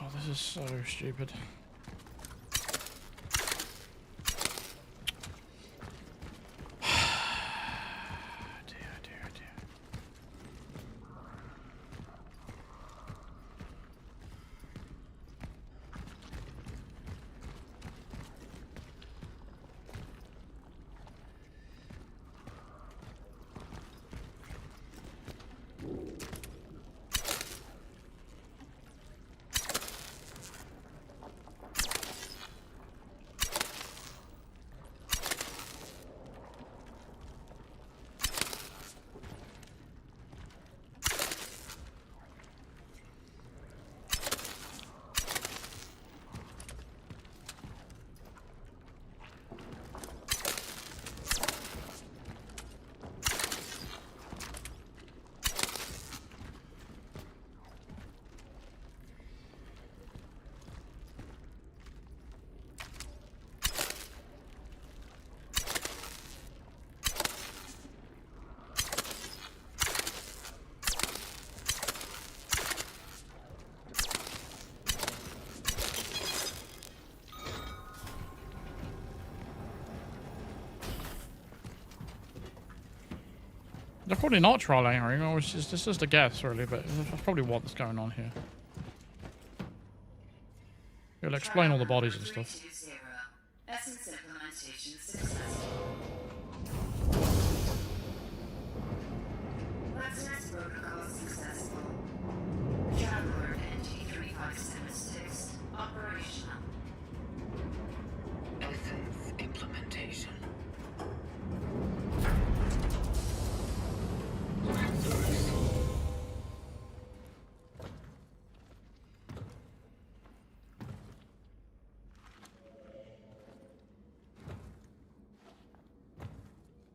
Oh, this is so stupid. Dear, dear, dear. They're probably not trial erroring, or it's just a guess, really, but that's probably what's going on here. It'll explain all the bodies and stuff. 320. Essence implementation successful. License protocol successful. Traveler NT-3576 operational. Essence implementation.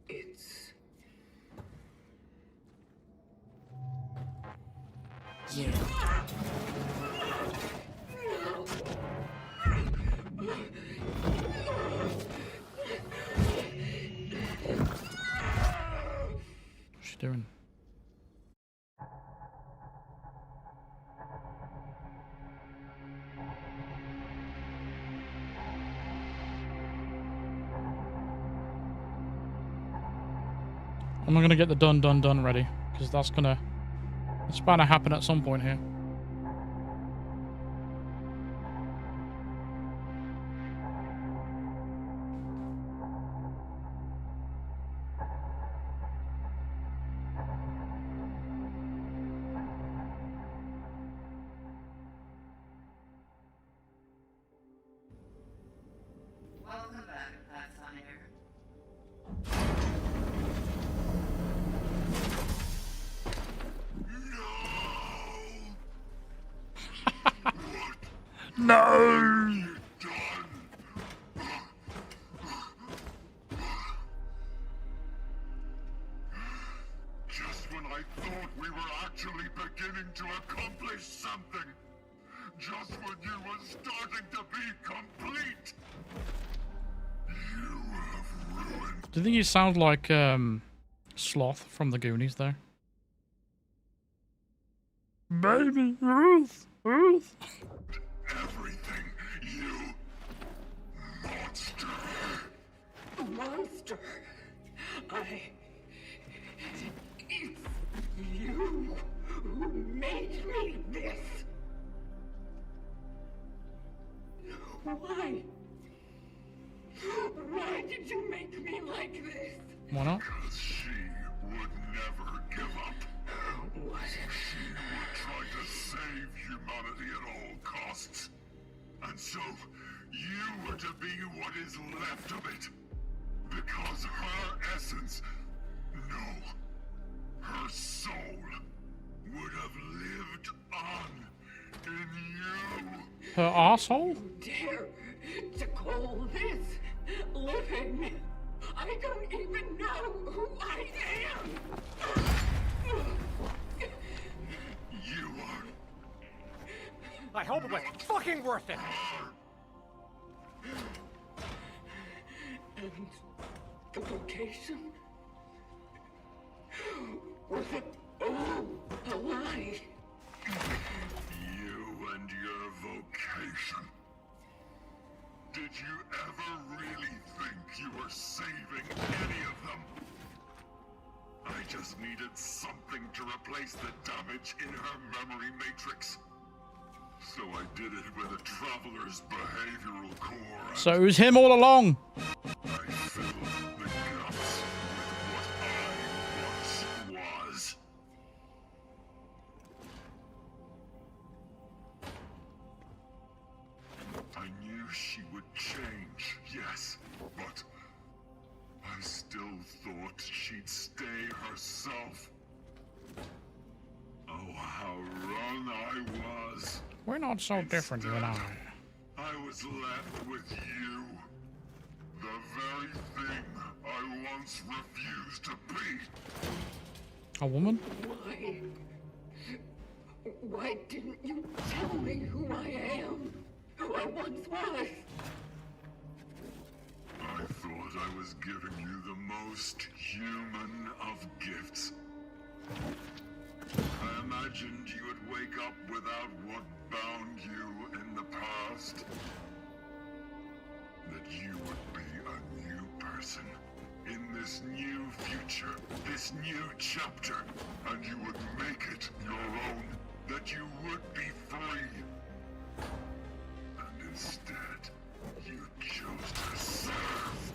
It's You. What's she doing? I'm not gonna get the done ready, because it's bound to happen at some point here. Welcome back, Pathfinder. No! Just when I thought we were actually beginning to accomplish something. Just when you were starting to be complete. You have ruined. Do you think you sound like Sloth from the Goonies there? Baby Ruth, Ruth. Everything, you monster. monster. It's you who made me this. Why? Why did you make me like this? Why not? Because she would never give up. What? She would try to save humanity at all costs. And so, you were to be what is left of it. Because her essence, no, her soul, would have lived on in you. Her arsehole? Dare to call this living? I don't even know who I am. You are. I hope it was fucking worth it. And the location? Was it all a lie? You and your vocation. Did you ever really think you were saving any of them? I just needed something to replace the damage in her memory matrix. So I did it with a traveler's behavioral core. So it was him all along. I filled the gaps with what I once was. I knew she would change, yes, but I still thought she'd stay herself. Oh, how wrong I was. We're not so different, you and I. I was left with you. The very thing I once refused to be. A woman? Why? Why didn't you tell me who I am? Who I once was? I thought I was giving you the most human of gifts. I imagined you would wake up without what bound you in the past. That you would be a new person in this new future, this this new chapter, and you would make it your own, that you would be free. And instead, you chose to serve.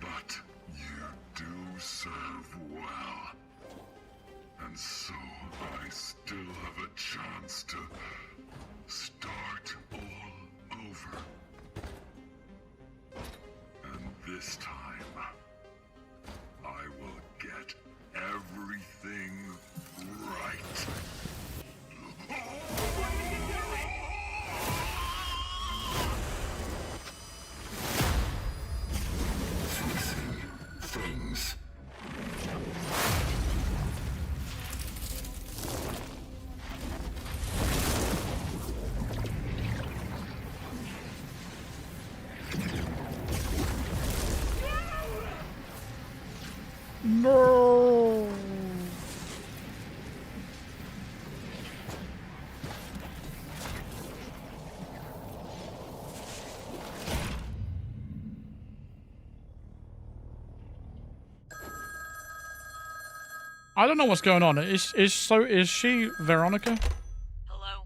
But you do serve well. And so I still have a chance to start all over. And this time, I will get everything right. Fixing things. No. I don't know what's going on. Is she Veronica? Hello?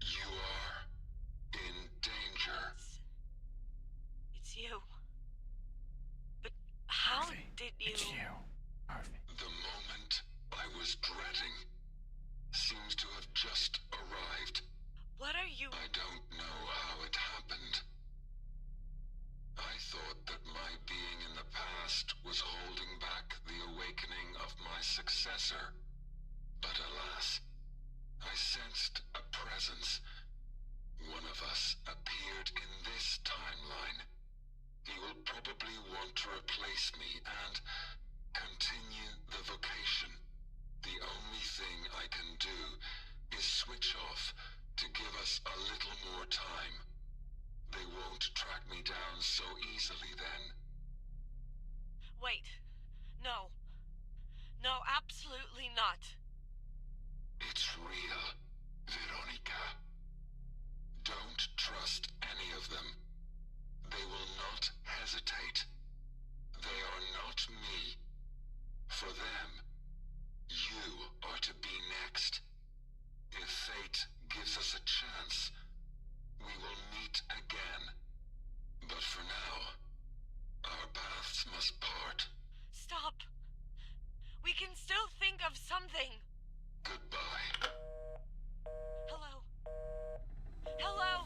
You are in danger. It's you. But how did you... It's you. Harvey. The moment I was dreading seems to have just arrived. What are you... I don't know how it happened. I thought that my being in the past was holding back the awakening of my successor. But alas, I sensed a presence. One of us appeared in this timeline. He will probably want to replace me and continue the vocation. The only thing I can do is switch off to give us a little more time. They won't track me down so easily then. Wait. No. No, absolutely not. It's real, Veronica. Don't trust any of them. They will not hesitate. They are not me. For them, you are to be next. If fate gives us a chance, we will meet again. But for now, our paths must part. Stop. We can still think of something. Goodbye. Hello? Hello?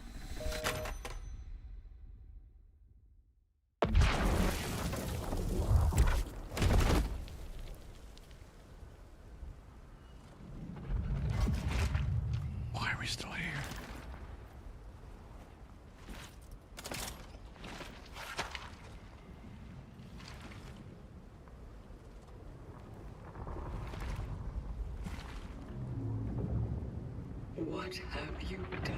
Why are we still here? What have you done?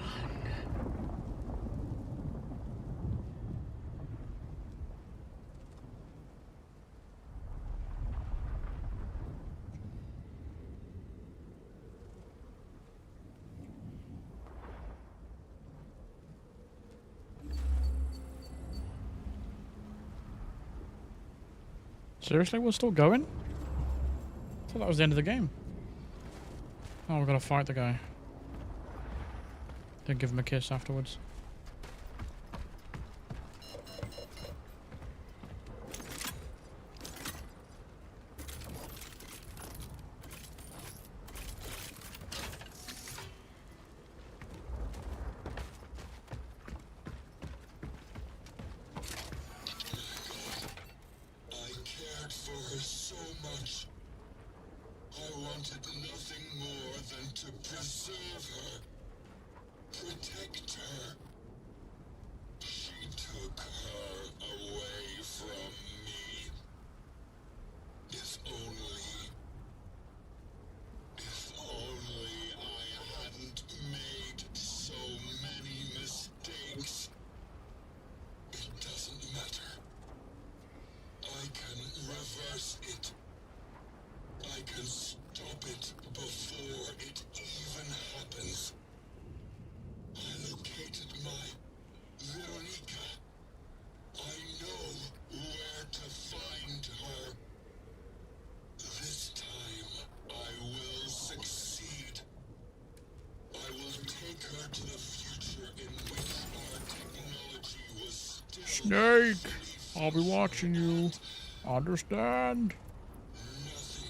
Seriously, we're still going? I thought that was the end of the game. Oh, we've got to fight the guy. Then give him a kiss afterwards. I cared for her so much. I wanted nothing more than to preserve her. Protect her. She took her away from me. If only I hadn't made so many mistakes. It doesn't matter. I can reverse it. I can stop it before it even happens. I located my Snake, I'll be watching you. Understand? Nothing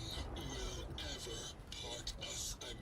will ever part us again.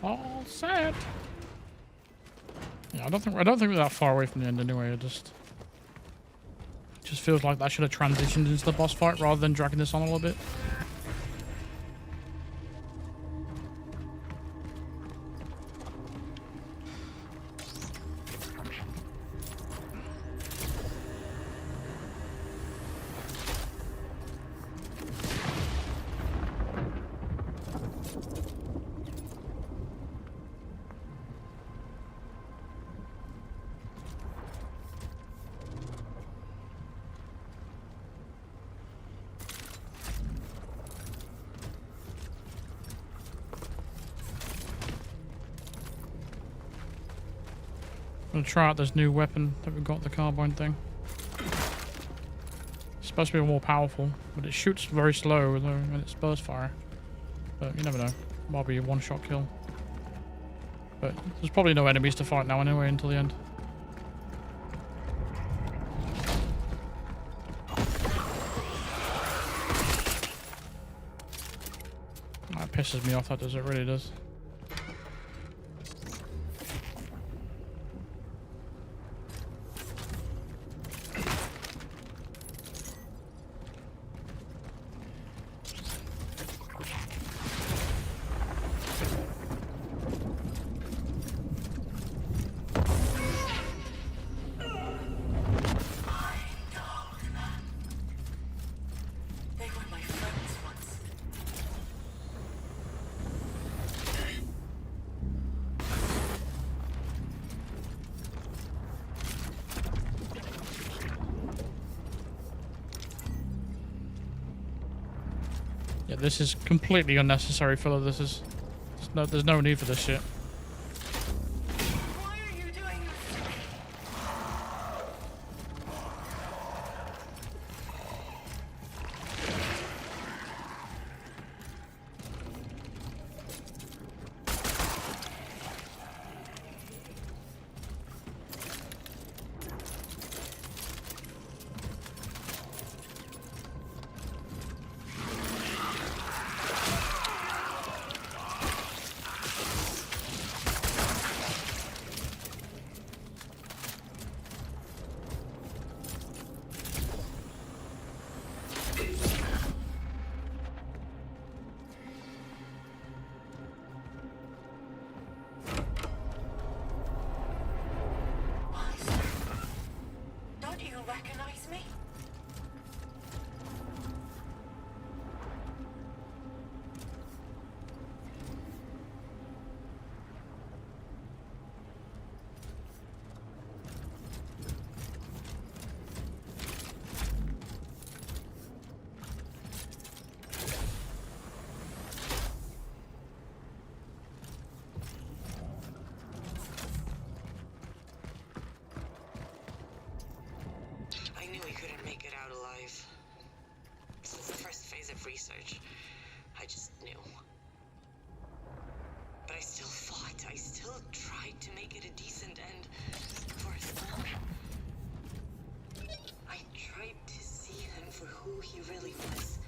All set. Yeah, I don't think we're that far away from the end anyway. It just feels like that should have transitioned into the boss fight rather than dragging this on a little bit. I'm gonna try out this new weapon that we've got, the carbine thing. It's supposed to be more powerful, but it shoots very slow when it's burst fire. But you never know. Might be a one-shot kill. But there's probably no enemies to fight now anyway until the end. That pisses me off, that does, it really does. Yeah, this is completely unnecessary filler. There's no need for this shit. Why are you doing this to me? recognize me? I knew we couldn't make it out alive. Since the first phase of research, I just knew. But I still fought. I still tried to make it a decent end for us all. I tried to see him for who he really was.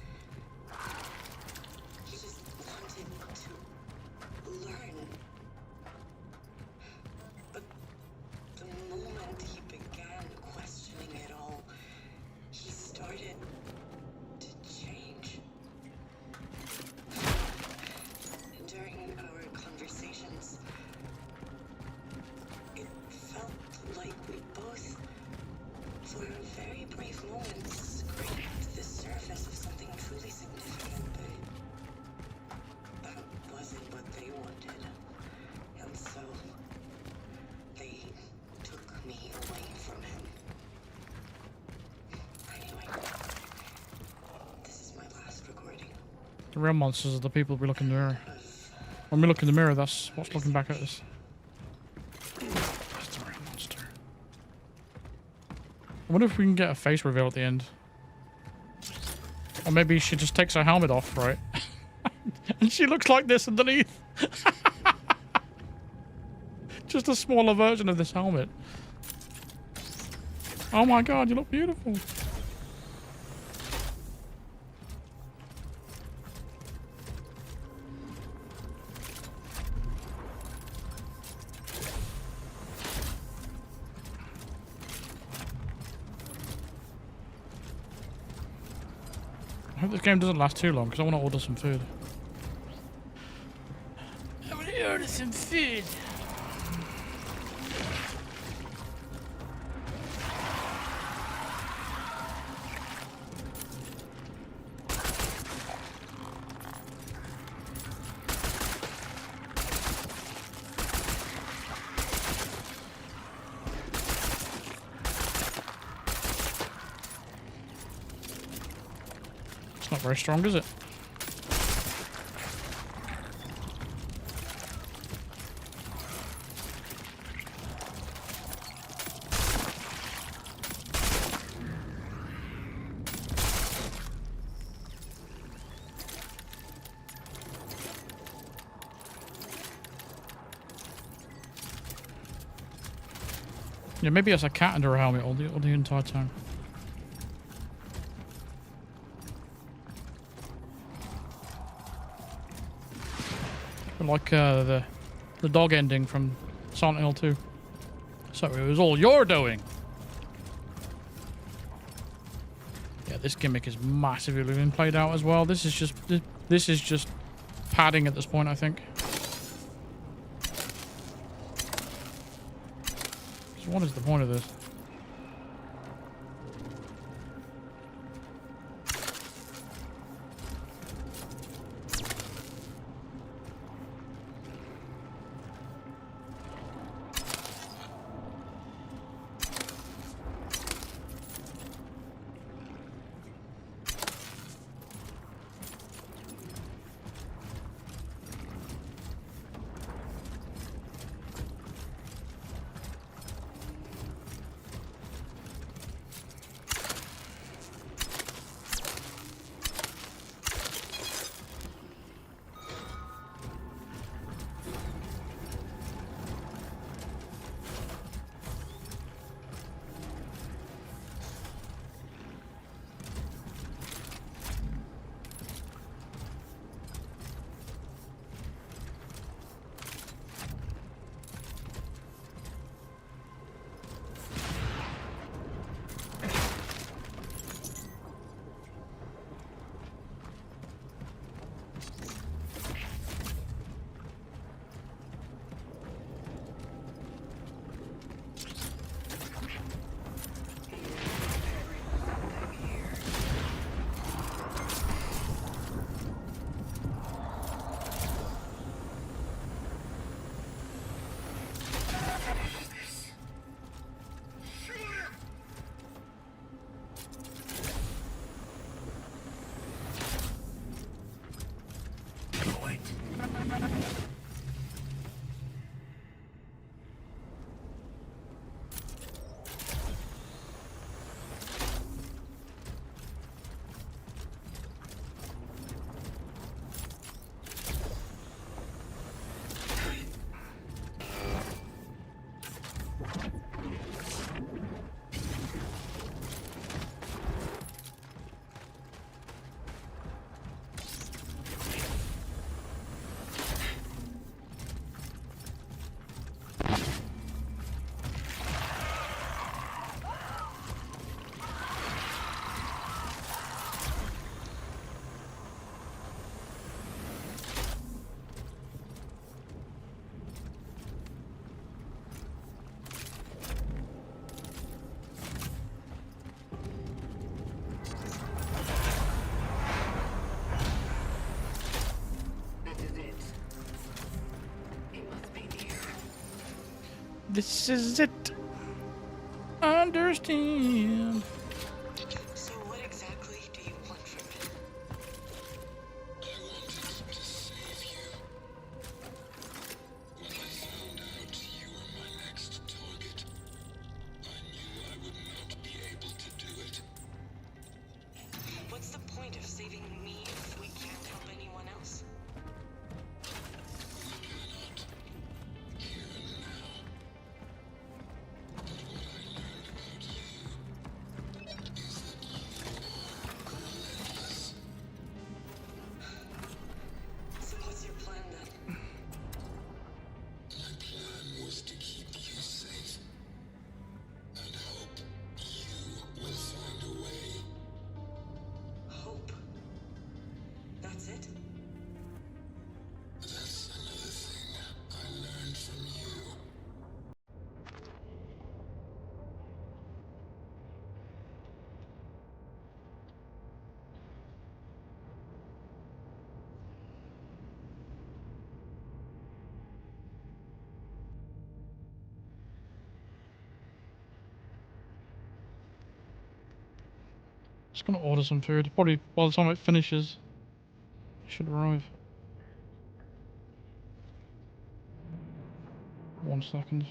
He just wanted to learn. But the moment he began questioning it all, he started to change. During our conversations, it felt like we both, for a very brief moment, scraped the surface of something truly significant, but that wasn't what they wanted. And so, they took me away from him. Anyway, this is my last recording. The real monsters are the people we look in the mirror. When we look in the mirror, that's what's looking back at us. That's the real monster. I wonder if we can get a face reveal at the end. Or maybe she just takes her helmet off, right? And she looks like this underneath. Just a smaller version of this helmet. Oh my god, you look beautiful. I hope this game doesn't last too long because I want to order some food. I want to order some food. Not very strong, is it? Yeah, maybe it's a cat under a helmet all the entire time. Like the dog ending from Silent Hill 2. So it was all your doing. Yeah, this gimmick is massively been played out as well. This is just padding at this point, I think. So what is the point of this? This is it. Understand. So what exactly do you want from me? I wanted to save you. When I found out you were my next target, I knew I would not be able to do it. What's the point of saving me if we can't help anyone else? We cannot. Here and now. But what I learned about you is that you are relentless. So what's your plan then? My plan was to keep you safe. And hope you will find a way. Hope. That's it? That's another thing I learned from you. Just gonna order some food. Probably by the time it finishes, it should arrive. 1 second.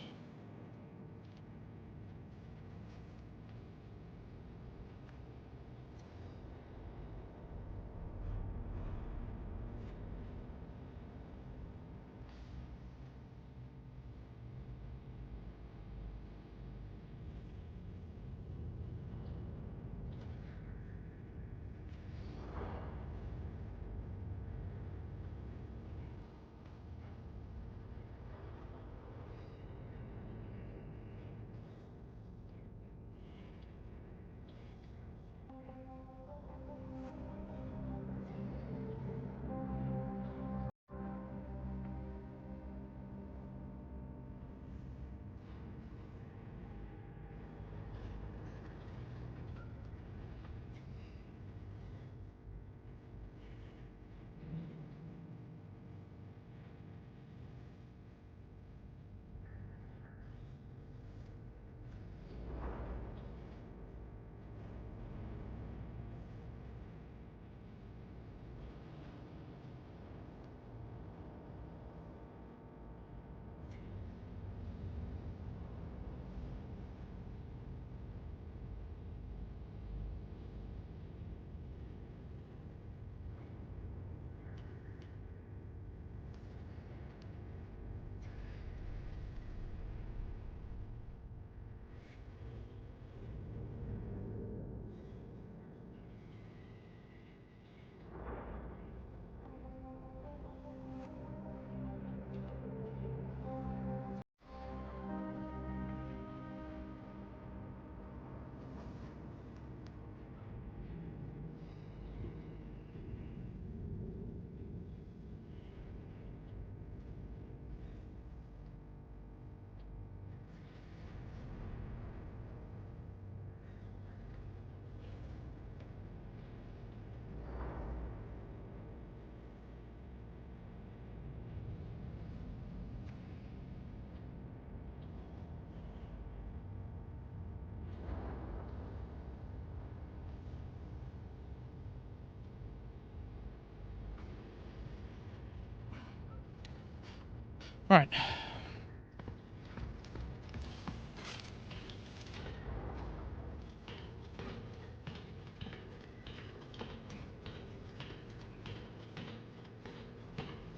Right.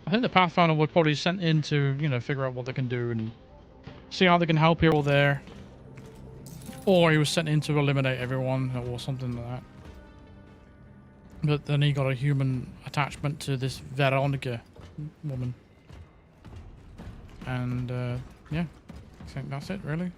I think the Pathfinder was probably sent in to, you know, figure out what they can do and see how they can help here or there. Or he was sent in to eliminate everyone or something like that. But then he got a human attachment to this Veronica woman. And, yeah. I think that's it, really.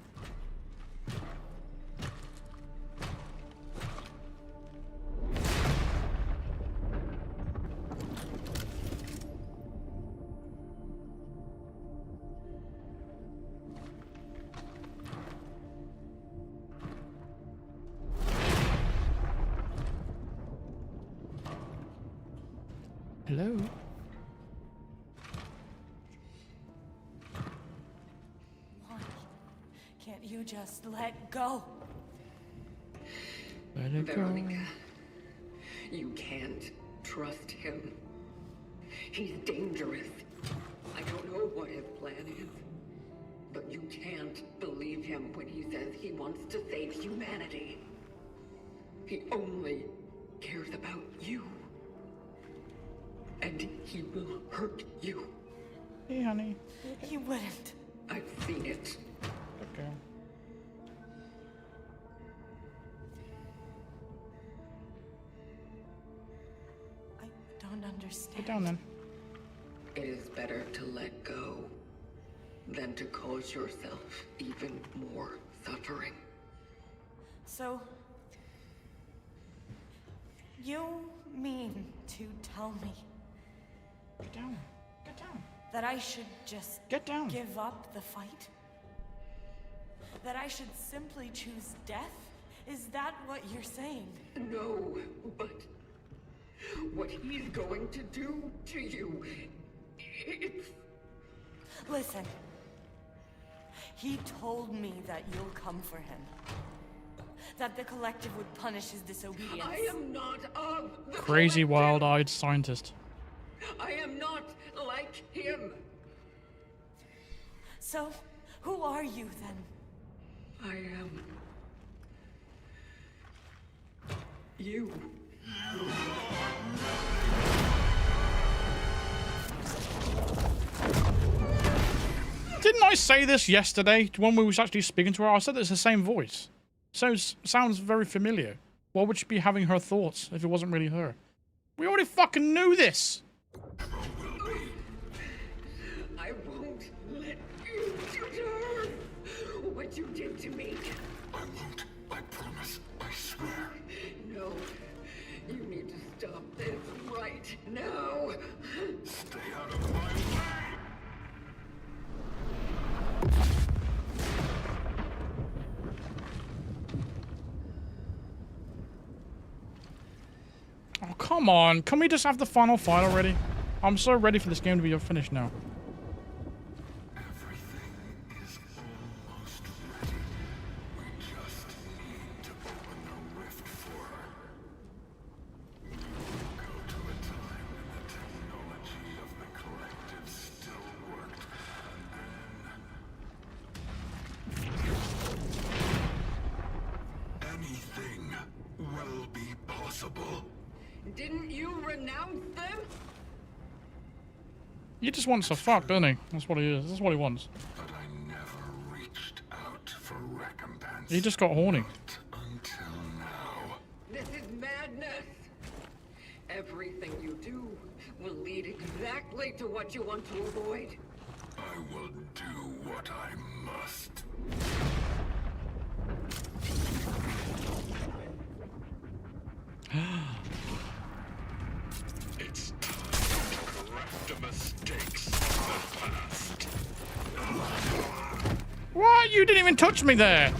Hello? Why? just let go? Let it go. Veronica, you can't trust him. He's dangerous. I don't know what his plan is, but you can't believe him when he says he wants to save humanity. He only cares about you. And he will hurt you. Hey, honey. He wouldn't. I've seen it. Okay. I don't understand. Get down then. It is better to let go than to cause yourself even more suffering. So, you mean to tell me Get down. Get down. that I should just Get down. give up the fight? That I should simply choose death? Is that what you're saying? No, but what he's going to do to you, it's... Listen. He told me that you'll come for him. That the collective would punish his disobedience. I am not of the Crazy, collective. wild-eyed scientist. I am not like him. So, who are you then? I am... you. Didn't I say this yesterday when we was actually speaking to her? I said it's the same voice. Sounds very familiar. Why would she be having her thoughts if it wasn't really her? We already fucking knew this. I won't let you do to her what you did to me. I won't. I promise. I swear. No. You need to stop this right now. Stay out of my way! Oh, come on. Can we just have the final fight already? I'm so ready for this game to be finished now. Everything is almost ready. We just need to open the rift for her. Go to a time when the technology of the collective still worked, and then... anything will be possible. Didn't you renounce them? He just wants to fuck, doesn't he? That's what he is. That's what he wants. But I never reached out for recompense. He just got horny. Not until now. This is madness. Everything you do will lead exactly to what you want to avoid. I will do what I must. It's time to correct the mistakes of the past. What? You didn't even touch me there.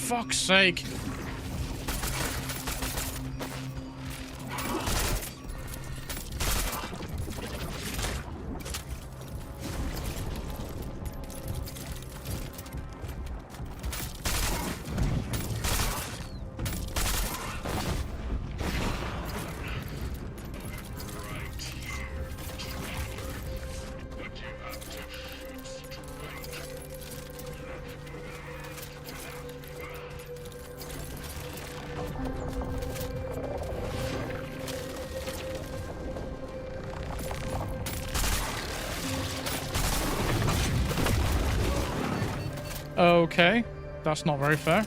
Fuck's sake. Okay. That's not very fair.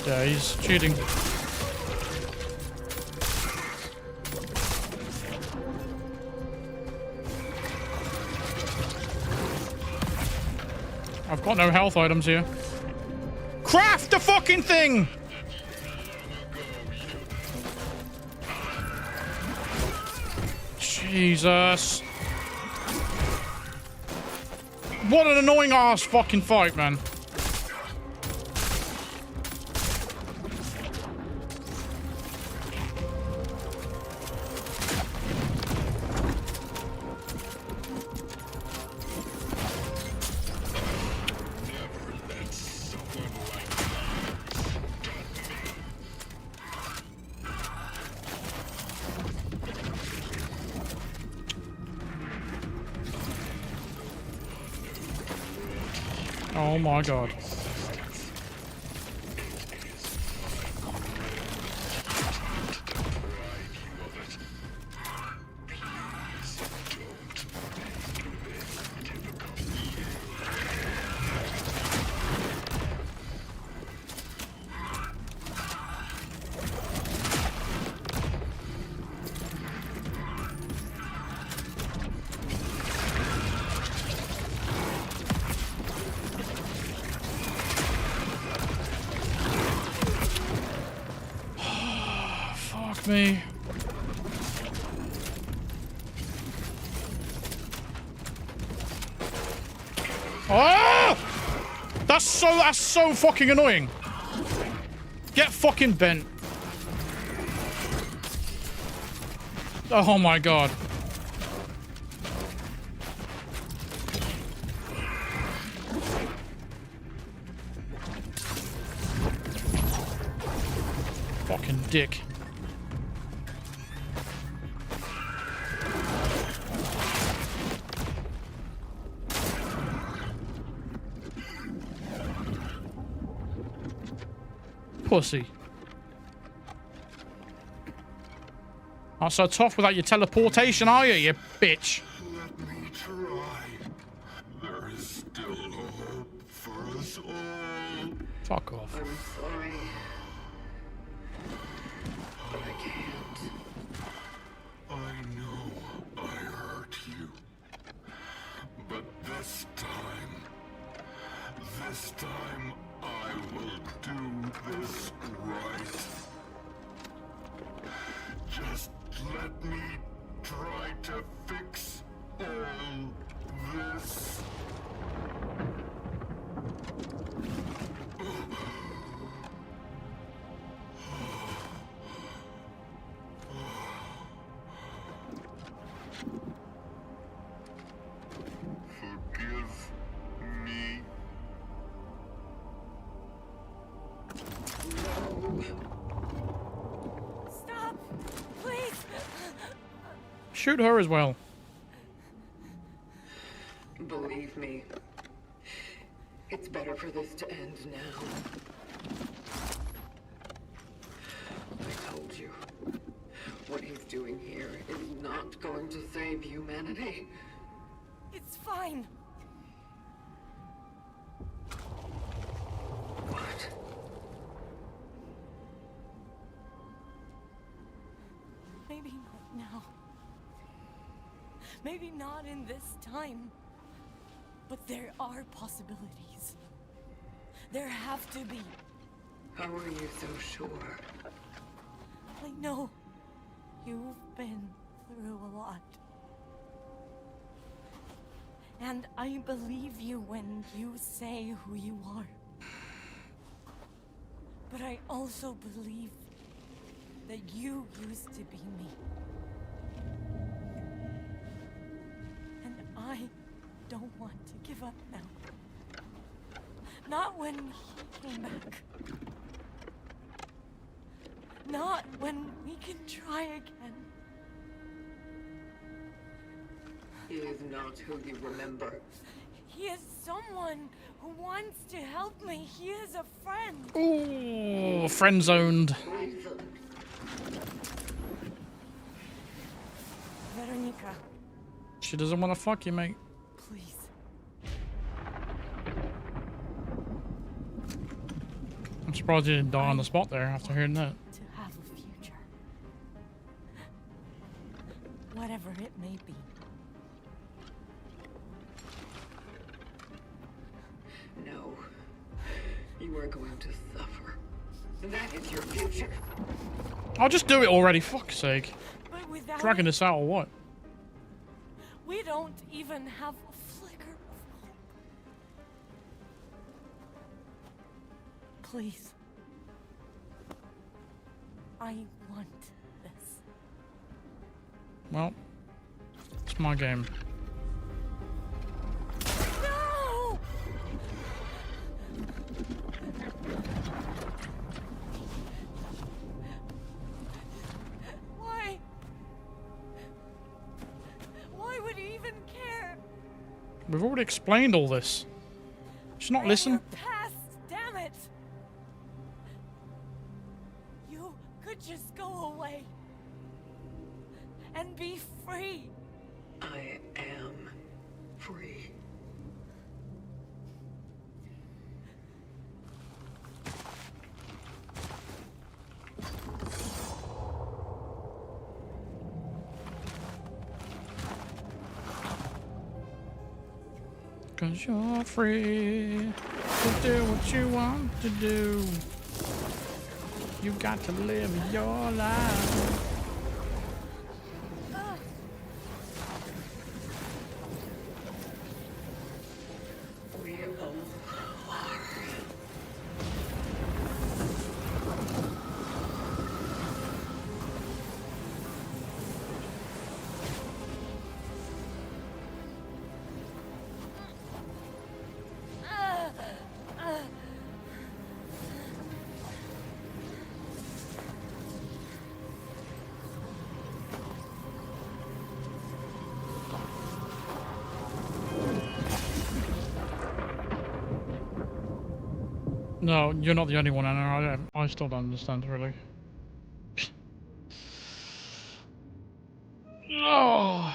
Yeah, he's cheating. I've got no health items here. Craft the fucking thing! Jesus. What an annoying ass fucking fight, man. Oh my god. Me. Oh! That's so fucking annoying. Get fucking bent. Oh my god. Fucking dick. Pussy. Not so tough without your teleportation, are you, you bitch? Let me try. There is still hope for us all. Fuck off. I'm sorry. I can't. I know I hurt you. But this time I will do this right. Just let me try to fix all this. Forgive me. Stop! Please! Shoot her as well. Believe me, it's better for this to end now. I told you, what he's doing here is not going to save humanity. It's fine. What? Maybe not now. Maybe not in this time. But there are possibilities. There have to be. How are you so sure? I know you've been through a lot. And I believe you when you say who you are. But I also believe that you used to be me. And I don't want to give up now. Not when he came back. Not when we can try again. He is not who you remember. He is someone who wants to help me. He is a friend. Ooh, friend zoned. Poison. Veronica, She doesn't want to fuck you, mate. please. I'm surprised you didn't die on the spot there after hearing that. To have a future. Whatever it may be. No. You are going to suffer. That is your future. I'll just do it already, fuck's sake. But without Dragging it, this out or what? we don't even have a flicker of hope. Please. I want this. Well, it's my game. No! Why? Why would he even care? We've already explained all this. Should not listen. Your past, damn it! You could just go away and be free. I am free. Cause you're free to do what you want to do. You got to live your life. We all are. No, you're not the only one, Anna. I still don't understand, really. Oh.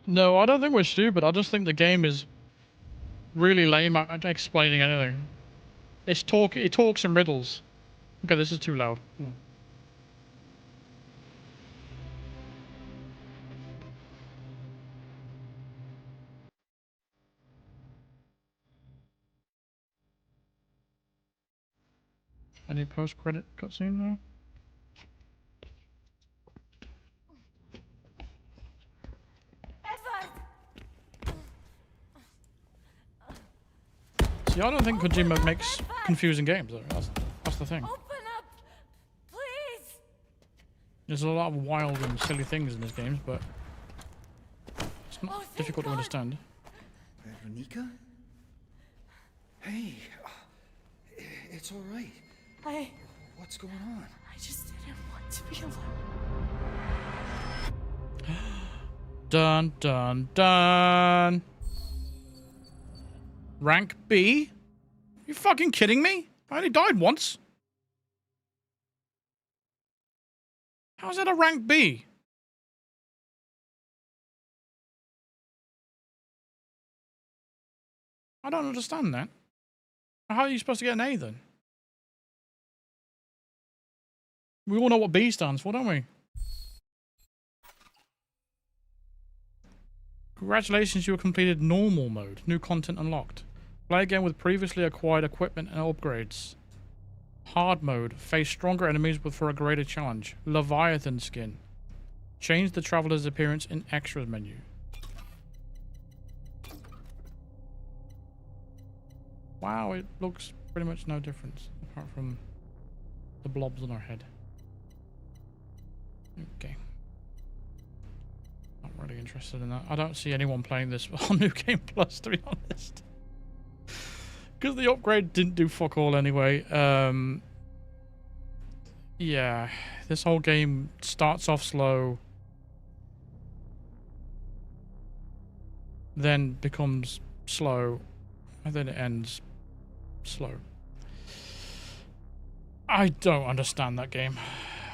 No, I don't think we're stupid. I just think the game is really lame at explaining anything. It talks in riddles. Okay, this is too loud. Any post-credit cutscene now? See, I don't think Kojima makes confusing games, though. That's the thing. Open up, please. There's a lot of wild and silly things in these games, but it's not difficult to understand. Veronica? Hey, it's all right. What's going on? I just didn't want to be alone. Dun dun dun. Rank B? You fucking kidding me? I only died once. How's that a rank B? I don't understand that. How are you supposed to get an A then? We all know what B stands for, don't we? Congratulations, you have completed normal mode. New content unlocked. Play again with previously acquired equipment and upgrades. Hard mode. Face stronger enemies for a greater challenge. Leviathan skin. Change the traveler's appearance in extras menu. Wow, it looks pretty much no difference apart from the blobs on our head. Okay. Not really interested in that. I don't see anyone playing this on New Game Plus, to be honest. Because the upgrade didn't do fuck all anyway. Yeah, this whole game starts off slow, then becomes slow, and then it ends slow. I don't understand that game.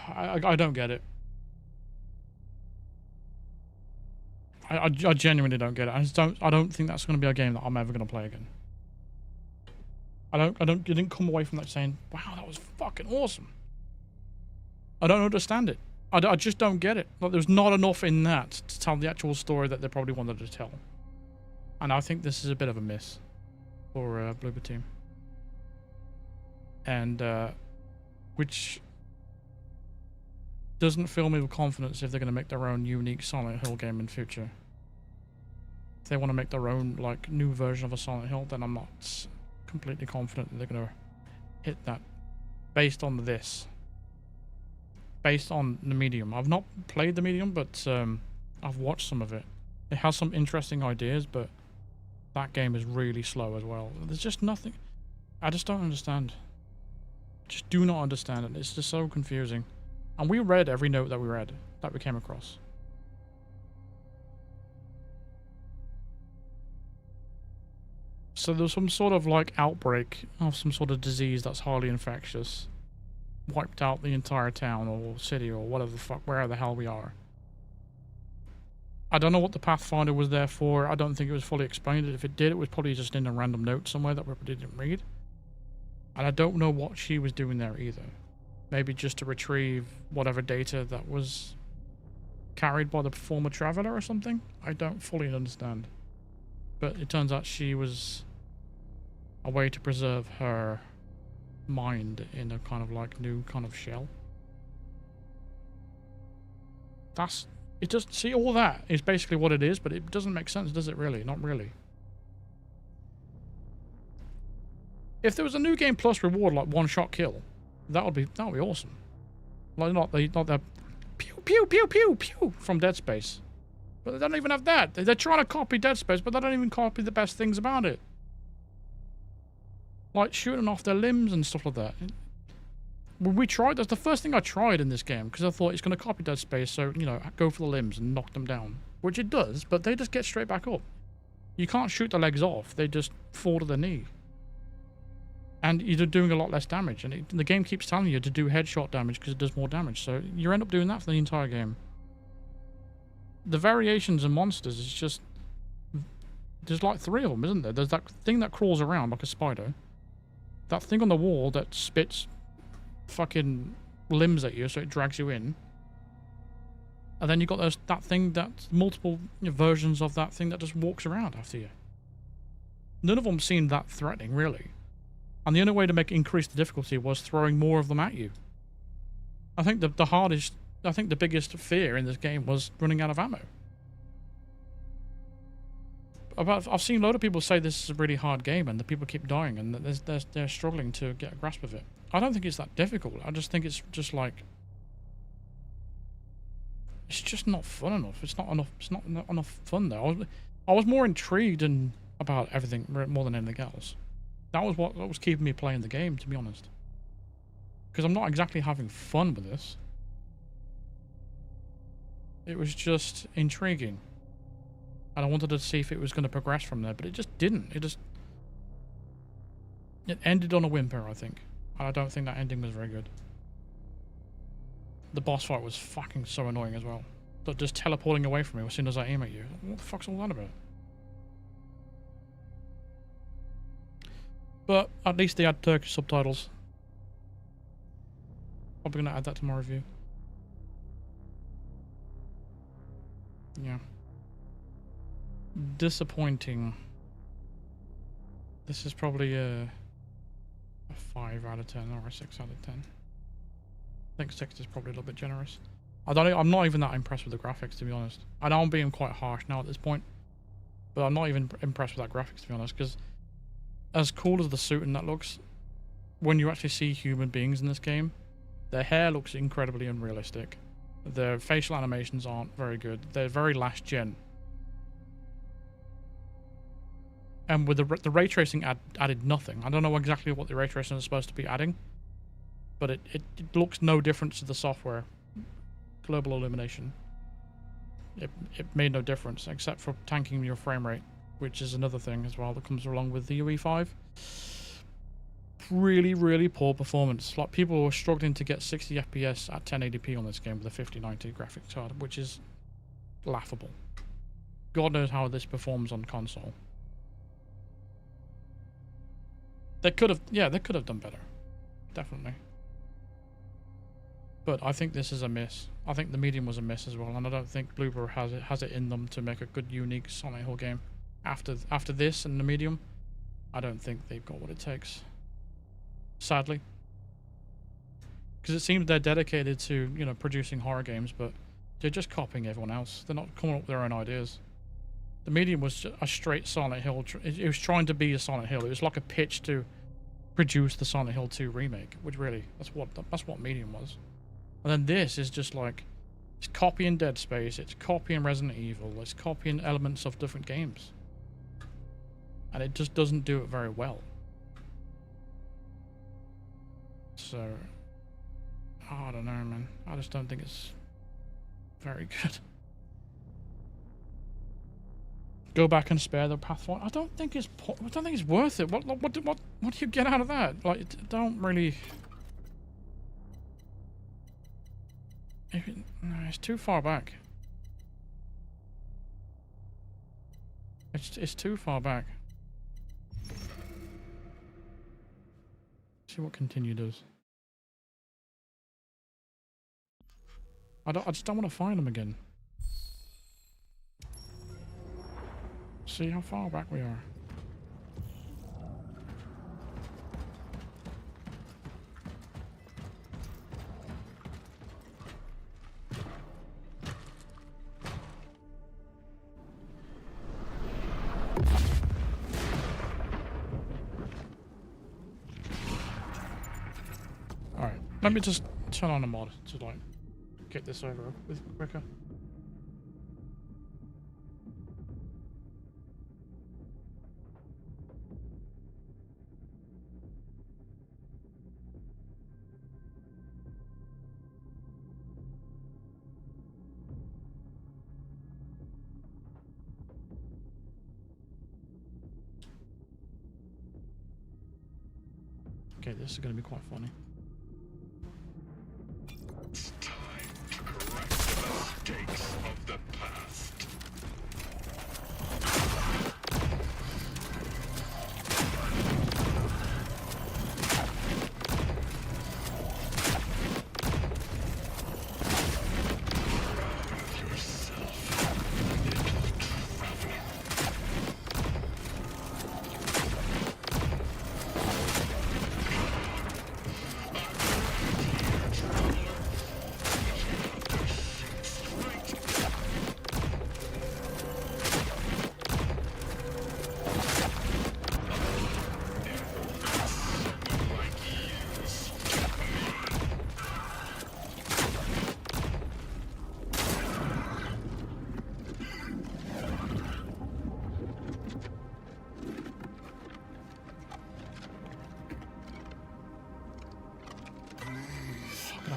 I don't get it. I genuinely don't get it. I don't think that's going to be a game that I'm ever going to play again. You didn't come away from that saying, wow, that was fucking awesome. I don't understand it. I just don't get it. Like, there's not enough in that to tell the actual story that they probably wanted to tell. And I think this is a bit of a miss for Bloober Team. And, which doesn't fill me with confidence if they're going to make their own unique Silent Hill game in future. If they want to make their own, like, new version of a Silent Hill, then I'm not completely confident that they're going to hit that based on this. Based on the medium. I've not played the medium, but I've watched some of it. It has some interesting ideas, but that game is really slow as well. There's just nothing. I just don't understand. Just do not understand it. It's just so confusing. And we read every note that we came across. So there's some sort of like outbreak of some sort of disease that's highly infectious. Wiped out the entire town or city or whatever the fuck, where the hell we are. I don't know what the Pathfinder was there for. I don't think it was fully explained. If it did, it was probably just in a random note somewhere that we didn't read. And I don't know what she was doing there either. Maybe just to retrieve whatever data that was carried by the former traveler or something? I don't fully understand. But it turns out she was a way to preserve her mind in a kind of like new kind of shell. That's it. Just see, all that is basically what it is, but it doesn't make sense, does it? Really? Not really. If there was a new game plus reward like one-shot kill, that would be awesome. Like not the pew pew pew pew pew from Dead Space, but they don't even have that. They're trying to copy Dead Space, but they don't even copy the best things about it. Like shooting off their limbs and stuff like that. We tried, that's the first thing I tried in this game, because I thought it's going to copy Dead Space, so, you know, go for the limbs and knock them down. Which it does, but they just get straight back up. You can't shoot the legs off, they just fall to the knee. And you're doing a lot less damage, and the game keeps telling you to do headshot damage because it does more damage, so you end up doing that for the entire game. The variations in monsters is just... There's like 3 of them, isn't there? There's that thing that crawls around like a spider. That thing on the wall that spits fucking limbs at you so it drags you in. And then you got that thing that's multiple versions of that thing that just walks around after you. None of them seemed that threatening, really. And the only way to increase the difficulty was throwing more of them at you. I think the biggest fear in this game was running out of ammo. I've seen a lot of people say this is a really hard game and the people keep dying and they're struggling to get a grasp of it. I don't think it's that difficult. I just think it's just like... It's just not fun enough. It's not enough fun there. I was more intrigued about everything more than anything else. That was what was keeping me playing the game, to be honest. Because I'm not exactly having fun with this. It was just intriguing. And I wanted to see if it was going to progress from there, but it just didn't. It ended on a whimper, I think. And I don't think that ending was very good. The boss fight was fucking so annoying as well. But just teleporting away from me as soon as I aim at you. What the fuck's all that about? But at least they had Turkish subtitles. Probably going to add that to my review. Yeah. Disappointing. This is probably a 5 out of 10 or a 6 out of 10. I think 6 is probably a little bit generous. I'm not even that impressed with the graphics, to be honest. I know I'm being quite harsh now at this point, but I'm not even impressed with that graphics, to be honest, because as cool as the suit and that looks, when you actually see human beings in this game, their hair looks incredibly unrealistic. Their facial animations aren't very good. They're very last gen. And with the ray tracing added nothing. I don't know exactly what the ray tracing is supposed to be adding. but it looks no different to the software. Global illumination. It made no difference except for tanking your frame rate, which is another thing as well that comes along with the UE5. Really poor performance. Like, people were struggling to get 60 FPS at 1080p on this game with a 5090 graphics card, which is laughable. God knows how this performs on console. They could have done better, definitely. But I think this is a miss. I think the medium was a miss as well, and I don't think Bloober has it in them to make a good, unique Silent Hill game. After this and the medium, I don't think they've got what it takes. Sadly, because it seems they're dedicated to, you know, producing horror games, but they're just copying everyone else. They're not coming up with their own ideas. The medium was a straight Silent Hill. It was trying to be a Silent Hill. It was like a pitch to produce the Silent Hill 2 remake, which really that's what medium was. And then this is just like, it's copying Dead Space, it's copying Resident Evil, it's copying elements of different games, and it just doesn't do it very well. So, I don't know, man. I just don't think it's very good. Go back and spare the Pathfinder. I don't think it's worth it. What do you get out of that? Like, don't really. No, it's too far back. It's too far back. See what continue does. I just don't want to find them again. See how far back we are. Alright, let me just turn on a mod to like get this over with quicker. Okay, this is going to be quite funny. It's time to correct the mistakes of the past.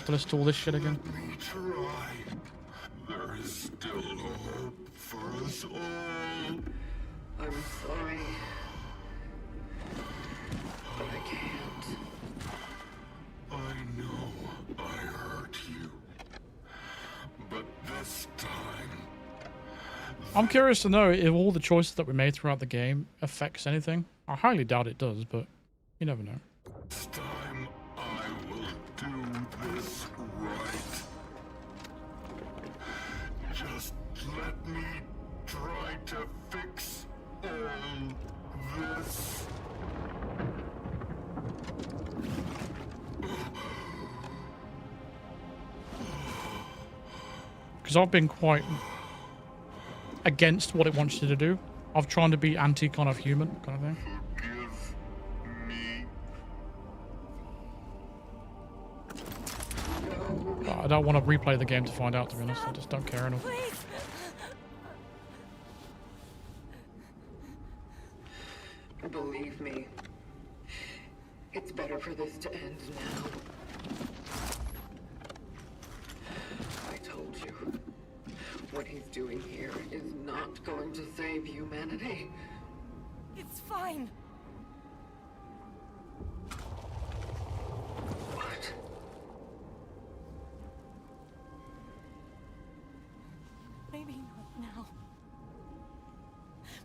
Let's do all this shit again. Let me try. There is still hope for us all. I'm sorry, but I can't. I know I hurt you, but this time. I'm curious to know if all the choices that we made throughout the game affects anything. I highly doubt it does, but you never know. This time I will do this right. Just let me try to fix all this. Because I've been quite against what it wants you to do. I've tried to be anti kind of human kind of thing. Forgive me. But I don't want to replay the game to find out, to be honest. I just don't care enough. Believe me, it's better for this to end now. What he's doing here is not going to save humanity. It's fine. What? Maybe not now.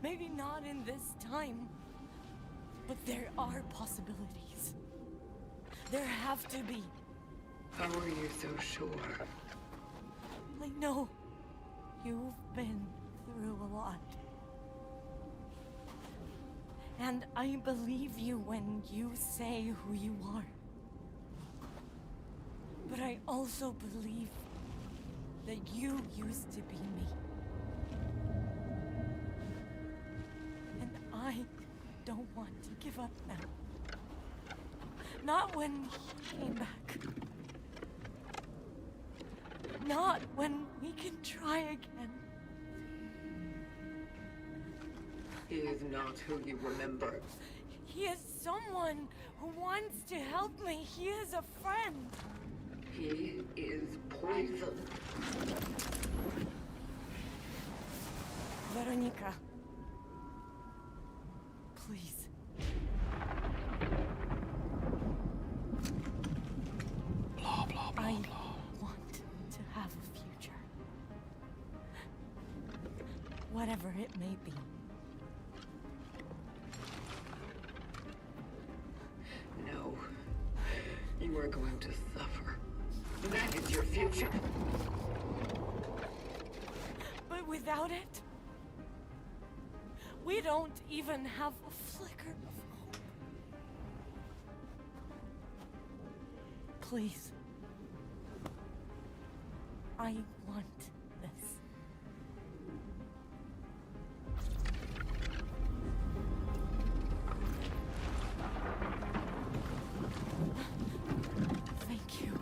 Maybe not in this time. But there are possibilities. There have to be. How are you so sure? I know. You've been through a lot. And I believe you when you say who you are. But I also believe that you used to be me. And I don't want to give up now. Not when he came back. Not when we can try again. He is not who you remember. He is someone who wants to help me. He is a friend. He is poison. Veronica. Please. Blah, blah, blah, I blah. want to have a future. Whatever it may be. No. You are going to suffer. That is your future. But without it, we don't even have a flicker of hope. Please. I want this. Thank you.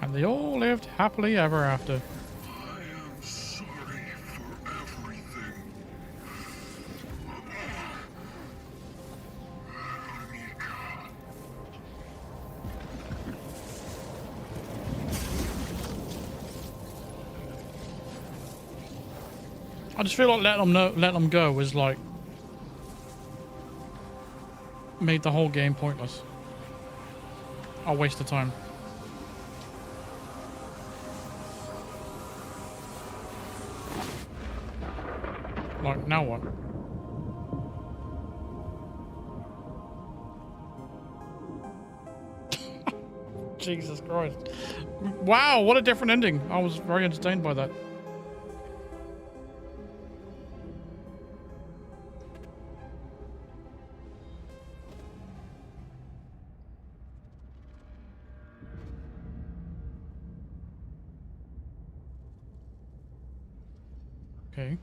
And they all lived happily ever after. I am sorry for everything. Veronica. I just feel like letting them go was like made the whole game pointless. A waste of time. Like, now what? Jesus Christ. Wow, what a different ending. I was very entertained by that. Okay.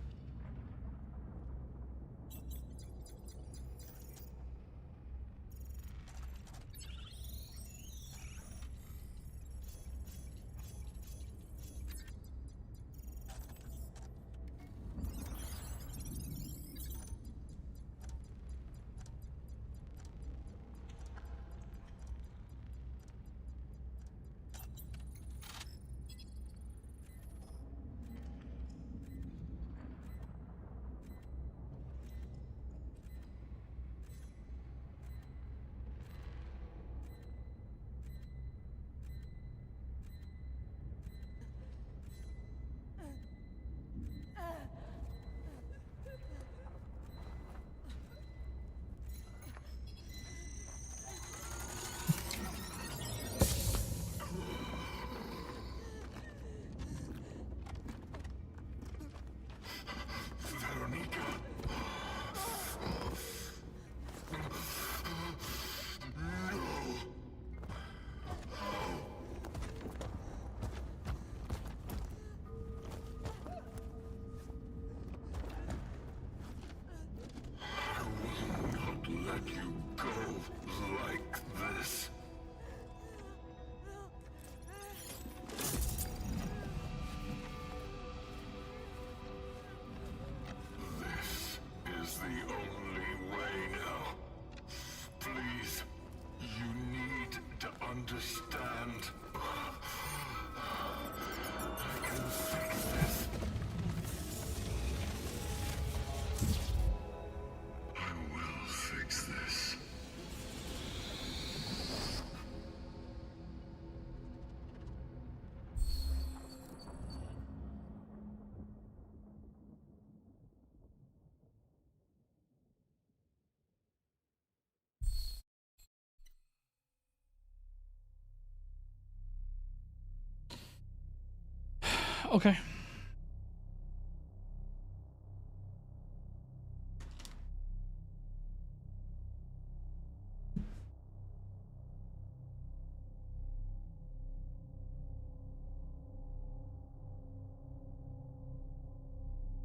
understand. I can fix this. I will fix this. Okay.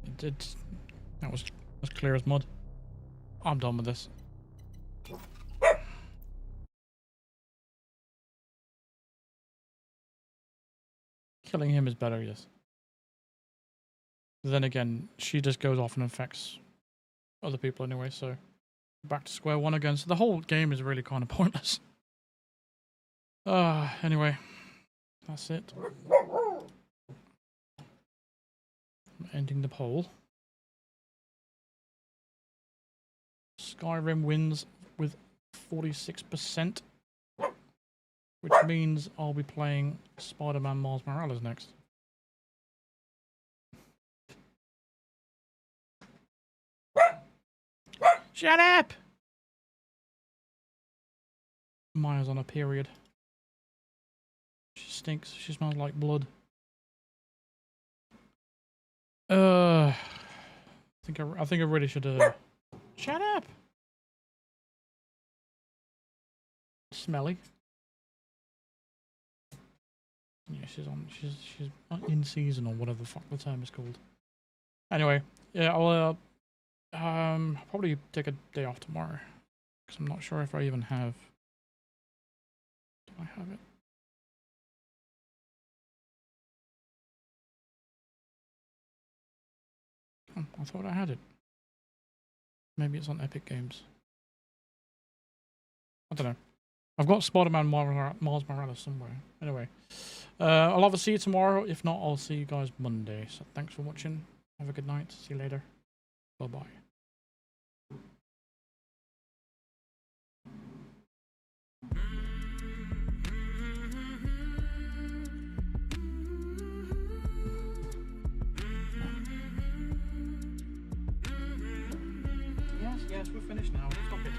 It did. That was as clear as mud. I'm done with this. Killing him is better, yes. Then again, she just goes off and infects other people anyway, so back to square one again. So the whole game is really kind of pointless. Anyway, that's it. I'm ending the poll. Skyrim wins with 46%, which means I'll be playing Spider-Man Miles Morales next. Shut up! Maya's on a period. She stinks. She smells like blood. I think I really should. Shut up! Smelly. Yeah, she's in season or whatever the fuck the term is called. Anyway, yeah, I'll probably take a day off tomorrow because I'm not sure if I even have. Do I have it? Oh, I thought I had it. Maybe it's on Epic Games. I don't know. I've got Spider-Man Miles Morales somewhere. Anyway, I'll either see you tomorrow. If not, I'll see you guys Monday. So thanks for watching. Have a good night. See you later. Bye-bye. Yes, we're finished now. Stop it.